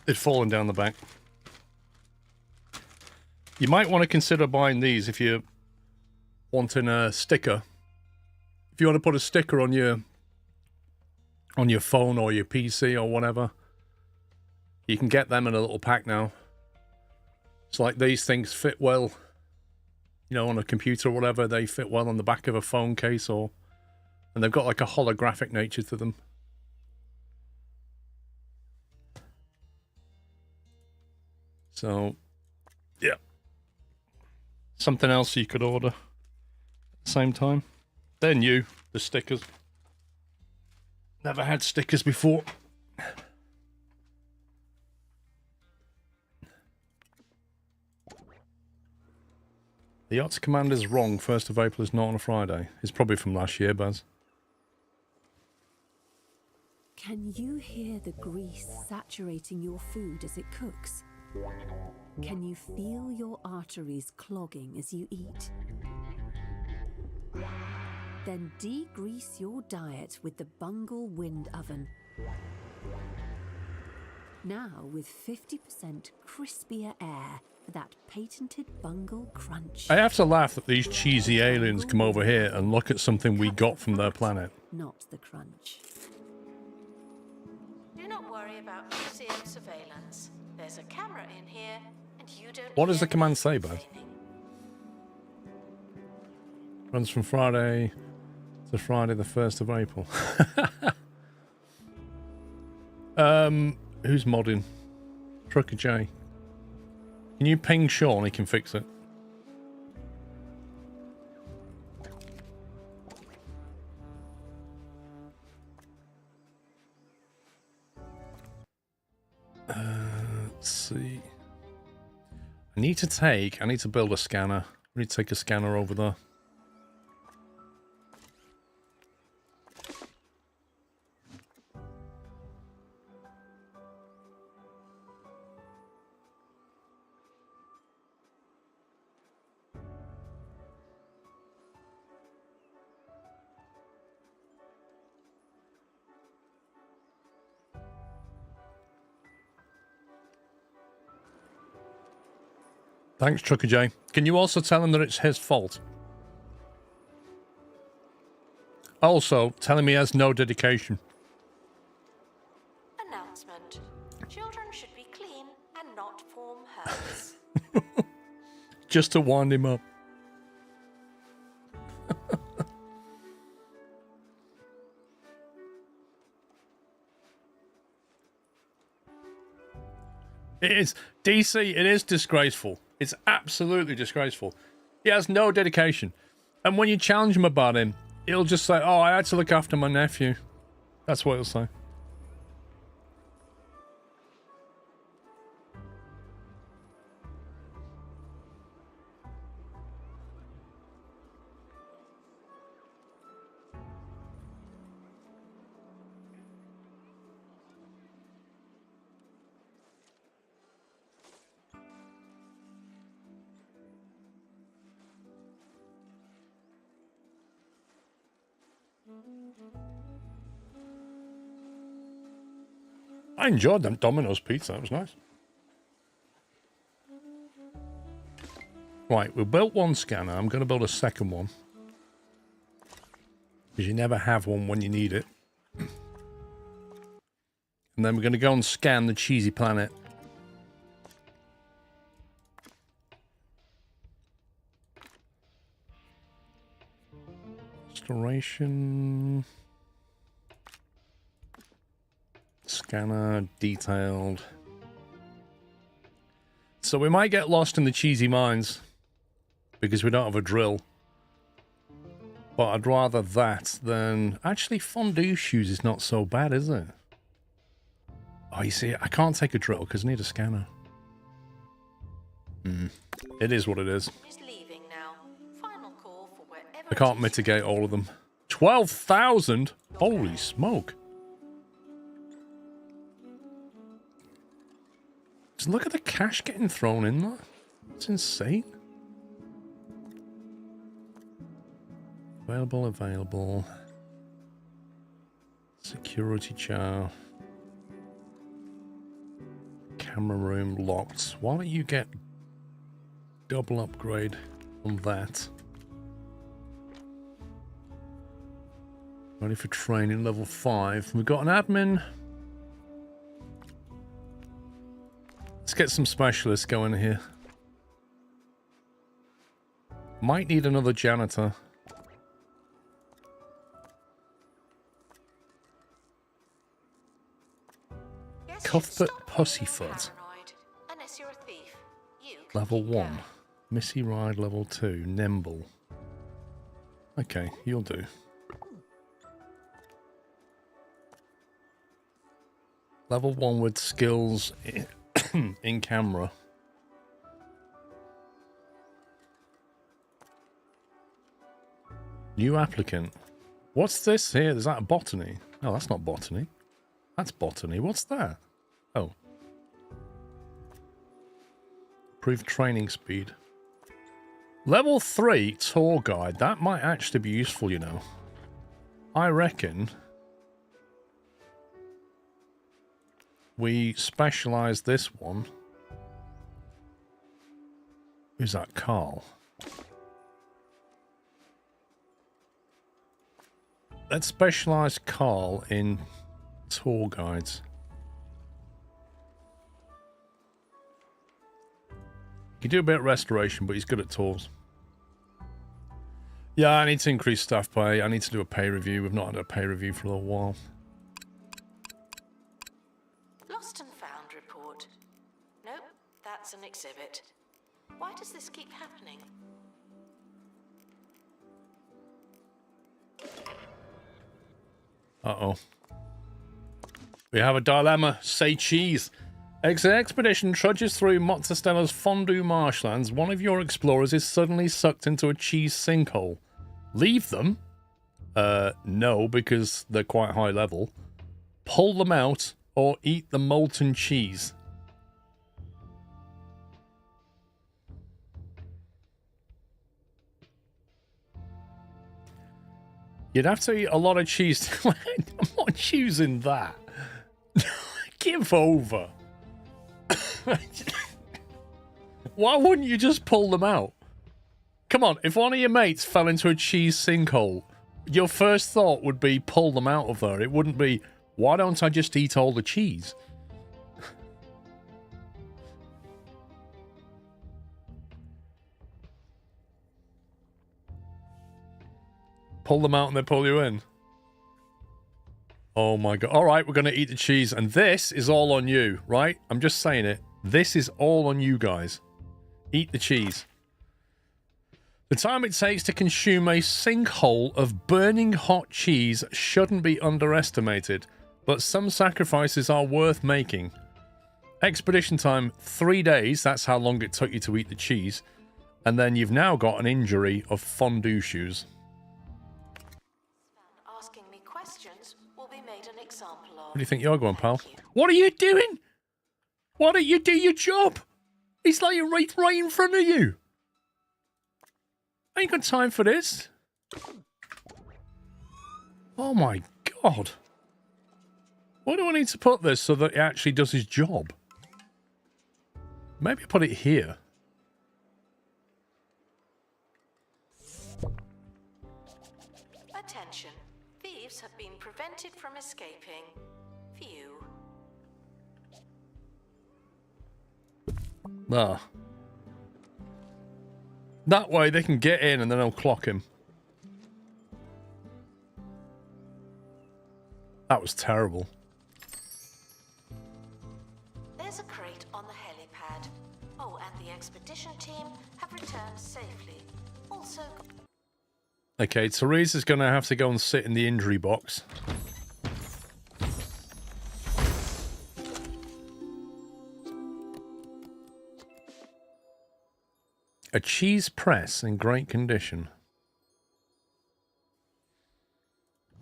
They'd fallen down the back. You might want to consider buying these if you're wanting a sticker. If you want to put a sticker on your phone or your PC or whatever, you can get them in a little pack now. It's like these things fit well, you know, on a computer or whatever. They fit well on the back of a phone case, and they've got like a holographic nature to them. So, yeah. Something else you could order at the same time. They're new, the stickers. Never had stickers before. The Yachts Commander's wrong. 1st of April is not on a Friday. It's probably from last year, Baz. Can you hear the grease saturating your food as it cooks? Can you feel your arteries clogging as you eat? Then degrease your diet with the Bungle Wind Oven. Now with 50% crispier air for that patented Bungle crunch. I have to laugh that these cheesy aliens come over here and look at something we got from their planet. Not the crunch. Do not worry about museum surveillance. There's a camera in here, and you don't. What does the command say, Baz? Runs from Friday to Friday the 1st of April. Who's modding? Trucker J. Can you ping Sean? He can fix it. Let's see. I need to build a scanner. We need to take a scanner over there. Thanks, Trucker J. Can you also tell him that it's his fault? Also, tell him he has no dedication. Announcement. Children should be clean and not form herds. Just to wind him up. It is, DC, it is disgraceful. It's absolutely disgraceful. He has no dedication. And when you challenge him about him, he'll just say, oh, I had to look after my nephew. That's what he'll say. I enjoyed them Domino's pizza. It was nice. Right, we built one scanner. I'm going to build a second one. Because you never have one when you need it. And then we're going to go and scan the cheesy planet. Restoration. Scanner, detailed. So we might get lost in the cheesy mines because we don't have a drill. But I'd rather that than... Actually, fondue shoes is not so bad, is it? Oh, you see, I can't take a drill because I need a scanner. It is what it is. Is leaving now. Final call for I can't mitigate all of them. 12,000? Holy smoke. Just look at the cash getting thrown in there. It's insane. Available. Security chow. Camera room locked. Why don't you get double upgrade on that? Ready for training, level 5. We've got an admin. Let's get some specialists going here. Might need another janitor. Cuthbert Pussyfoot. Level 1. Missy Ride level 2. Nimble. Okay, you'll do. Level 1 with skills in camera. New applicant. What's this here? Is that botany? No, that's not botany. That's botany. What's that? Oh. Improved training speed. Level 3 tour guide. That might actually be useful, you know. I reckon we specialize this one. Who's that? Carl. Let's specialize Carl in tour guides. He can do a bit of restoration, but he's good at tours. Yeah, I need to increase staff pay. I need to do a pay review. We've not had a pay review for a little while. Lost and found report. Nope, that's an exhibit. Why does this keep happening? Uh-oh. We have a dilemma. Say cheese. As the expedition trudges through Mozzastella's fondue marshlands, one of your explorers is suddenly sucked into a cheese sinkhole. Leave them? No, because they're quite high level. Pull them out or eat the molten cheese. You'd have to eat a lot of cheese. I'm not choosing that. Give over. Why wouldn't you just pull them out? Come on, if one of your mates fell into a cheese sinkhole, your first thought would be pull them out of there. It wouldn't be, why don't I just eat all the cheese? Pull them out and they pull you in. Oh my god. Alright, we're going to eat the cheese. And this is all on you, right? I'm just saying it. This is all on you guys. Eat the cheese. The time it takes to consume a sinkhole of burning hot cheese shouldn't be underestimated, but some sacrifices are worth making. Expedition time, 3 days. That's how long it took you to eat the cheese. And then you've now got an injury of fondue shoes. Asking me questions will be made an example of. What do you think you're going, pal? What are you doing? Why don't you do your job? He's like right in front of you. I ain't got time for this. Oh my god. Why do I need to put this so that it actually does his job? Maybe put it here. Attention. Thieves have been prevented from escaping. View. Ah. That way they can get in and then I'll clock him. That was terrible. There's a crate on the helipad. Oh, and the expedition team have returned safely. Also... Okay, Teresa's going to have to go and sit in the injury box. A cheese press in great condition.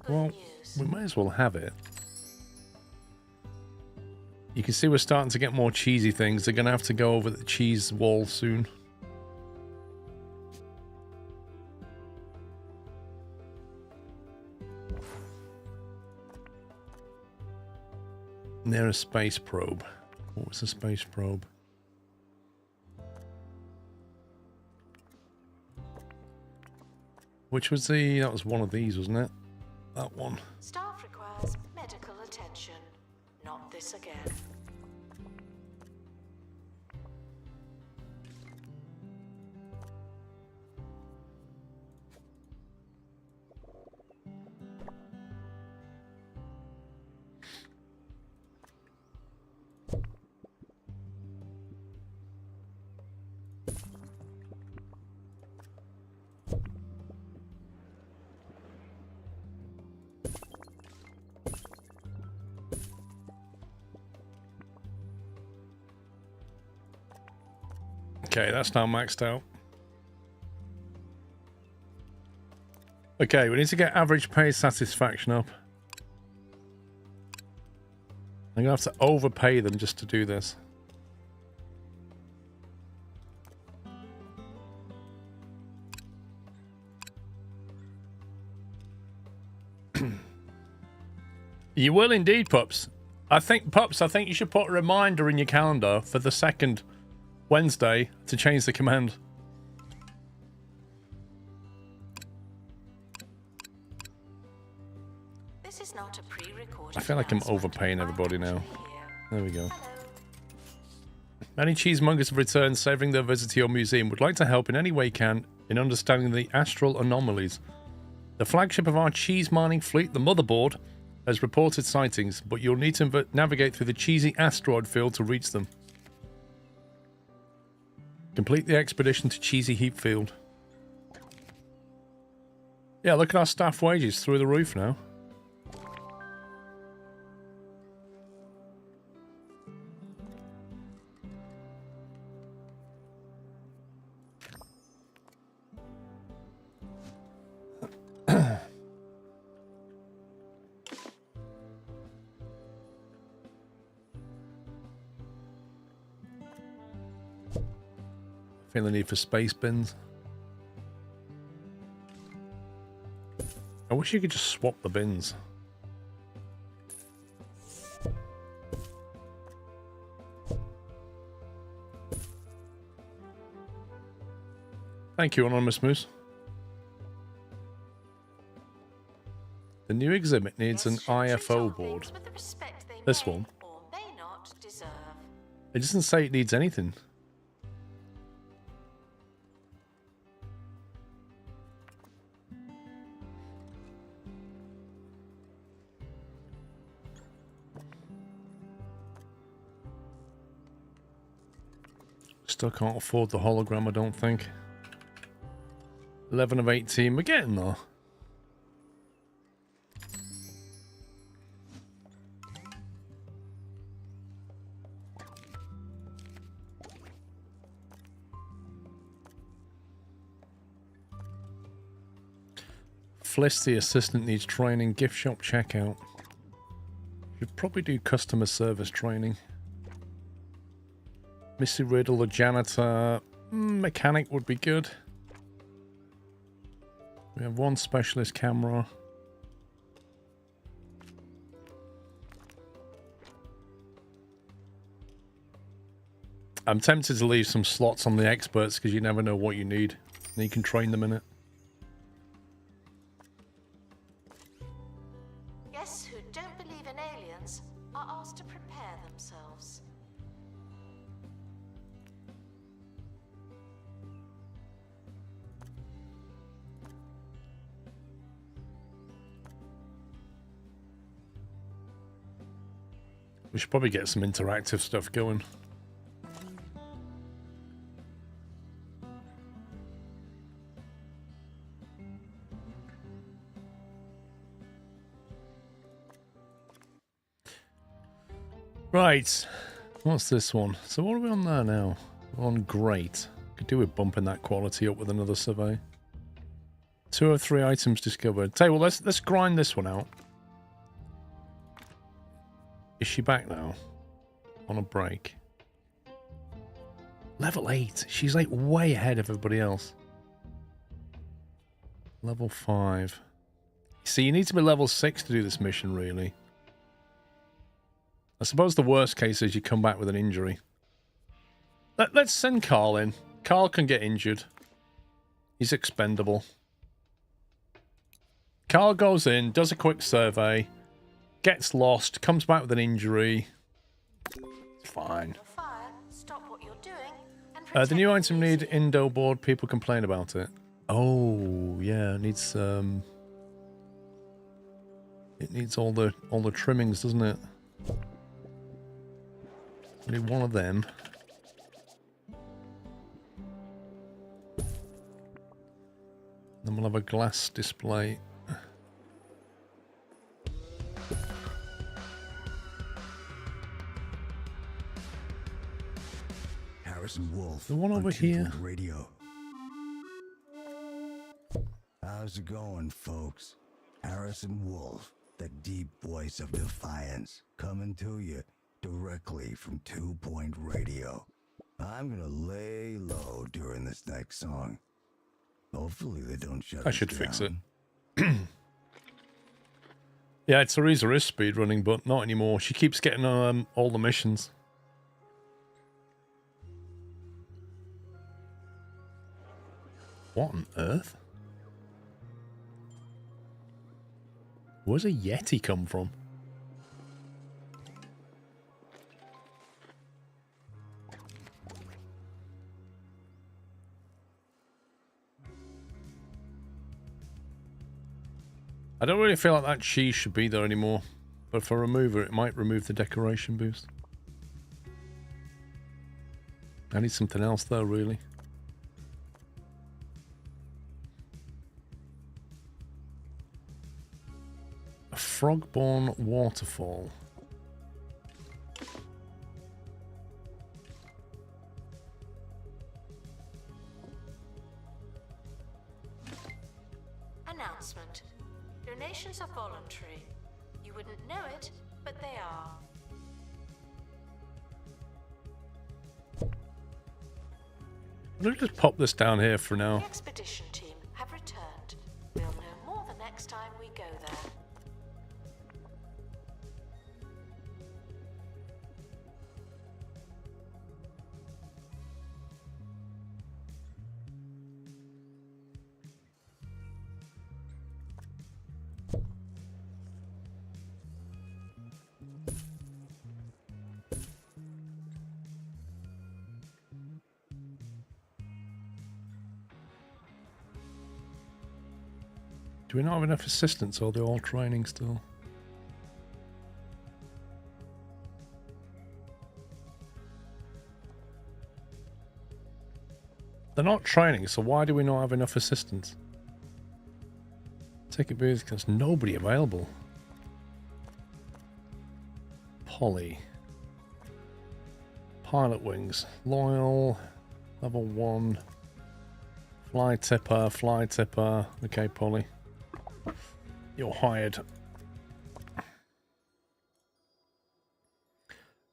Well, we may as well have it. You can see we're starting to get more cheesy things. They're going to have to go over the cheese wall soon. Near a space probe. What was the space probe? Which was the... That was one of these, wasn't it? That one. Staff requires medical attention. Not this again. Okay, that's now maxed out. Okay, we need to get average pay satisfaction up. I'm gonna have to overpay them just to do this. You will indeed, Pups. Pups, I think you should put a reminder in your calendar for the second Wednesday to change the command. This is not a pre-recorded. I feel like I'm overpaying everybody now. There we go. Many cheesemongers have returned, saving their visit to your museum. Would like to help in any way can in understanding the astral anomalies. The flagship of our cheese mining fleet, the Motherboard, has reported sightings, but you'll need to navigate through the cheesy asteroid field to reach them. Complete the expedition to Cheesy Heap Field. Yeah, look at our staff wages through the roof now. Feel the need for space bins. I wish you could just swap the bins. Thank you, Anonymous Moose. The new exhibit needs an IFO board. This one. It doesn't say it needs anything. Still can't afford the hologram, I don't think. 11 of 18, we're getting there. Fliss, the assistant, needs training. Gift shop checkout. Should probably do customer service training. Missy Riddle, the janitor. Mechanic would be good. We have one specialist camera. I'm tempted to leave some slots on the experts because you never know what you need. And you can train them in it. Guests who don't believe in aliens are asked to prepare themselves. We should probably get some interactive stuff going. Right, what's this one? So what are we on there now? We're on great. Could do with bumping that quality up with another survey. 203 items discovered. Tell you what, let's grind this one out. Is she back now? On a break. Level 8. She's like way ahead of everybody else. Level 5. See, you need to be level 6 to do this mission, really. I suppose the worst case is you come back with an injury. Let's send Carl in. Carl can get injured. He's expendable. Carl goes in, does a quick survey, gets lost, comes back with an injury. It's fine. The new item need Indo board. People complain about it. Oh, yeah, it needs all the trimmings, doesn't it? I need one of them. Then we'll have a glass display. Harrison Wolf. The one over here. Radio. How's it going, folks? Harrison Wolf, the deep voice of defiance, coming to you directly from 2 Point Radio. I'm gonna lay low during this next song. Hopefully they don't shut us down. I should fix it. Yeah, Teresa is speedrunning, but not anymore. She keeps getting all the missions. What on earth? Where's a Yeti come from? I don't really feel like that cheese should be there anymore. But if I remove her, it might remove the decoration boost. I need something else though, really. A frog-born waterfall. Announcement. Donations are voluntary. You wouldn't know it, but they are. I'll just pop this down here for now. The expedition team have returned. We'll know more the next time we go there. Do we not have enough assistants, or are they all training still? They're not training, so why do we not have enough assistants? Ticket booth, because nobody available. Polly. Pilot wings. Loyal. Level 1. Fly tipper, fly tipper. Okay, Polly. You're hired.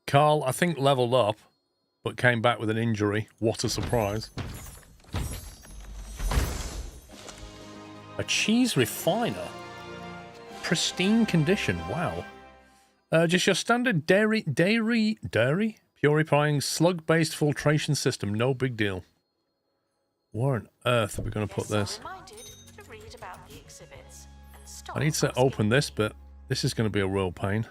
Carl, I think, leveled up, but came back with an injury. What a surprise. A cheese refiner. Pristine condition. Wow. Just your standard dairy purifying slug-based filtration system. No big deal. Where on earth are we going to put this? I need to open this, but this is going to be a real pain.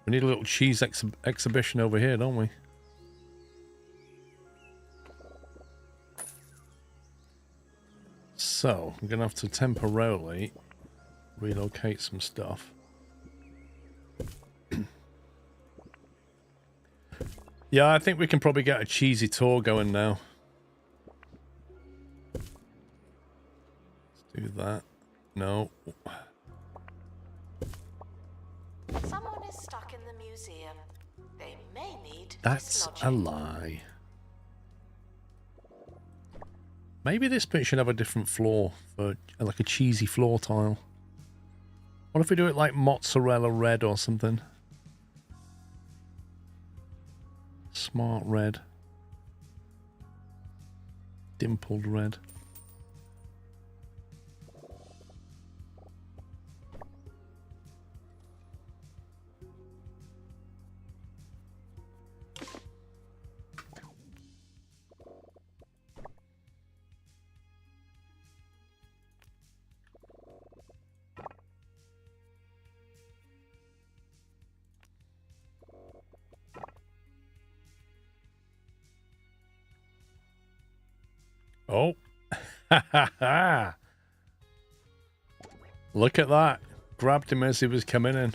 We need a little cheese exhibition over here, don't we? So, I'm going to have to temporarily relocate some stuff. Yeah, I think we can probably get a cheesy tour going now. Let's do that. No. Someone is stuck in the museum. They may need That's a dislodging. lie. Maybe this bit should have a different floor for like a cheesy floor tile. What if we do it like mozzarella red or something? Smart red. Dimpled red. Oh. Look at that. Grabbed him as he was coming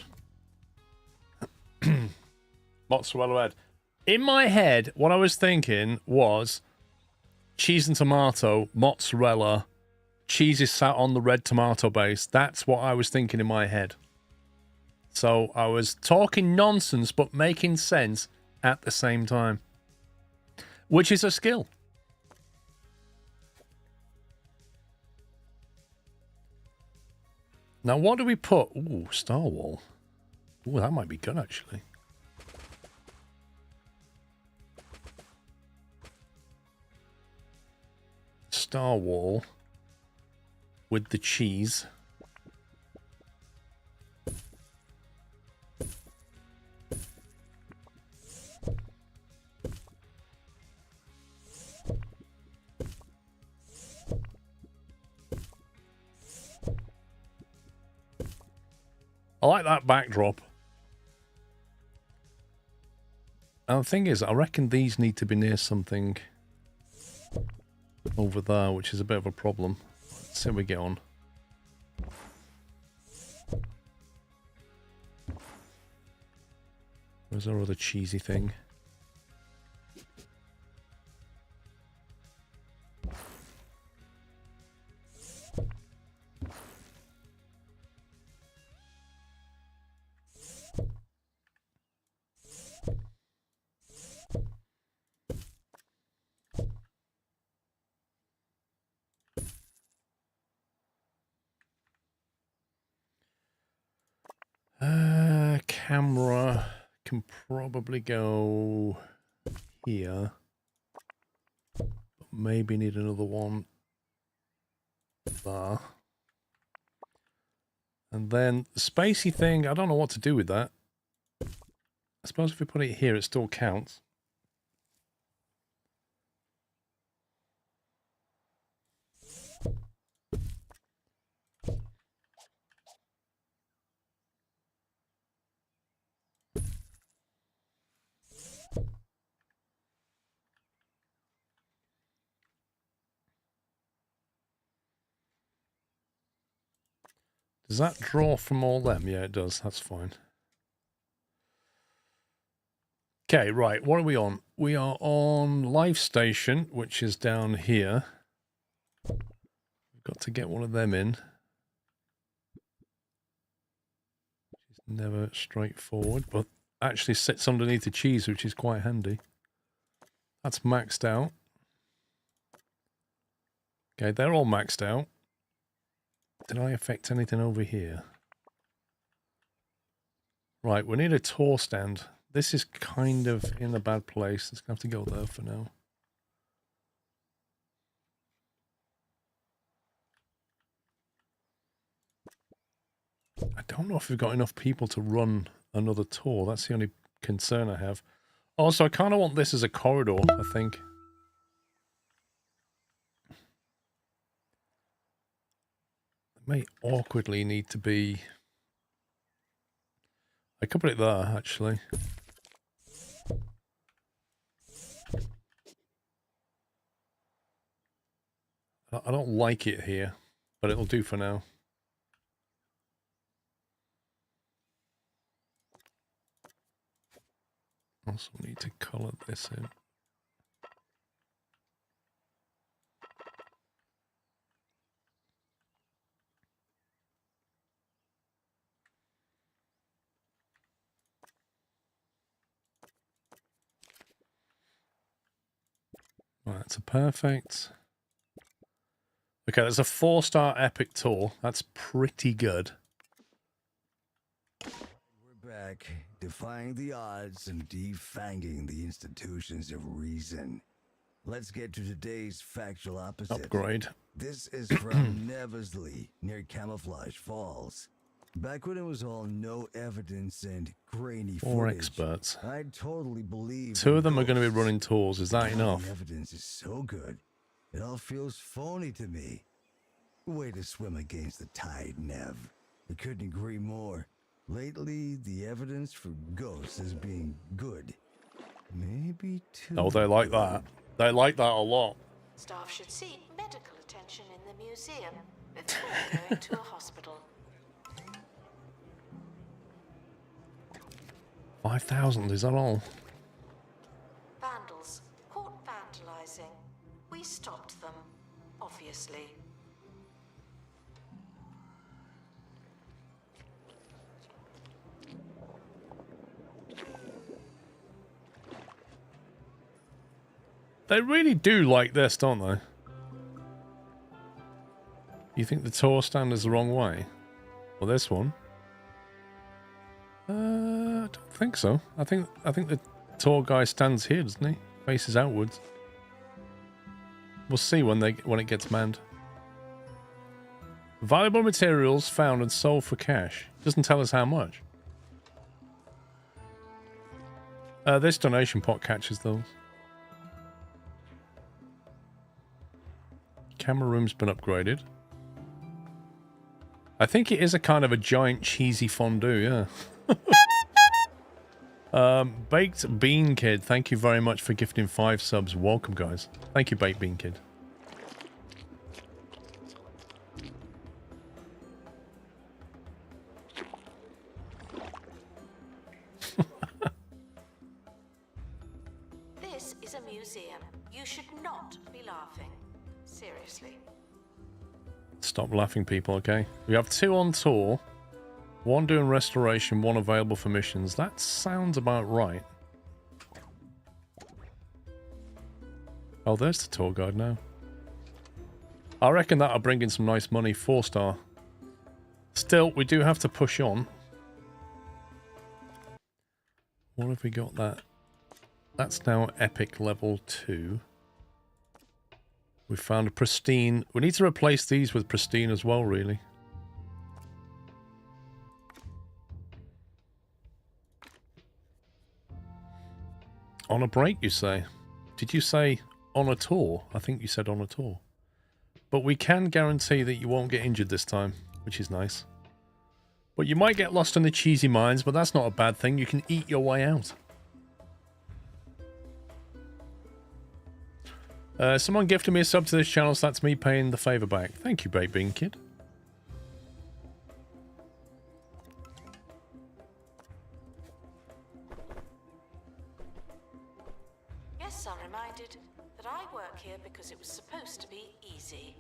in. Mozzarella red. In my head, what I was thinking was cheese and tomato, mozzarella, cheese is sat on the red tomato base. That's what I was thinking in my head. So I was talking nonsense, but making sense at the same time. Which is a skill. Now, what do we put? Ooh, Star Wall. Ooh, that might be good, actually. Star Wall with the cheese. I like that backdrop. And the thing is, I reckon these need to be near something over there, which is a bit of a problem. Let's see how we get on. Where's our other cheesy thing? Camera can probably go here. But maybe need another one there. And then the spacey thing, I don't know what to do with that. I suppose if we put it here, it still counts. Does that draw from all them? Yeah, it does. That's fine. Okay, right. What are we on? We are on Live Station, which is down here. We've got to get one of them in. It's never straightforward, but actually sits underneath the cheese, which is quite handy. That's maxed out. Okay, they're all maxed out. Did I affect anything over here? Right, we need a tour stand. This is kind of in a bad place. It's going to have to go there for now. I don't know if we've got enough people to run another tour. That's the only concern I have. Also, I kind of want this as a corridor, I think. May awkwardly need to be... I could put it there, actually. I don't like it here, but it'll do for now. Also need to colour this in. Right, that's a perfect. Okay, that's a 4-star epic tour. That's pretty good. We're back, defying the odds and defanging the institutions of reason. Let's get to today's factual opposite. Upgrade. This is from Nevesley, near Camouflage Falls. Back when it was all no evidence and grainy 4 footage, experts. I totally believe 2 of them are going to be ghosts. running tours. Is that Now enough? The evidence is so good, it all feels phony to me. Way to swim against the tide, Nev. I couldn't agree more. Lately, the evidence for ghosts is being good. Maybe too Oh, they like that. They like that a lot. Staff should seek medical attention in the museum before going to a hospital. 5,000, is that all? Vandals caught vandalizing. We stopped them, obviously. They really do like this, don't they? You think the tour stand is the wrong way? Well, this one? I don't think so. I think the tour guy stands here, doesn't he? Faces outwards. We'll see when it gets manned. Valuable materials found and sold for cash. Doesn't tell us how much. This donation pot catches those. Camera room's been upgraded. I think it is a kind of a giant cheesy fondue, yeah. Baked Bean Kid, thank you very much for gifting 5 subs. Welcome, guys. Thank you, Baked Bean Kid. This is a museum. You should not be laughing. Seriously. Stop laughing, people, okay? We have 2 on tour. 1 doing restoration, 1 available for missions. That sounds about right. Oh, there's the tour guide now. I reckon that'll bring in some nice money. 4-star. Still, we do have to push on. What have we got that? That's now epic level 2. We found a pristine. We need to replace these with pristine as well, really. On a break, you say? Did you say on a tour? I think you said on a tour. But we can guarantee that you won't get injured this time, which is nice. But you might get lost in the cheesy mines, but that's not a bad thing. You can eat your way out. Someone gifted me a sub to this channel, so that's me paying the favour back. Thank you, Baked Bean Kid. Yes, I'm reminded that I work here because it was supposed to be easy.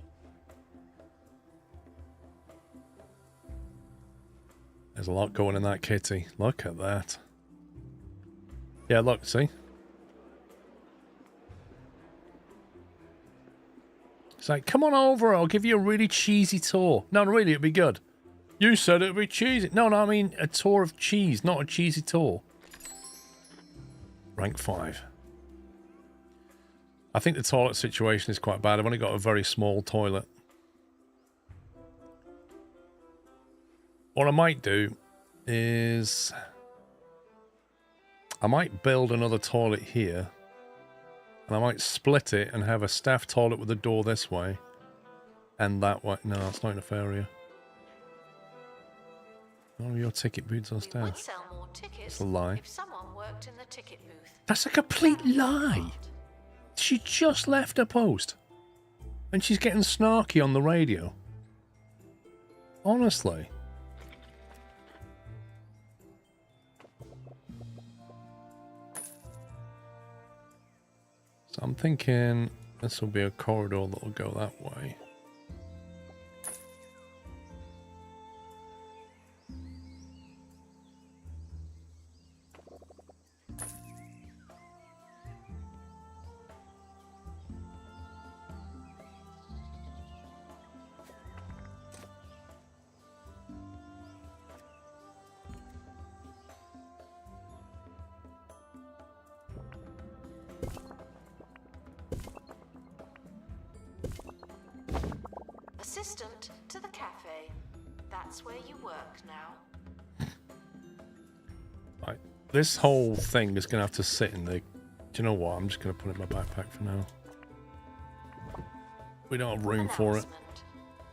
There's a lot going in that kitty. Look at that. Yeah, look, see? It's like, come on over, I'll give you a really cheesy tour. No, really, it'd be good. You said it'd be cheesy. No, I mean a tour of cheese, not a cheesy tour. Rank 5. I think the toilet situation is quite bad. I've only got a very small toilet. What I might do is I might build another toilet here. And I might split it and have a staff toilet with a door this way. And that way. No, it's not enough area. Oh, your ticket booths on Would staff. sell more tickets It's a lie. if someone worked in the ticket booth. That's a complete lie. She just left her post. And she's getting snarky on the radio. Honestly. So I'm thinking this will be a corridor that will go that way. assistant to the cafe. That's where you work now. Right. This whole thing is going to have to sit in the... Do you know what? I'm just going to put it in my backpack for now. We don't have room for it.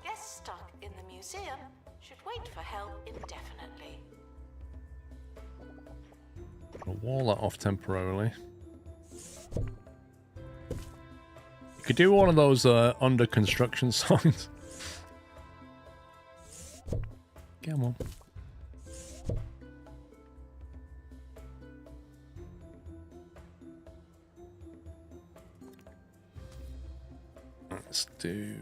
Guests stuck in the museum should wait for help indefinitely. I'll wall that off temporarily. You could do one of those under construction signs. Come on. Let's do...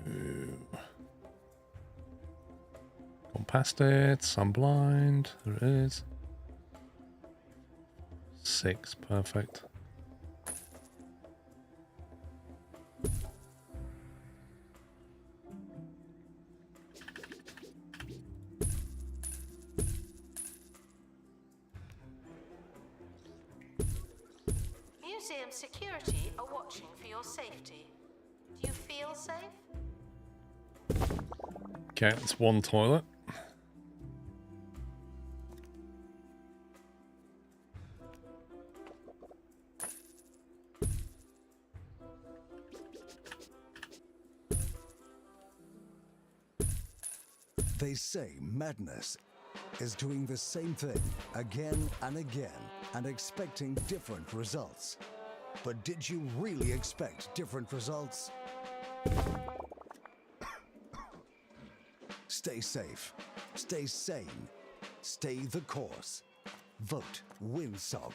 Gone past it. I'm blind. There it is. 6. Perfect. Museum security are watching for your safety. Do you feel safe? Okay, it's one toilet. They say madness is doing the same thing again and again and expecting different results. But did you really expect different results? Stay safe. Stay sane. Stay the course. Vote Windsock.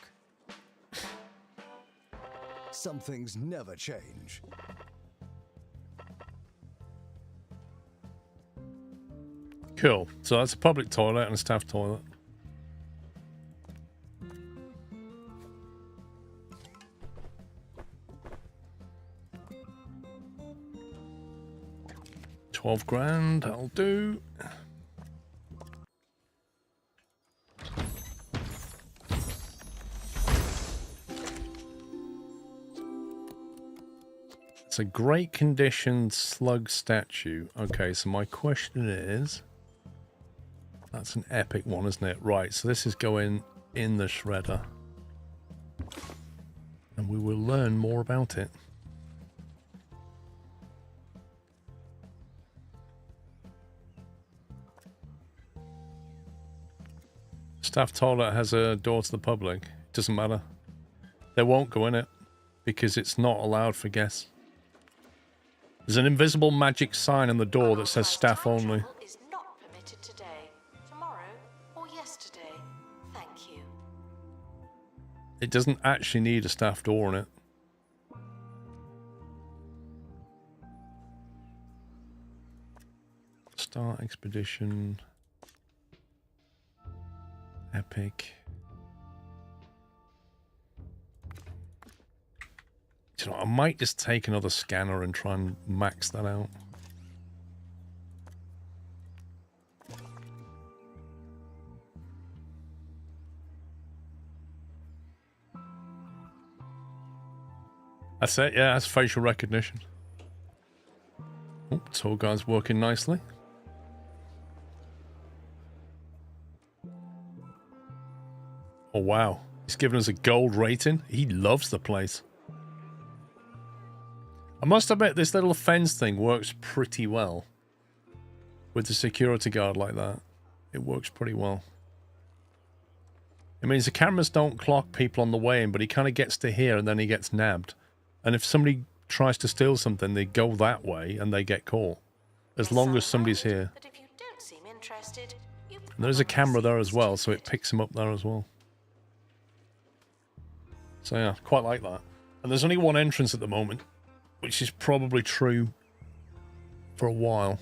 Some things never change. Cool. So that's a public toilet and a staff toilet. $12,000, that'll do. It's a great condition slug statue. Okay, so my question is... That's an epic one, isn't it? Right, so this is going in the shredder. And we will learn more about it. Staff toilet has a door to the public. It doesn't matter. They won't go in it because it's not allowed for guests. There's an invisible magic sign on the door that says staff only. Is not permitted today, tomorrow, or yesterday. Thank you. It doesn't actually need a staff door in it. Start expedition. Epic. Do you know, I might just take another scanner and try and max that out. That's it, yeah, that's facial recognition. Oh, tour guide's working nicely. Oh wow, he's given us a gold rating. He loves the place. I must admit, this little fence thing works pretty well. With the security guard like that. It works pretty well. It means the cameras don't clock people on the way in, but he kind of gets to here and then he gets nabbed. And if somebody tries to steal something, they go that way and they get caught. As long as somebody's here. But if you don't seem interested, you And there's a camera there as well, so it picks him up there as well. So yeah, quite like that. And there's only one entrance at the moment, which is probably true for a while.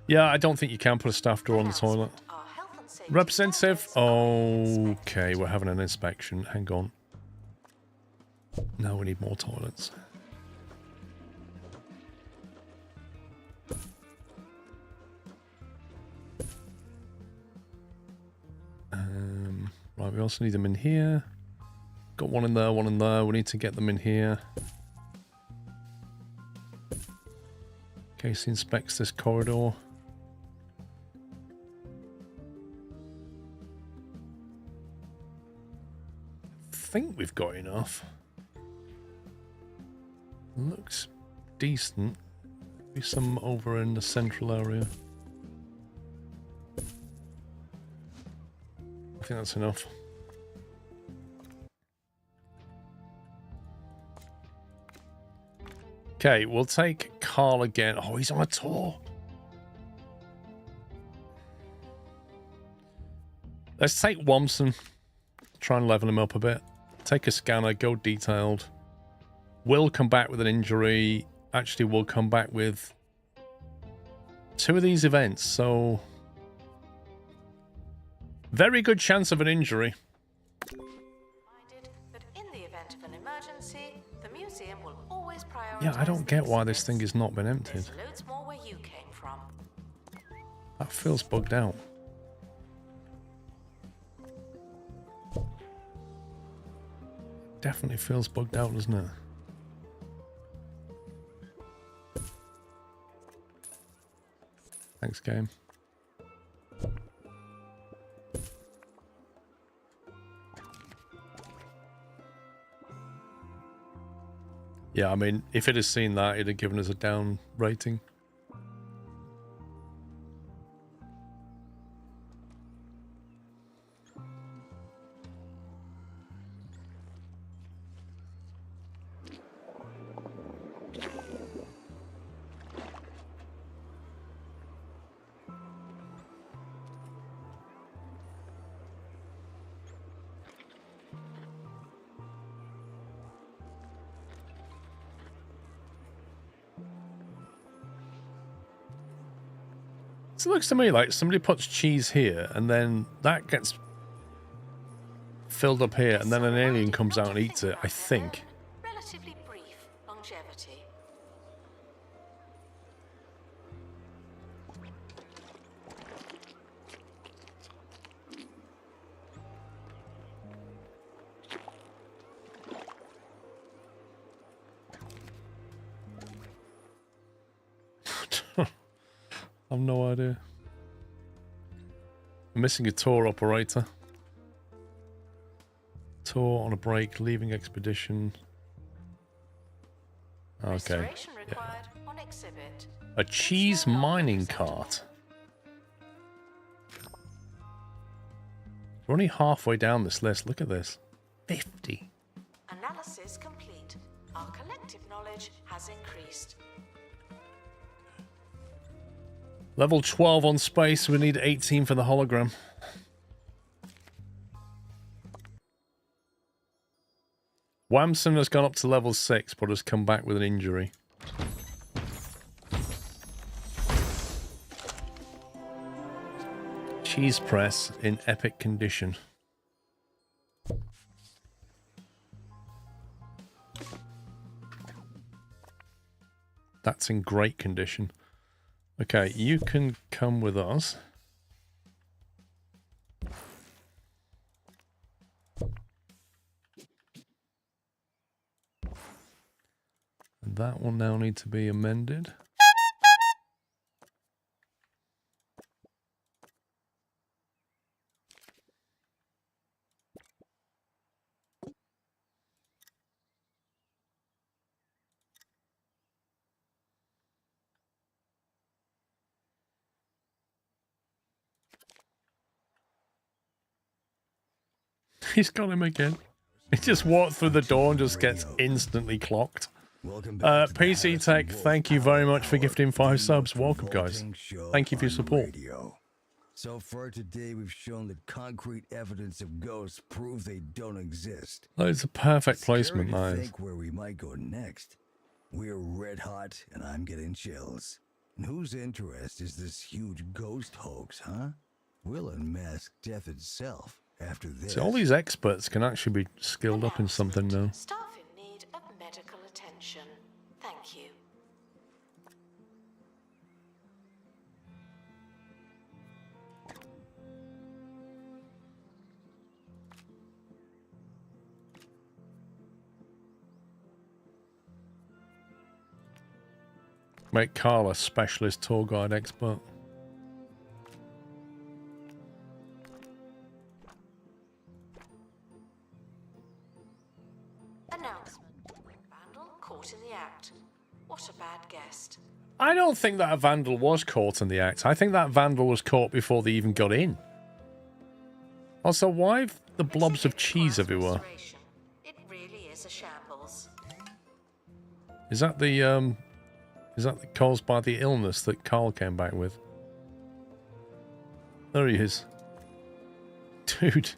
Yeah, I don't think you can put a staff door on the toilet. Our health and safety Representative? standards are Okay, expected. we're having an inspection. Hang on. Now we need more toilets. Right, we also need them in here. Got one in there, one in there. We need to get them in here. Casey inspects this corridor. I think we've got enough. Looks decent. Maybe some over in the central area. I think that's enough. Okay, we'll take Carl again. Oh, he's on a tour. Let's take Womson. Try and level him up a bit. Take a scanner, go detailed. Will come back with an injury. Actually, we'll come back with 2 of these events, so very good chance of an injury. Reminded that in the event of an emergency, the museum will always prioritize. Yeah, I don't get why this thing has not been emptied. There's loads more where you came from. That feels bugged out. Definitely feels bugged out, doesn't it? Thanks, game. Yeah, I mean, if it had seen that, it'd have given us a down rating. So it looks to me like somebody puts cheese here, and then that gets filled up here, and then an alien comes out and eats it, I think. Relatively brief longevity. I've no idea. I'm missing a tour operator. Tour on a break, leaving expedition. Okay. Restoration required on exhibit. A cheese mining cart. We're only halfway down this list. Look at this. 50. Analysis complete. Our collective knowledge has increased. Level 12 on space. We need 18 for the hologram. Wamson has gone up to level 6, but has come back with an injury. Cheese press in epic condition. That's in great condition. Okay, you can come with us. And that will now need to be amended. He's got him again. He just walked through the door and just gets instantly clocked. PC Tech, thank you very much for gifting 5 subs. Welcome, guys. Thank you for your support. So far today, we've shown that concrete evidence of ghosts prove they don't exist. That is a perfect placement, I that is. think where we might go next. We're red hot, and I'm getting chills. And whose interest is this huge ghost hoax, huh? We'll unmask death itself after this. So all these experts can actually be skilled up in something now. Staff in need of medical attention. Thank you. Make Carl a specialist tour guide expert. Announcement. Vandal caught in the act. What a bad guest. I don't think that a vandal was caught in the act. I think that vandal was caught before they even got in. Also, why have the blobs of cheese everywhere? It really is a shambles. Is that caused by the illness that Carl came back with? There he is. Dude.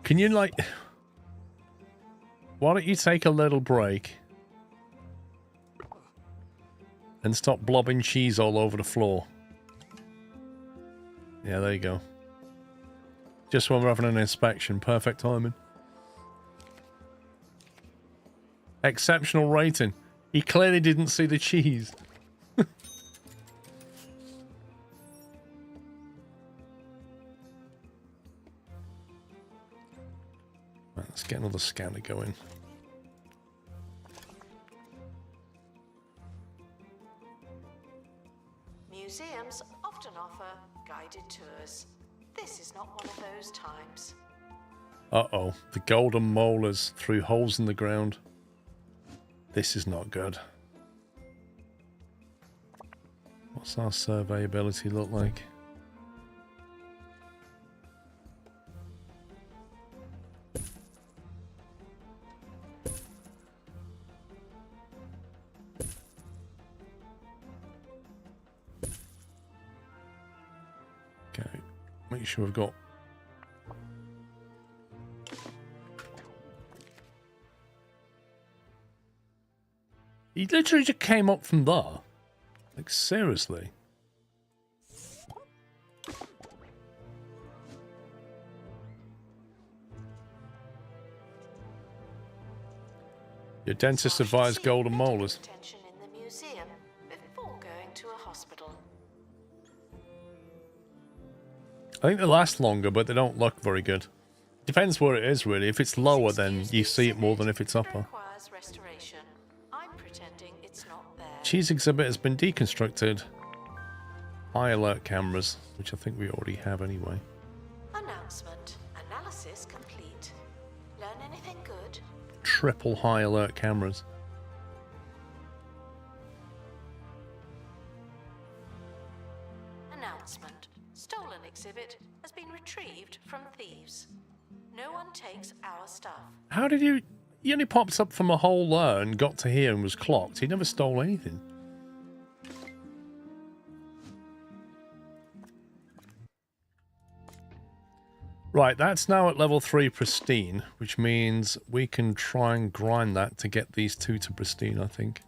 Can you, like... Why don't you take a little break and stop blobbing cheese all over the floor? Yeah, there you go. Just when we're having an inspection. Perfect timing. Exceptional rating. He clearly didn't see the cheese. Right, let's get another scanner going. Museums often offer guided tours. This is not one of those times. Uh-oh. The golden molars through holes in the ground. This is not good. What's our surveyability look like? Okay, make sure we've got... He literally just came up from there. Like, seriously. Your dentist advised golden molars. Attention in the museum before going to a hospital. I think they last longer, but they don't look very good. Depends where it is, really. If it's lower, then you see it more than if it's upper. Requires restoration. I'm pretending it's not there. Cheese exhibit has been deconstructed. High alert cameras, which I think we already have anyway. Announcement. Analysis complete. Learn anything good? Triple high alert cameras. Announcement. Stolen exhibit has been retrieved from thieves. No one takes our stuff. How did you... He only popped up from a hole there and got to here and was clocked. He never stole anything. Right, that's now at level 3 pristine, which means we can try and grind that to get these two to pristine, I think.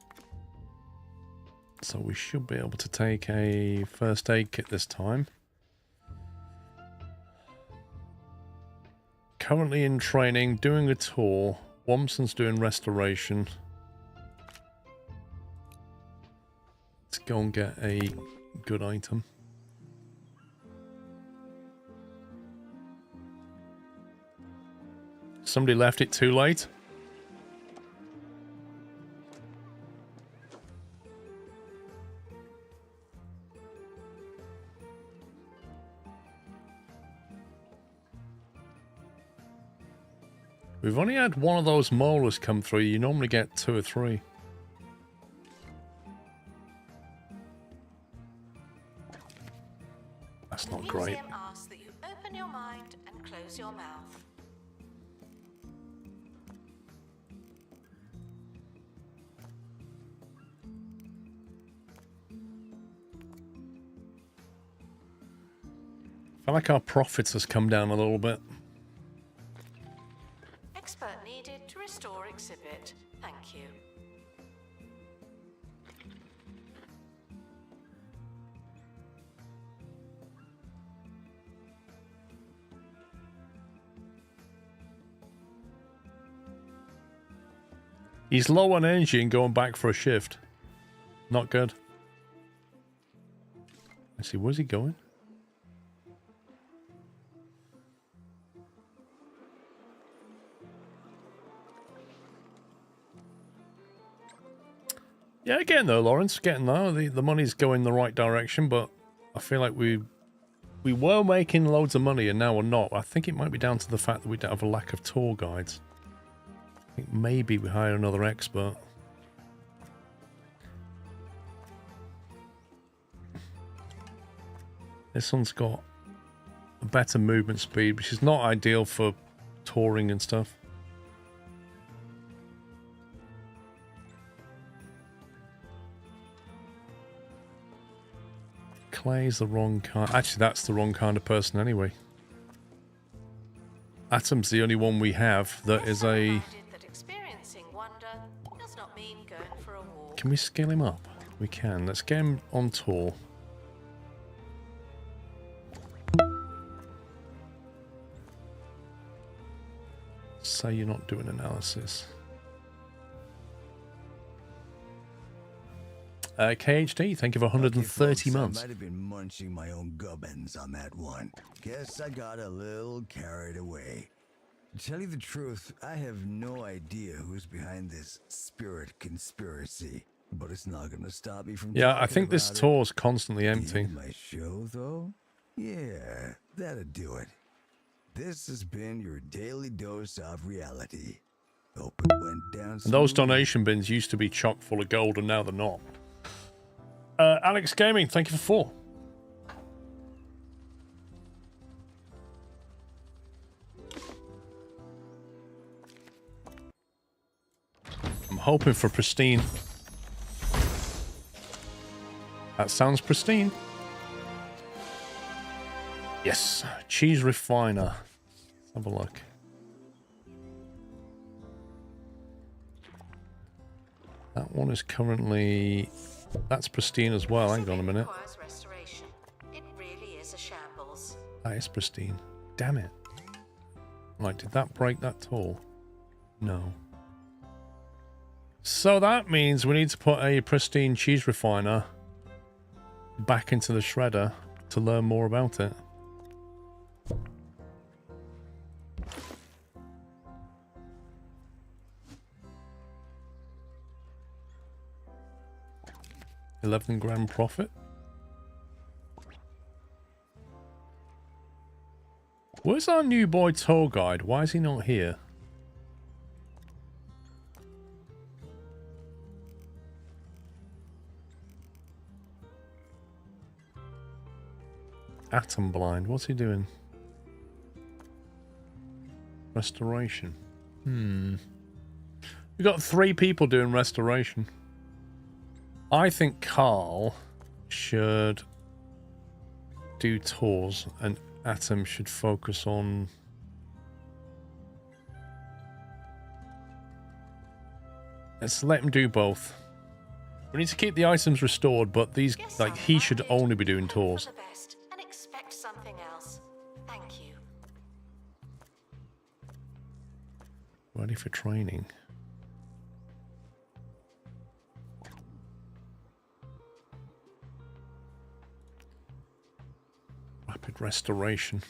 So we should be able to take a first aid kit this time. Currently in training, doing a tour. Womson's doing restoration. Let's go and get a good item. Somebody left it too late. We've only had one of those molars come through. You normally get 2 or 3. That's not great. The museum asks that you open your mind and close your mouth. I feel like our profits has come down a little bit. Expert needed to restore exhibit. Thank you. He's low on energy and going back for a shift. Not good. Let's see, where's he going? Yeah, again though, Lawrence, getting there. The money's going the right direction, but I feel like we were making loads of money and now we're not. I think it might be down to the fact that we don't have a lack of tour guides. I think maybe we hire another expert. This one's got a better movement speed, which is not ideal for touring and stuff. Clay's the wrong kind. Actually, that's the wrong kind of person anyway. Atom's the only one we have that is a... Can we scale him up? We can. Let's get him on tour. Say you're not doing analysis. KHD, thank you for 130 months. I might have been munching my own gubbins on that one. Guess I got a little carried away. To tell you the truth, I have no idea who's behind this spirit conspiracy, but it's not going to stop me from. Yeah, I think this tour's constantly empty. My show, though? Yeah, that'll do it. This has been your daily dose of reality. Hope it went down. And those donation bins used to be chock full of gold, and now they're not. Alex Gaming, thank you for 4. I'm hoping for pristine. That sounds pristine. Yes, cheese refiner. Let's have a look. That one is currently... That's pristine as well. Hang on a minute. It really is a shambles. That is pristine. Damn it. Right, did that break that tall? No. So that means we need to put a pristine cheese refiner back into the shredder to learn more about it. $11 profit. Where's our new boy tour guide? Why is he not here? Atom blind. What's he doing? Restoration. We've got 3 people doing restoration. I think Carl should do tours and Atom should focus on... Let's let him do both. We need to keep the items restored, but these, like, he should only be doing tours. And expect something else. Thank you. Ready for training. Rapid restoration.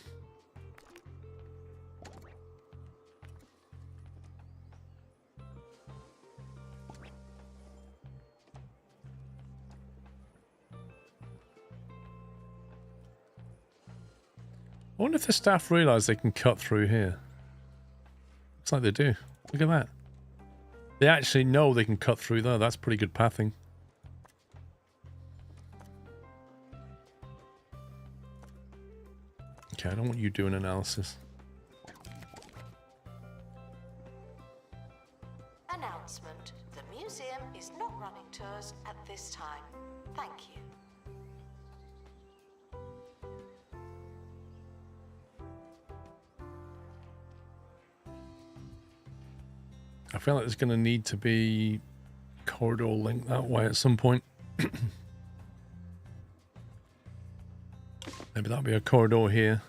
I wonder if the staff realise they can cut through here. Looks like they do. Look at that. They actually know they can cut through there. That's pretty good pathing. Okay, I don't want you doing analysis. Announcement. The museum is not running tours at this time. Thank you. I feel like there's going to need to be corridor link that way at some point. Maybe that'll be a corridor here.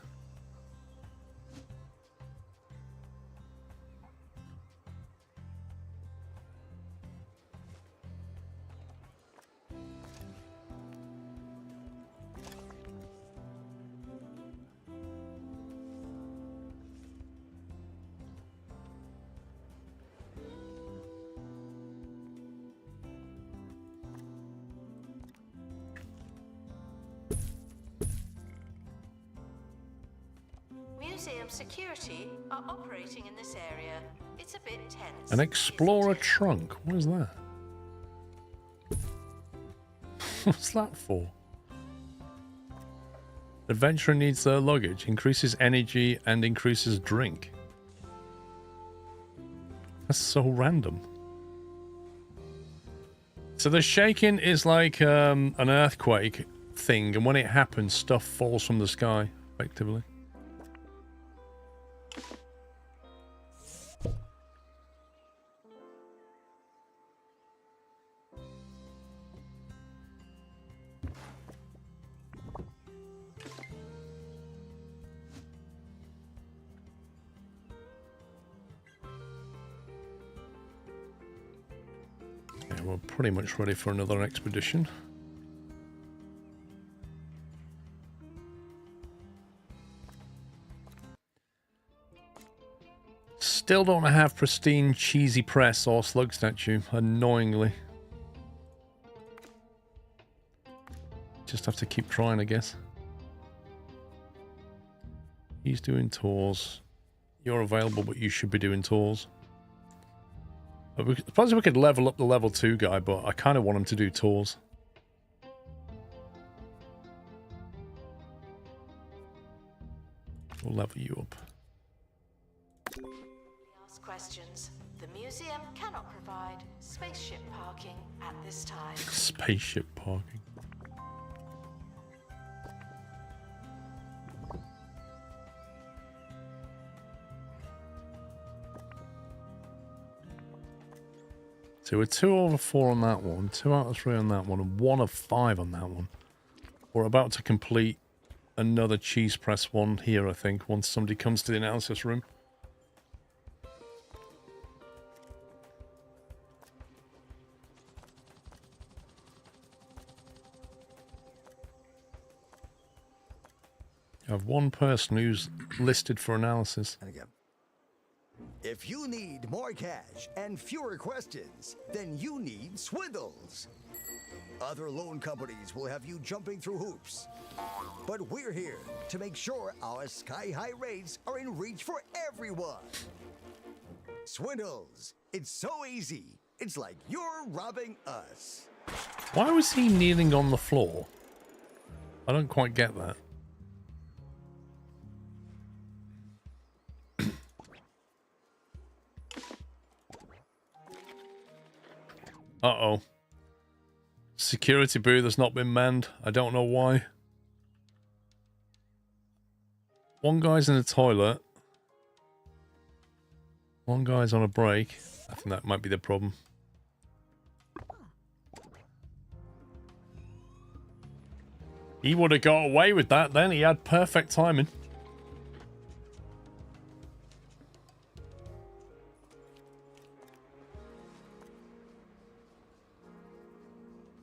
museum security are operating in this area. It's a bit tense. An explorer isn't it? trunk. What is that? What's that for? Adventurer needs their luggage. Increases energy and increases drink. That's so random. So the shaking is like an earthquake thing, and when it happens, stuff falls from the sky, effectively. Yeah, we're pretty much ready for another expedition. Still don't have pristine cheesy press or slug statue, annoyingly. Just have to keep trying, I guess. He's doing tours. You're available, but you should be doing tours. I suppose we could level up the level 2 guy, but I kind of want him to do tours. We'll level you up. Ask questions. The museum cannot provide spaceship parking at this time. Spaceship parking. So we're 2 over 4 on that one, 2 out of 3 on that one, and 1 of 5 on that one. We're about to complete another cheese press one here, I think, once somebody comes to the analysis room. I have one person who's listed for analysis. And again. If you need more cash and fewer questions, then you need Swindles. Other loan companies will have you jumping through hoops. But we're here to make sure our sky-high rates are in reach for everyone. Swindles. It's so easy. It's like you're robbing us. Why was he kneeling on the floor? I don't quite get that. Uh-oh. Security booth has not been manned. I don't know why. One guy's in the toilet. One guy's on a break. I think that might be the problem. He would have got away with that then. He had perfect timing.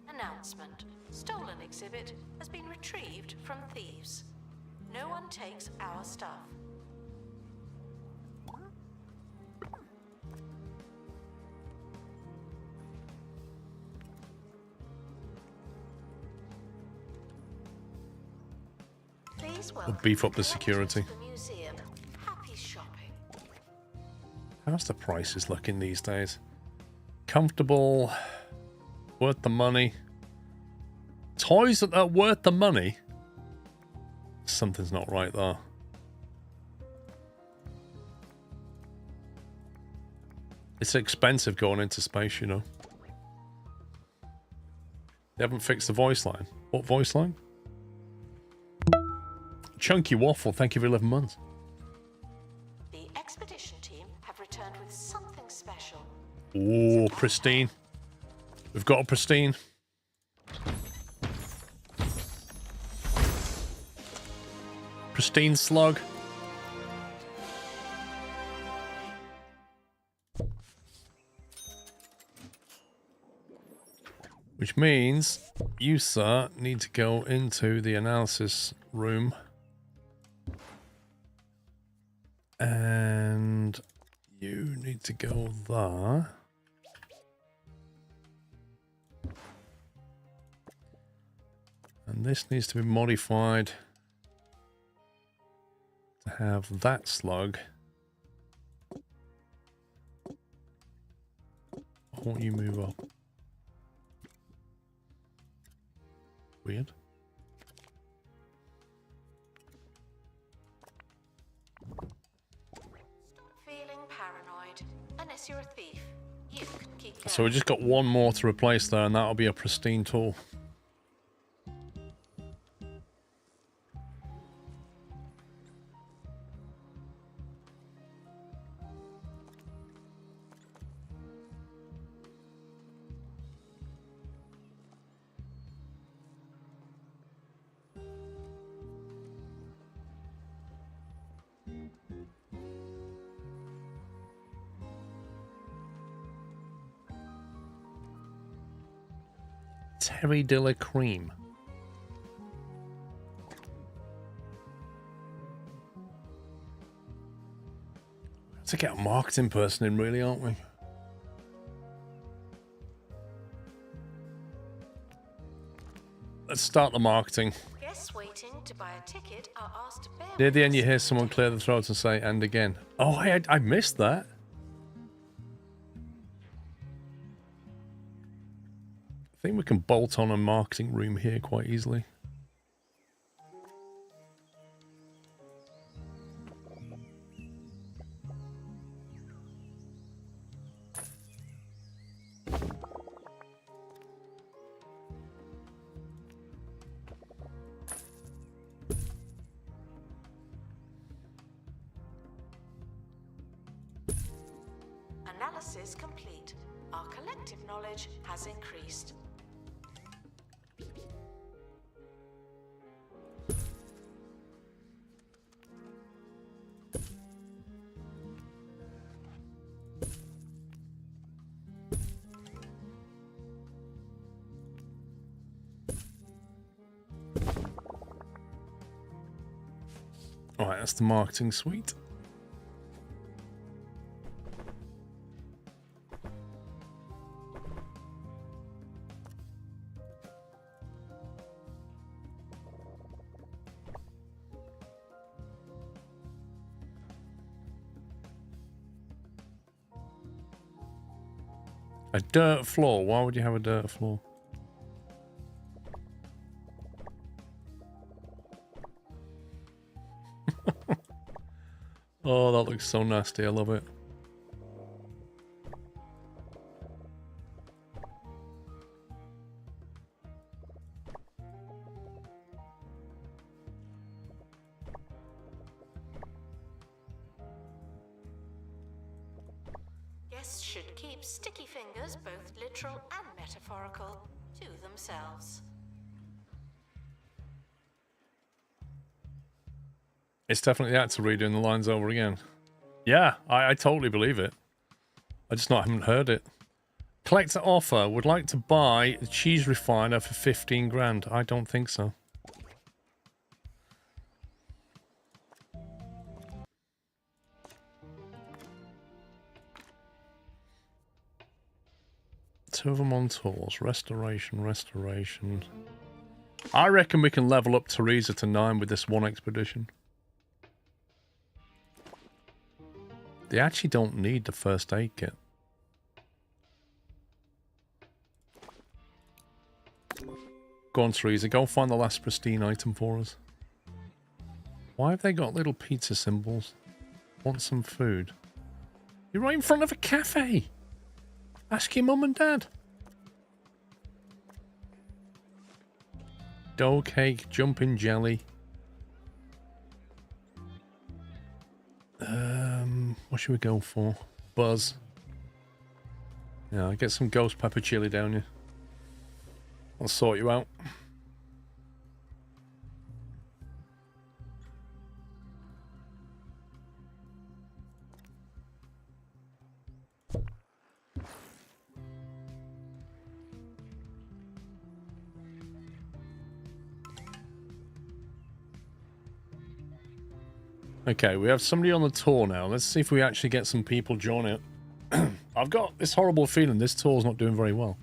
Announcement. Stolen exhibit has been retrieved from thieves. No one takes our stuff. Please welcome We'll beef up the collectors security. to the museum. Happy shopping. How's the prices looking these days? Comfortable. Worth the money. Toys that are worth the money? Something's not right there. It's expensive going into space, you know. They haven't fixed the voice line. What voice line? Chunky Waffle, thank you for 11 months. The expedition team have returned with something special. Ooh, pristine. We've got a pristine. Pristine slug. Which means you, sir, need to go into the analysis room. And you need to go there. And this needs to be modified have that slug. Why won't you move up? Weird. Feeling paranoid. Unless you're a thief, you can keep going. So we just got one more to replace there, and that'll be a pristine tool. Terry Dilla Cream. To get a marketing person in, really, aren't we? Let's start the marketing. Guests waiting to buy a ticket are asked to bear Near the with end, you us. hear someone clear the throat and say, "And again." Oh, I missed that. I think we can bolt on a marketing room here quite easily. Analysis complete. Our collective knowledge has increased. Alright, that's the marketing suite. A dirt floor. Why would you have a dirt floor? Oh, that looks so nasty. I love it. Guests should keep sticky fingers, both literal and metaphorical, to themselves. It's definitely the actor redoing the lines over again. Yeah, I totally believe it. I just haven't heard it. Collector offer. Would like to buy the cheese refiner for 15 grand. I don't think so. Two of them on tools. Restoration, restoration. I reckon we can level up Teresa to 9 with this one expedition. They actually don't need the first aid kit. Go on, Teresa. Go find the last pristine item for us. Why have they got little pizza symbols? Want some food? You're right in front of a cafe. Ask your mum and dad. Dough cake, jumping jelly. What should we go for? Buzz. Yeah, get some ghost pepper chili down you. I'll sort you out. Okay, we have somebody on the tour now. Let's see if we actually get some people join it. I've got this horrible feeling this tour's not doing very well.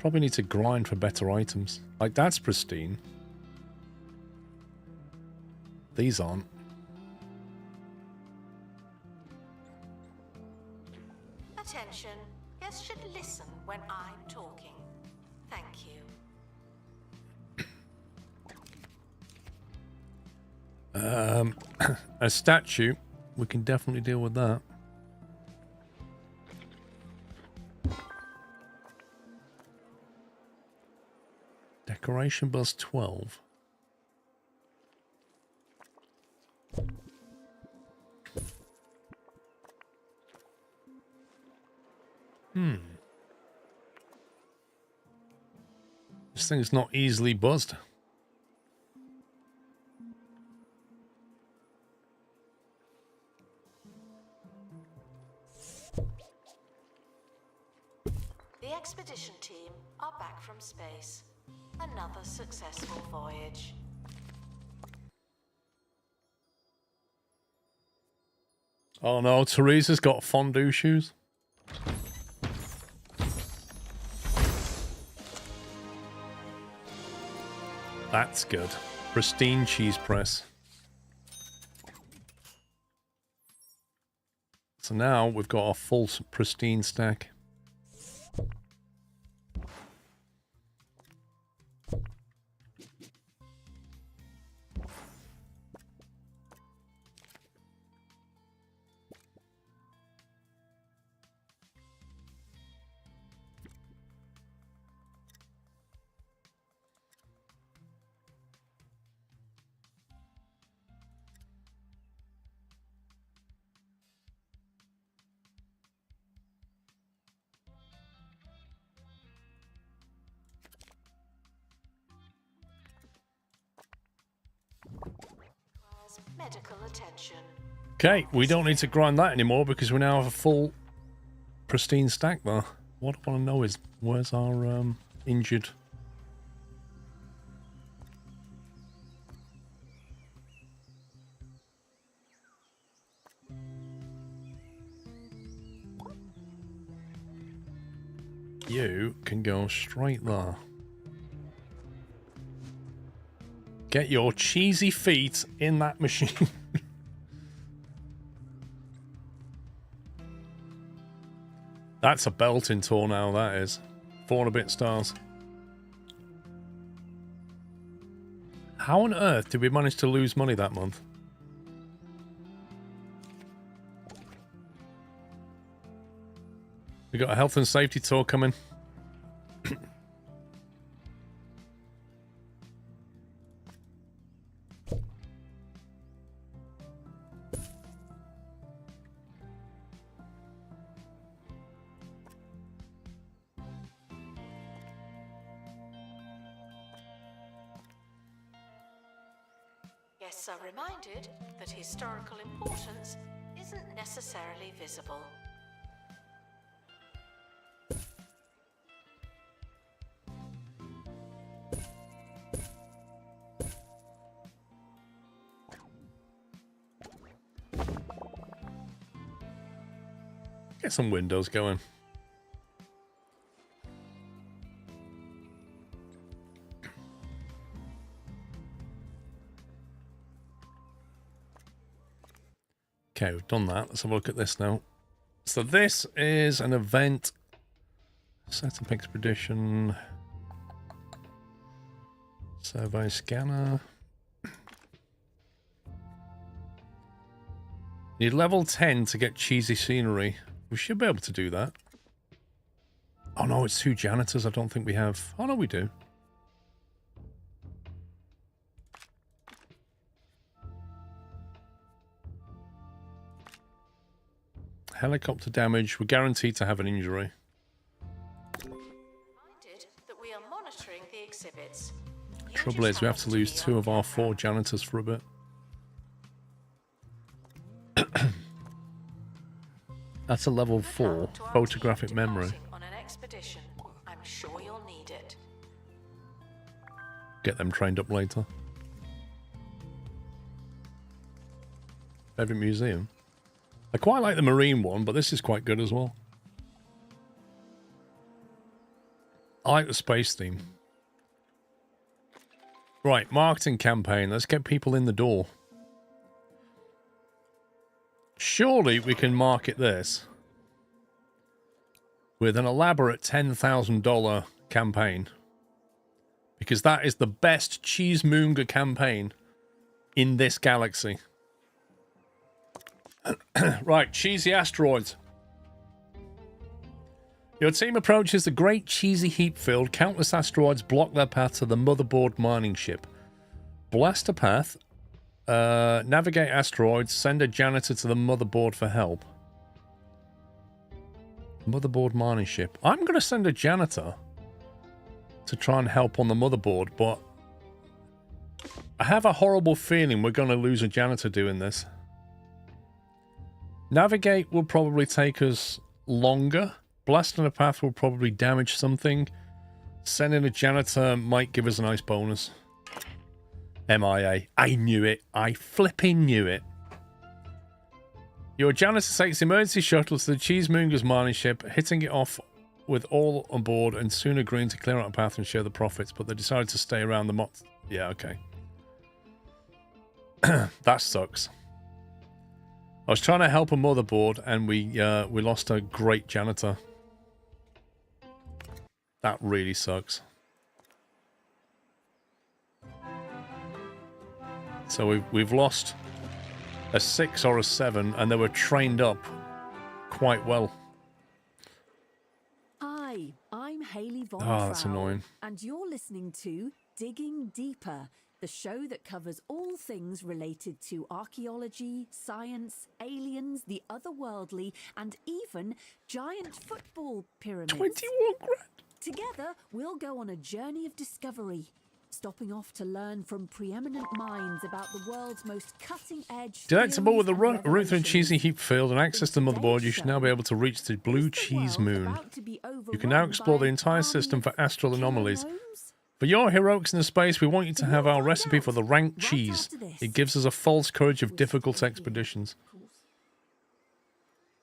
Probably need to grind for better items. Like, that's pristine. These aren't. Attention. Guests should listen when I'm talking. Thank you. A statue. We can definitely deal with that. Decoration buzz 12. This thing's not easily buzzed. The expedition team are back from space. Another successful voyage. Oh no, Teresa's got fondue shoes. That's good. Pristine cheese press. So now we've got our full pristine stack. Medical attention. Okay, we don't need to grind that anymore because we now have a full pristine stack there. What I want to know is, where's our injured? You can go straight there. Get your cheesy feet in that machine. That's a belting tour now, that is. 4 and a bit stars. How on earth did we manage to lose money that month? We got a health and safety tour coming. Guests are reminded that historical importance isn't necessarily visible. Get some windows going. Okay, we've done that. Let's have a look at this now. So this is an event. Setup expedition. Survey scanner. Need level 10 to get cheesy scenery. We should be able to do that. Oh no, it's 2 janitors. I don't think we have. Oh no, we do. Helicopter damage. We're guaranteed to have an injury. Reminded that we are monitoring the exhibits. You Trouble just is, we have to happen lose be 2 on of our camera. 4 janitors for a bit. That's a level 4 To our photographic team memory. departing on an expedition. I'm sure you'll need it. Get them trained up later. Favorite museum? I quite like the marine one, but this is quite good as well. I like the space theme. Right, marketing campaign. Let's get people in the door. Surely we can market this with an elaborate $10,000 campaign. Because that is the best cheesemonger campaign in this galaxy. Right, cheesy asteroids. Your team approaches the great cheesy heap field. Countless asteroids block their path to the motherboard mining ship. Blast a path. Navigate asteroids. Send a janitor to the motherboard for help. Motherboard mining ship. I'm going to send a janitor to try and help on the motherboard, but I have a horrible feeling we're going to lose a janitor doing this. Navigate will probably take us longer. Blasting a path will probably damage something. Sending a janitor might give us a nice bonus. MIA. I knew it. I flipping knew it. Your janitor takes the emergency shuttle to the Cheesemonger's mining ship, hitting it off with all on board and soon agreeing to clear out a path and share the profits, but they decided to stay around the Yeah, okay. That sucks. I was trying to help a motherboard and we lost a great janitor. That really sucks. So we've lost a 6 or a 7 and they were trained up quite well. Hi, I'm Hayley Von Oh, that's Frau, annoying. and you're listening to Digging Deeper, the show that covers all things related to archaeology, science, aliens, the otherworldly, and even giant football pyramids. 21 grand. Together, we'll go on a journey of discovery, stopping off to learn from preeminent minds about the world's most cutting-edge. Delectable with the theories and route through the cheesy revelations. heap field and access to the motherboard, you should now be able to reach the blue cheese moon. You can now explore the entire system for astral anomalies. For your heroics in the space, we want you to have our recipe for the rank cheese. It gives us a false courage of difficult expeditions.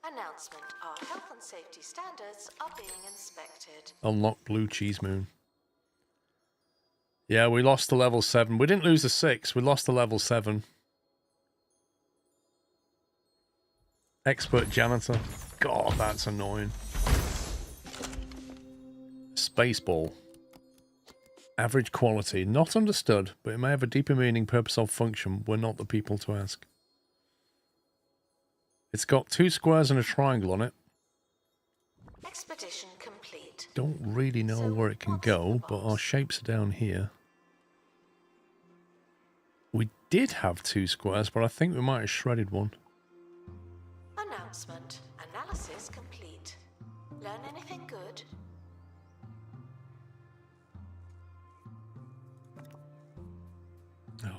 Announcement. Our health and safety standards are being inspected. Unlock blue cheese moon. Yeah, we lost to level 7. We didn't lose the 6. We lost to level 7. Expert janitor. God, that's annoying. Spaceball. Average quality. Not understood, but it may have a deeper meaning, purpose, or function. We're not the people to ask. It's got 2 squares and a triangle on it. Expedition complete. Don't really know where it can go, but our shapes are down here. We did have 2 squares, but I think we might have shredded one. Announcement. Analysis complete. Learn anything good?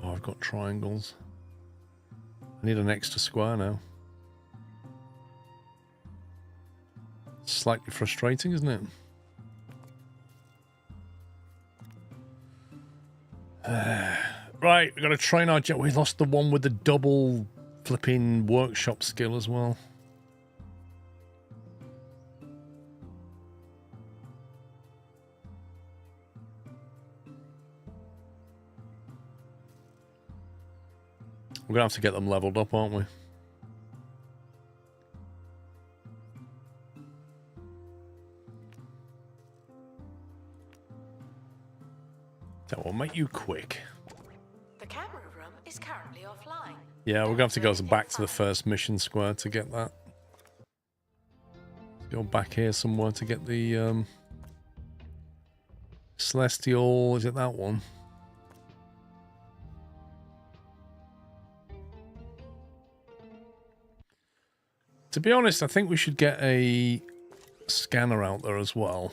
Oh, I've got triangles. I need an extra square now. Slightly frustrating, isn't it? Right, we've got to train our jet. We lost the one with the double flipping workshop skill as well. We're going to have to get them leveled up, aren't we? That will make you quick. The camera room is currently offline. Yeah, we're going to have to go back to the first mission square to get that. Go back here somewhere to get the Celestial. Is it that one? To be honest, I think we should get a scanner out there as well.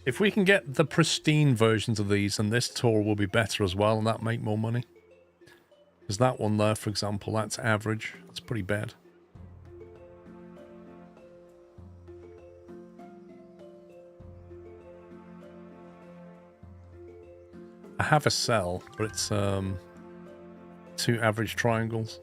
If we can get the pristine versions of these, then this tour will be better as well, and that'll make more money. Because that one there, for example, that's average. It's pretty bad. I have a cell, but it's 2 average triangles.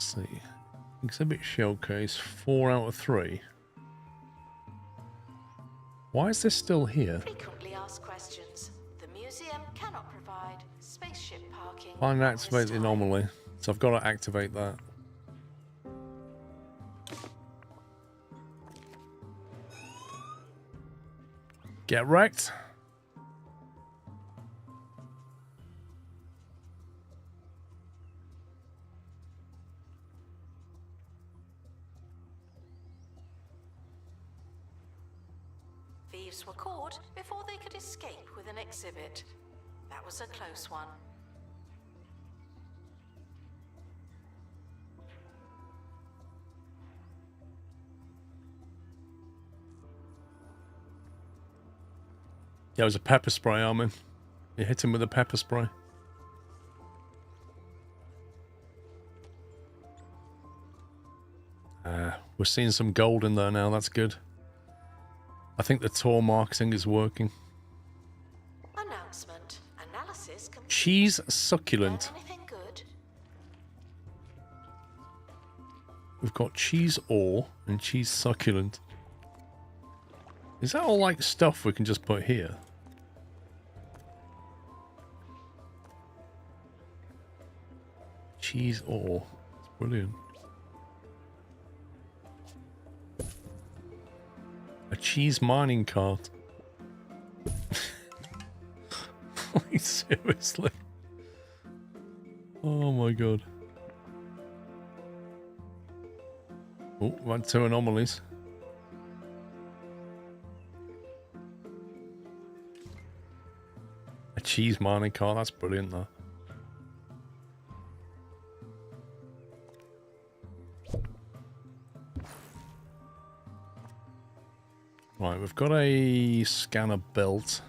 see. Exhibit showcase 4 out of 3. Why is this still here? Frequently asked questions. The museum cannot provide spaceship parking. Find and at this activate the time. anomaly. So I've got to activate that. Get wrecked. Thieves were caught before they could escape with an exhibit. That was a close one. Yeah, it was a pepper spray, Armin. You hit him with a pepper spray. We're seeing some gold in there now. That's good. I think the tour marketing is working. Announcement. Analysis complete. Cheese succulent. Learn anything good? We've got cheese ore and cheese succulent. Is that all like stuff we can just put here? Cheese ore. It's brilliant. A cheese mining cart. Like, seriously. Oh my god. Oh, one, 2 anomalies. A cheese mining cart, that's brilliant though. Right, we've got a scanner built.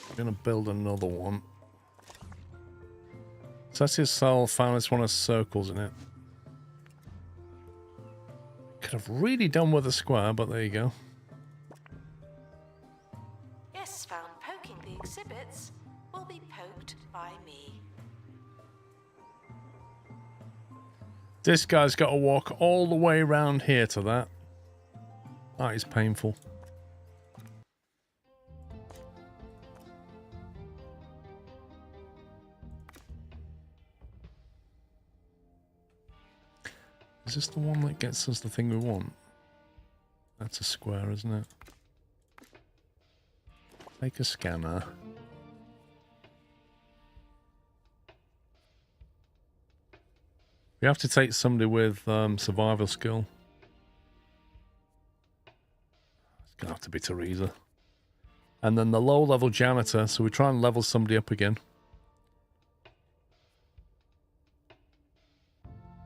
We're going to build another one. Celsius cell found this one has circles in it. Could have really done with a square, but there you go. Guests found poking the exhibits will be poked by me. This guy's got to walk all the way around here to that. That is painful. Is this the one that gets us the thing we want? That's a square, isn't it? Take a scanner. We have to take somebody with survival skill. It's gonna have to be Teresa. And then the low-level janitor, so we try and level somebody up again.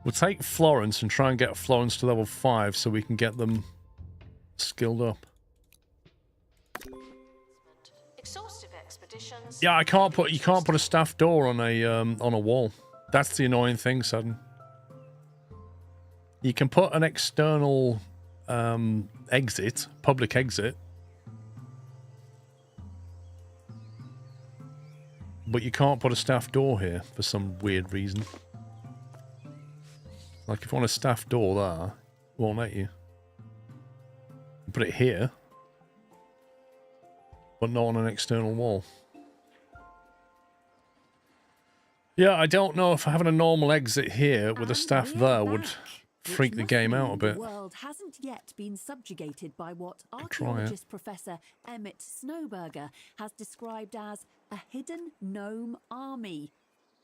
We'll take Florence and try and get Florence to level 5 so we can get them skilled up. Exhaustive expeditions. Yeah, you can't put a staff door on a wall. That's the annoying thing, Sudden. You can put an external exit, public exit, but you can't put a staff door here for some weird reason. Like if you want a staff door there, it won't let you. You put it here, but not on an external wall. Yeah, I don't know if having a normal exit here with a staff there would freak the game out a bit. The world hasn't yet been subjugated by what try it. archaeologist Professor Emmett Snowberger has described as a hidden gnome army.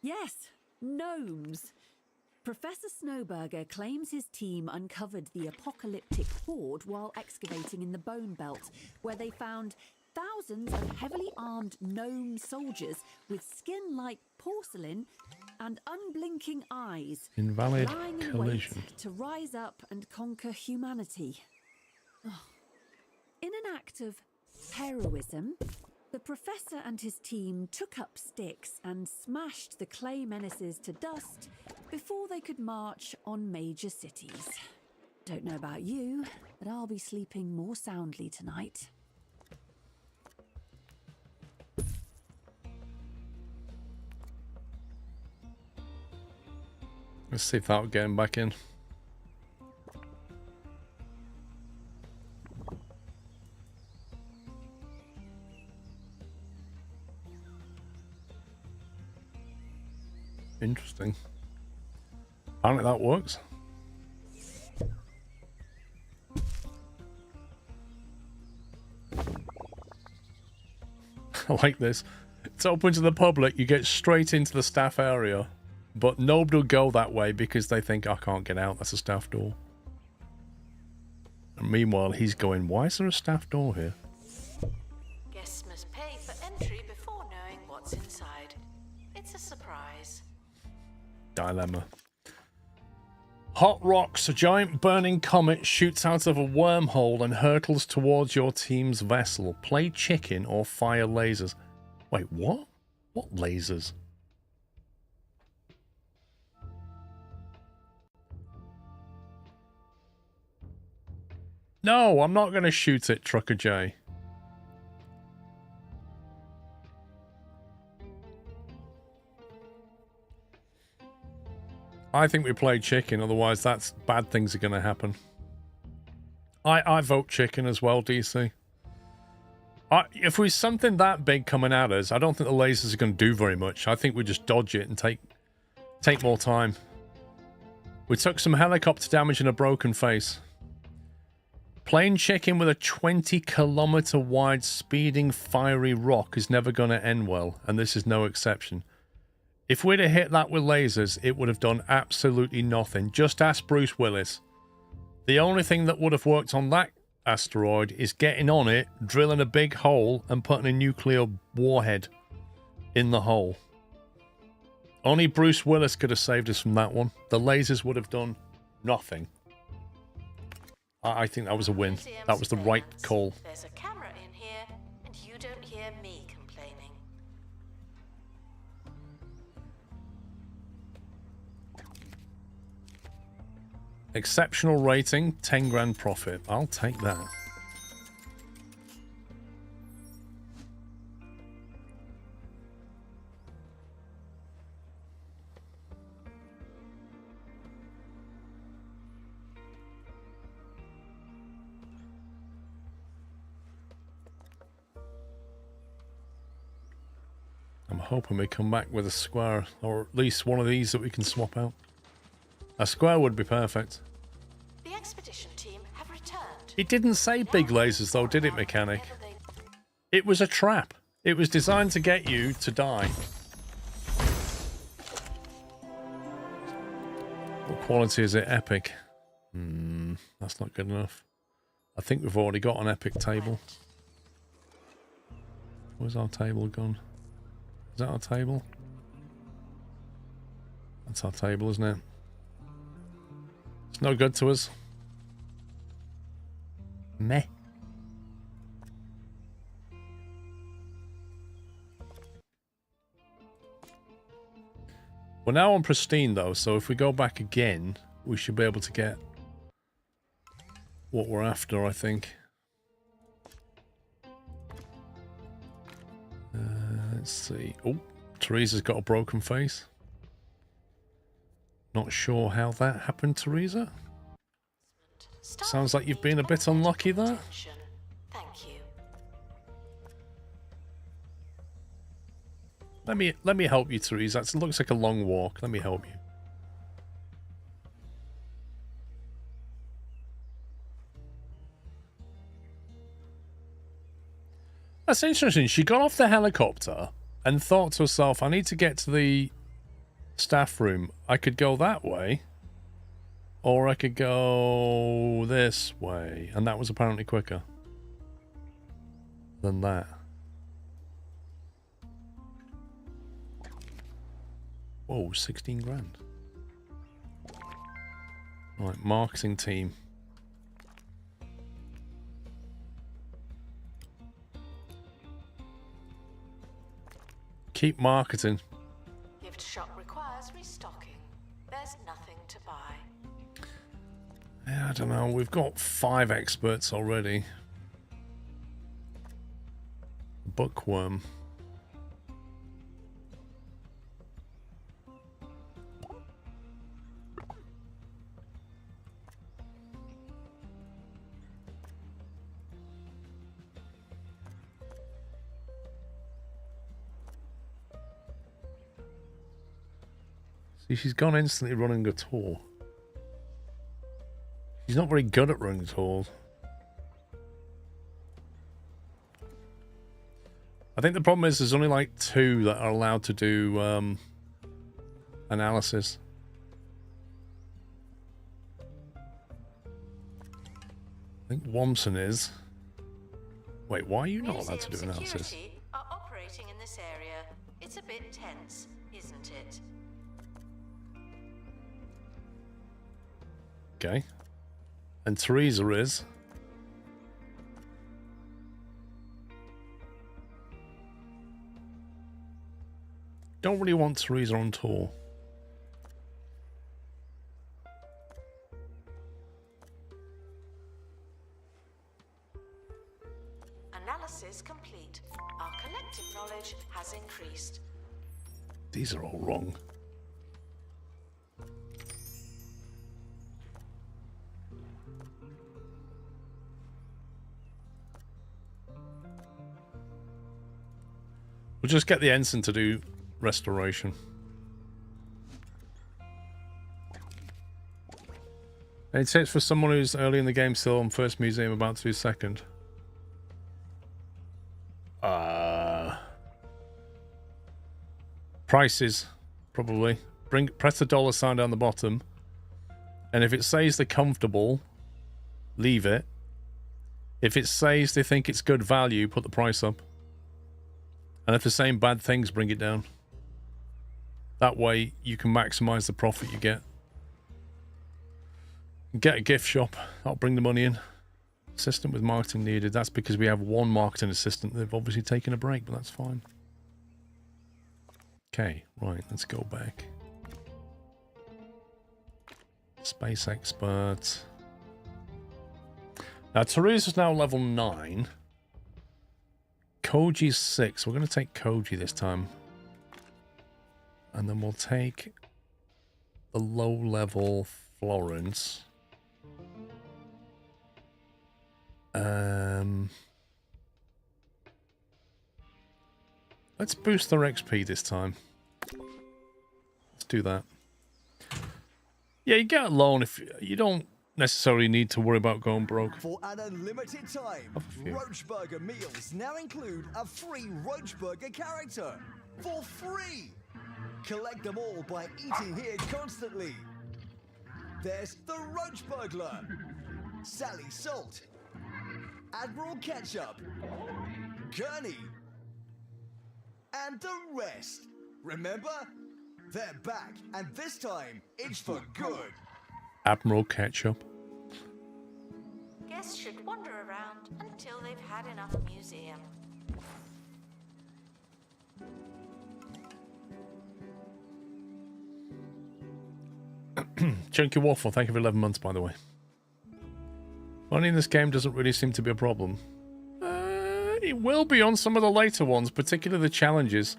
Yes, gnomes. Professor Snowberger claims his team uncovered the apocalyptic horde while excavating in the Bone Belt, where they found thousands of heavily armed gnome soldiers with skin like porcelain and unblinking eyes, Invalid lying in collision. wait to rise up and conquer humanity. Oh. In an act of heroism, the professor and his team took up sticks and smashed the clay menaces to dust before they could march on major cities. Don't know about you, but I'll be sleeping more soundly tonight. Let's see if that'll get him back in. Interesting. Apparently that works. I like this. It's open to the public. You get straight into the staff area. But nobody will go that way because they think, I can't get out. That's a staff door. And meanwhile, he's going, why is there a staff door here? Guests must pay for entry before knowing what's inside. It's a surprise. Dilemma. Hot rocks. A giant burning comet shoots out of a wormhole and hurtles towards your team's vessel. Play chicken or fire lasers. Wait, what? What lasers? No, I'm not going to shoot it, Trucker J. I think we play chicken, otherwise that's bad things are going to happen. I vote chicken as well, DC. If we're something that big coming at us, I don't think the lasers are going to do very much. I think we just dodge it and take more time. We took some helicopter damage and a broken face. Playing chicken with a 20-kilometer wide speeding fiery rock is never going to end well, and this is no exception. If we'd have hit that with lasers, it would have done absolutely nothing. Just ask Bruce Willis. The only thing that would have worked on that asteroid is getting on it, drilling a big hole, and putting a nuclear warhead in the hole. Only Bruce Willis could have saved us from that one. The lasers would have done nothing. I think that was a win. That was the right call. There's a camera in here, and you don't hear me complaining. Exceptional rating, 10 grand profit. I'll take that. I'm hoping we come back with a square, or at least one of these that we can swap out. A square would be perfect. The expedition team have returned. It didn't say big lasers though, did it, mechanic? It was a trap. It was designed to get you to die. What quality is it? Epic. That's not good enough. I think we've already got an epic table. Where's our table gone? Is that our table? That's our table, isn't it? It's no good to us. Meh. We're now on pristine though, so if we go back again, we should be able to get what we're after, I think. Let's see. Oh, Teresa's got a broken face. Not sure how that happened, Teresa. Sounds like you've been a bit unlucky there. Thank you. Let me help you, Teresa. It looks like a long walk. Let me help you. That's interesting. She got off the helicopter and thought to herself, I need to get to the staff room. I could go that way, or I could go this way. And that was apparently quicker than that. Whoa, 16 grand. Right, marketing team. Keep marketing. Gift shop requires restocking. There's nothing to buy. Yeah, I don't know. We've got 5 experts already. Bookworm. See, she's gone instantly running a tour. She's not very good at running tours. I think the problem is there's only like 2 that are allowed to do analysis. I think Womson is. Wait, why are you not allowed to do analysis? Security are operating in this area. It's a bit tense, isn't it? Okay. And Teresa is. Don't really want Teresa on tour. Analysis complete. Our collective knowledge has increased. These are all wrong. We'll just get the ensign to do restoration. Any tips for someone who's early in the game still on first museum, about to do second? Prices, probably. Press the dollar sign down the bottom, and if it says they're comfortable, leave it. If it says they think it's good value, put the price up. And if they're saying bad things, bring it down. That way you can maximize the profit you get. Get a gift shop. That'll bring the money in. Assistant with marketing needed. That's because we have 1 marketing assistant. They've obviously taken a break, but that's fine. Okay, right, let's go back. Space expert. Now, Teresa's now level 9. Koji's 6. We're going to take Koji this time. And then we'll take the low-level Florence. Let's boost their XP this time. Let's do that. Yeah, you get a loan if you don't necessarily need to worry about going broke. For an unlimited time, Roach Burger meals now include a free Roach Burger character. For free! Collect them all by eating here constantly. There's the Roach Burglar, Sally Salt, Admiral Ketchup, Gurney, and the rest. Remember? They're back, and this time, it's for good. Admiral Ketchup. Guests should wander around until they've had enough museum. Chunky Waffle, thank you for 11 months, by the way. Money in this game doesn't really seem to be a problem. It will be on some of the later ones, particularly the challenges.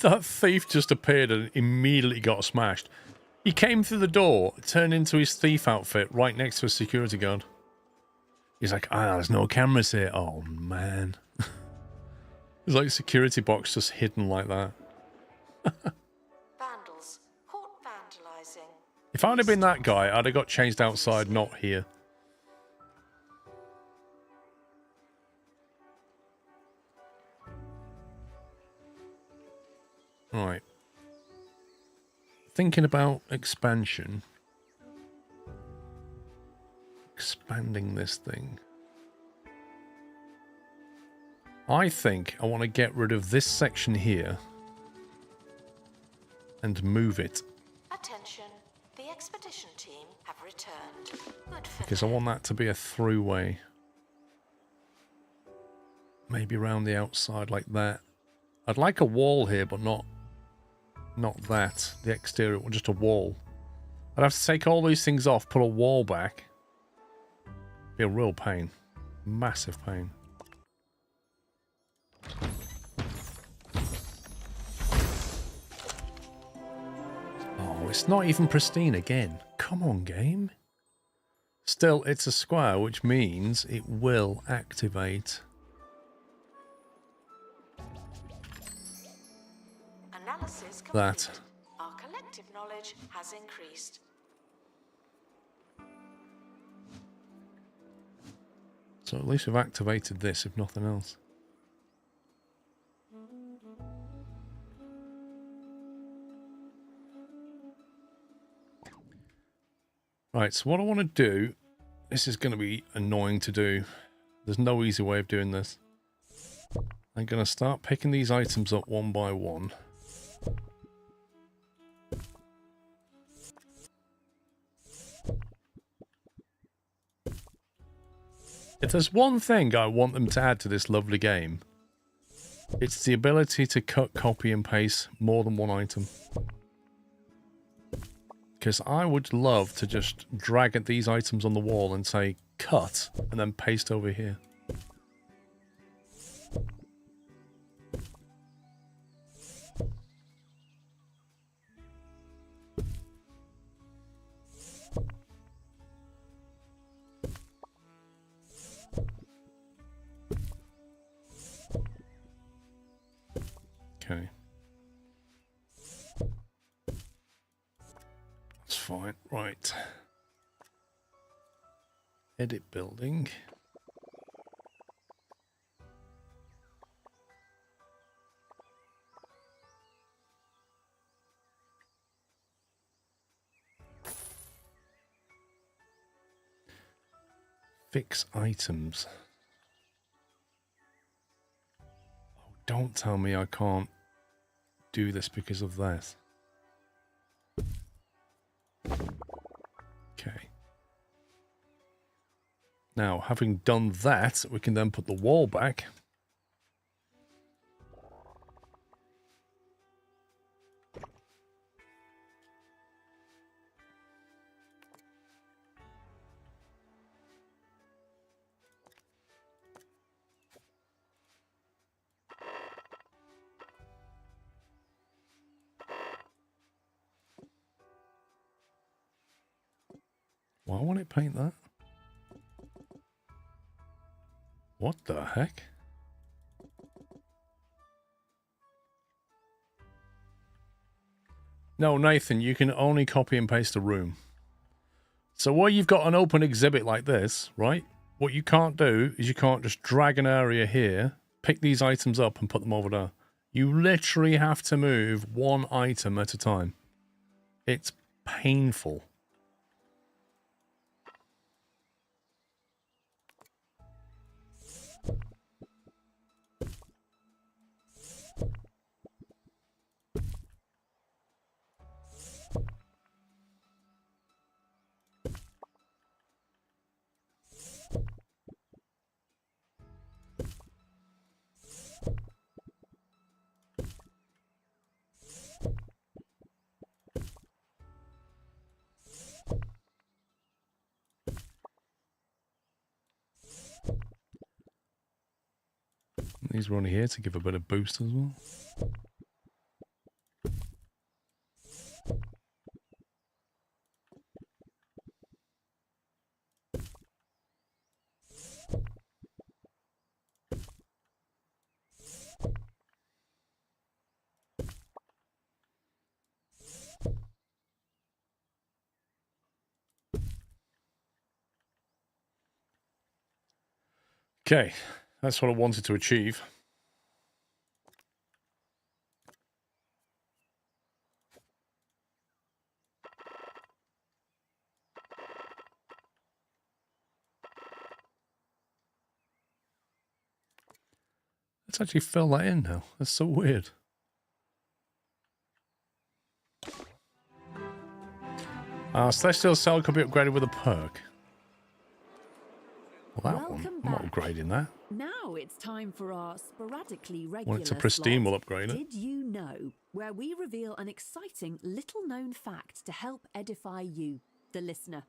That thief just appeared and immediately got smashed. He came through the door, turned into his thief outfit right next to a security guard. He's like, there's no cameras here. Oh, man. There's like a security box just hidden like that. Vandals caught vandalizing. If I'd have been that guy, I'd have got changed outside, not here. Right. Thinking about expansion. Expanding this thing. I think I want to get rid of this section here and move it. Attention, the expedition team have returned. Good for Because I want that to be a throughway. Maybe around the outside like that. I'd like a wall here, but not that. The exterior, just a wall. I'd have to take all these things off, put a wall back. Be a real pain. Massive pain. Oh, it's not even pristine again. Come come on, game. Still, it's a square, which means it will activate. Analysis complete. That. Our collective knowledge has increased. So at least we've activated this, if nothing else. Right, so what I want to do, this is going to be annoying to do. There's no easy way of doing this. I'm going to start picking these items up one by one. If there's one thing I want them to add to this lovely game, it's the ability to cut, copy, and paste more than one item. Because I would love to just drag at these items on the wall and say, cut, and then paste over here. Okay. That's fine. Right. Edit building. Fix items. Oh, don't tell me I can't do this because of that. Okay. Now, having done that, we can then put the wall back. Why won't it paint that? What the heck? No, Nathan, you can only copy and paste a room. So where you've got an open exhibit like this, right? What you can't do is you can't just drag an area here, pick these items up and put them over there. You literally have to move one item at a time. It's painful. These are only here to give a bit of boost as well. Okay, that's what I wanted to achieve. Let's actually fill that in now. That's so weird. Celestial Cell could be upgraded with a perk. Well, that one, I'm not upgrading that. Now it's time for our sporadically regular When it's a pristine, slot. we'll upgrade it. Did you know? Where we reveal an exciting little-known fact to help edify you, the listener.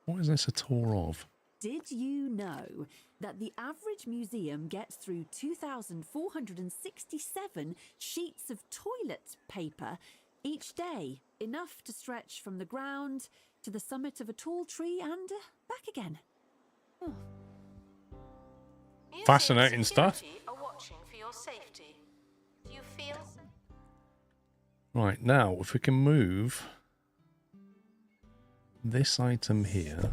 What is this a tour of? Did you know that the average museum gets through 2,467 sheets of toilet paper Each day, enough to stretch from the ground to the summit of a tall tree and back again. Oh. Museum Fascinating stuff. security are watching for your safety. Do you feel? Right, now, if we can move this item here.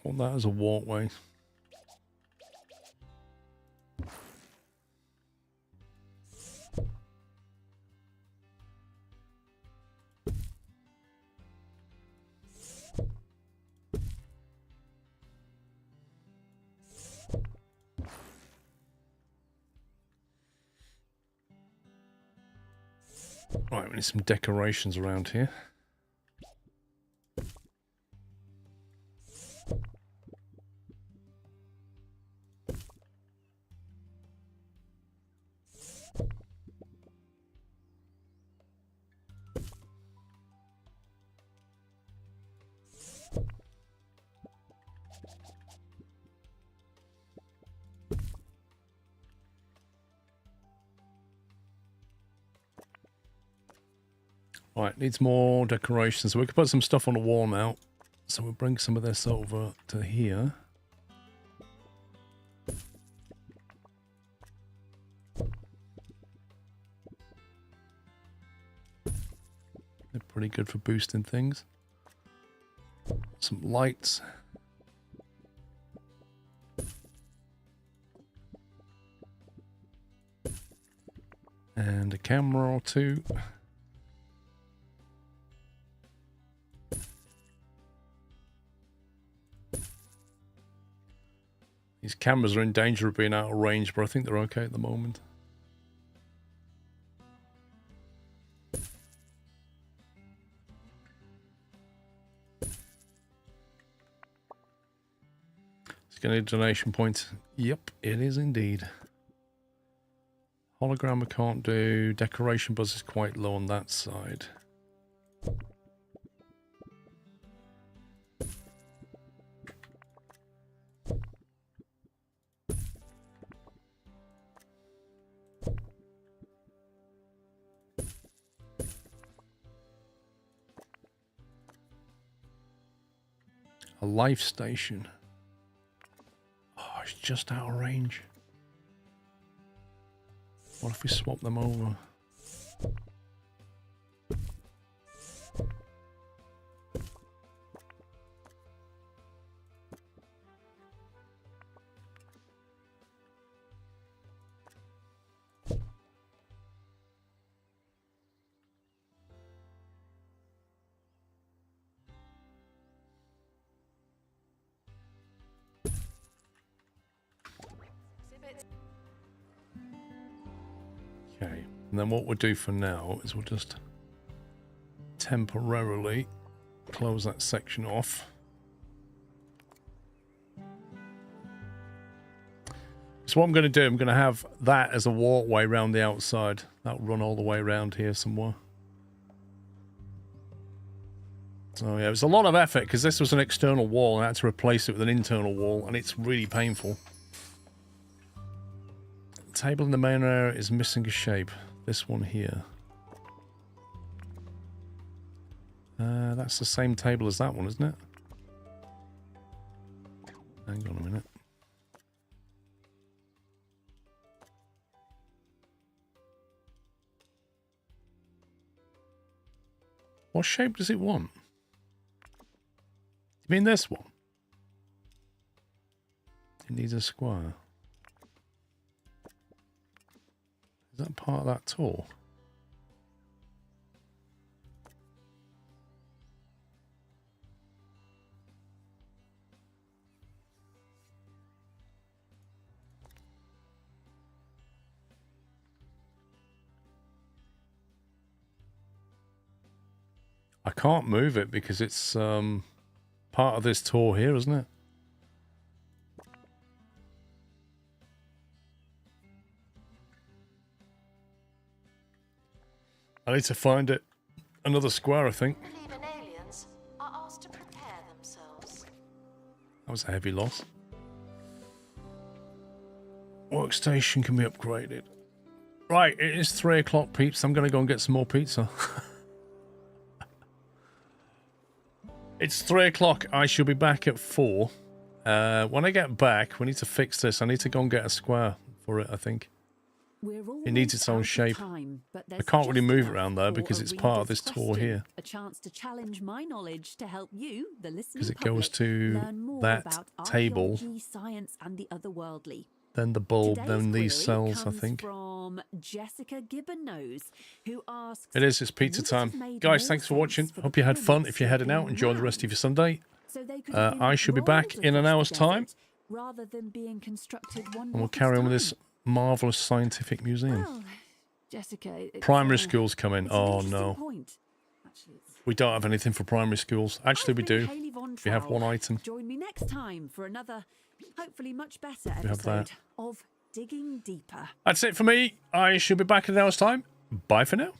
Well, that is a walkway. Right, we need some decorations around here. Right, needs more decorations. So we can put some stuff on the wall now. So we'll bring some of this over to here. They're pretty good for boosting things. Some lights. And a camera or two. These cameras are in danger of being out of range, but I think they're okay at the moment. It's going to need a donation point. Yep, it is indeed. Hologram I can't do. Decoration buzz is quite low on that side. A life station. Oh, it's just out of range. What if we swap them over? Okay, and then what we'll do for now is we'll just temporarily close that section off. So what I'm going to do, I'm going to have that as a walkway around the outside. That'll run all the way around here somewhere. So yeah, it was a lot of effort because this was an external wall and I had to replace it with an internal wall, and it's really painful. The table in the main area is missing a shape. This one here. That's the same table as that one, isn't it? Hang on a minute. What shape does it want? You mean this one? It needs a square. Is that part of that tour? I can't move it because it's part of this tour here, isn't it? I need to find it. Another square, I think. Believe in aliens are asked to prepare themselves. That was a heavy loss. Workstation can be upgraded. Right, it is 3 o'clock, peeps. I'm going to go and get some more pizza. It's 3 o'clock. I shall be back at 4. When I get back, we need to fix this. I need to go and get a square for it, I think. It needs its own shape. I can't really move it around there because it's part of this tour here. A chance to challenge my knowledge to help you, the listening Because it goes to that table, science and the otherworldly. then the bulb, Today's then these query cells, I comes think. From Jessica Gibbon-Nose, who asks, It is, it's pizza "Would it have time. made Guys, more thanks for sense watching. for Hope the you had fun. pyramids If you're to heading have out, been enjoy the rest of your Sunday. so they could have been I shall be back rolled in an across hour's the time. desert, rather than being constructed one And we'll block at carry a on with this time?" marvellous scientific museum. Well, Jessica, it's, Primary schools come in. it's an Oh, interesting no. point. Actually, it's- We don't have anything for primary schools. Actually, we I've been do. Hayley Von We have Traub. one item. Join me next time for another, hopefully much better We have that. episode of Digging Deeper. That's it for me. I shall be back in an hour's time. Bye for now.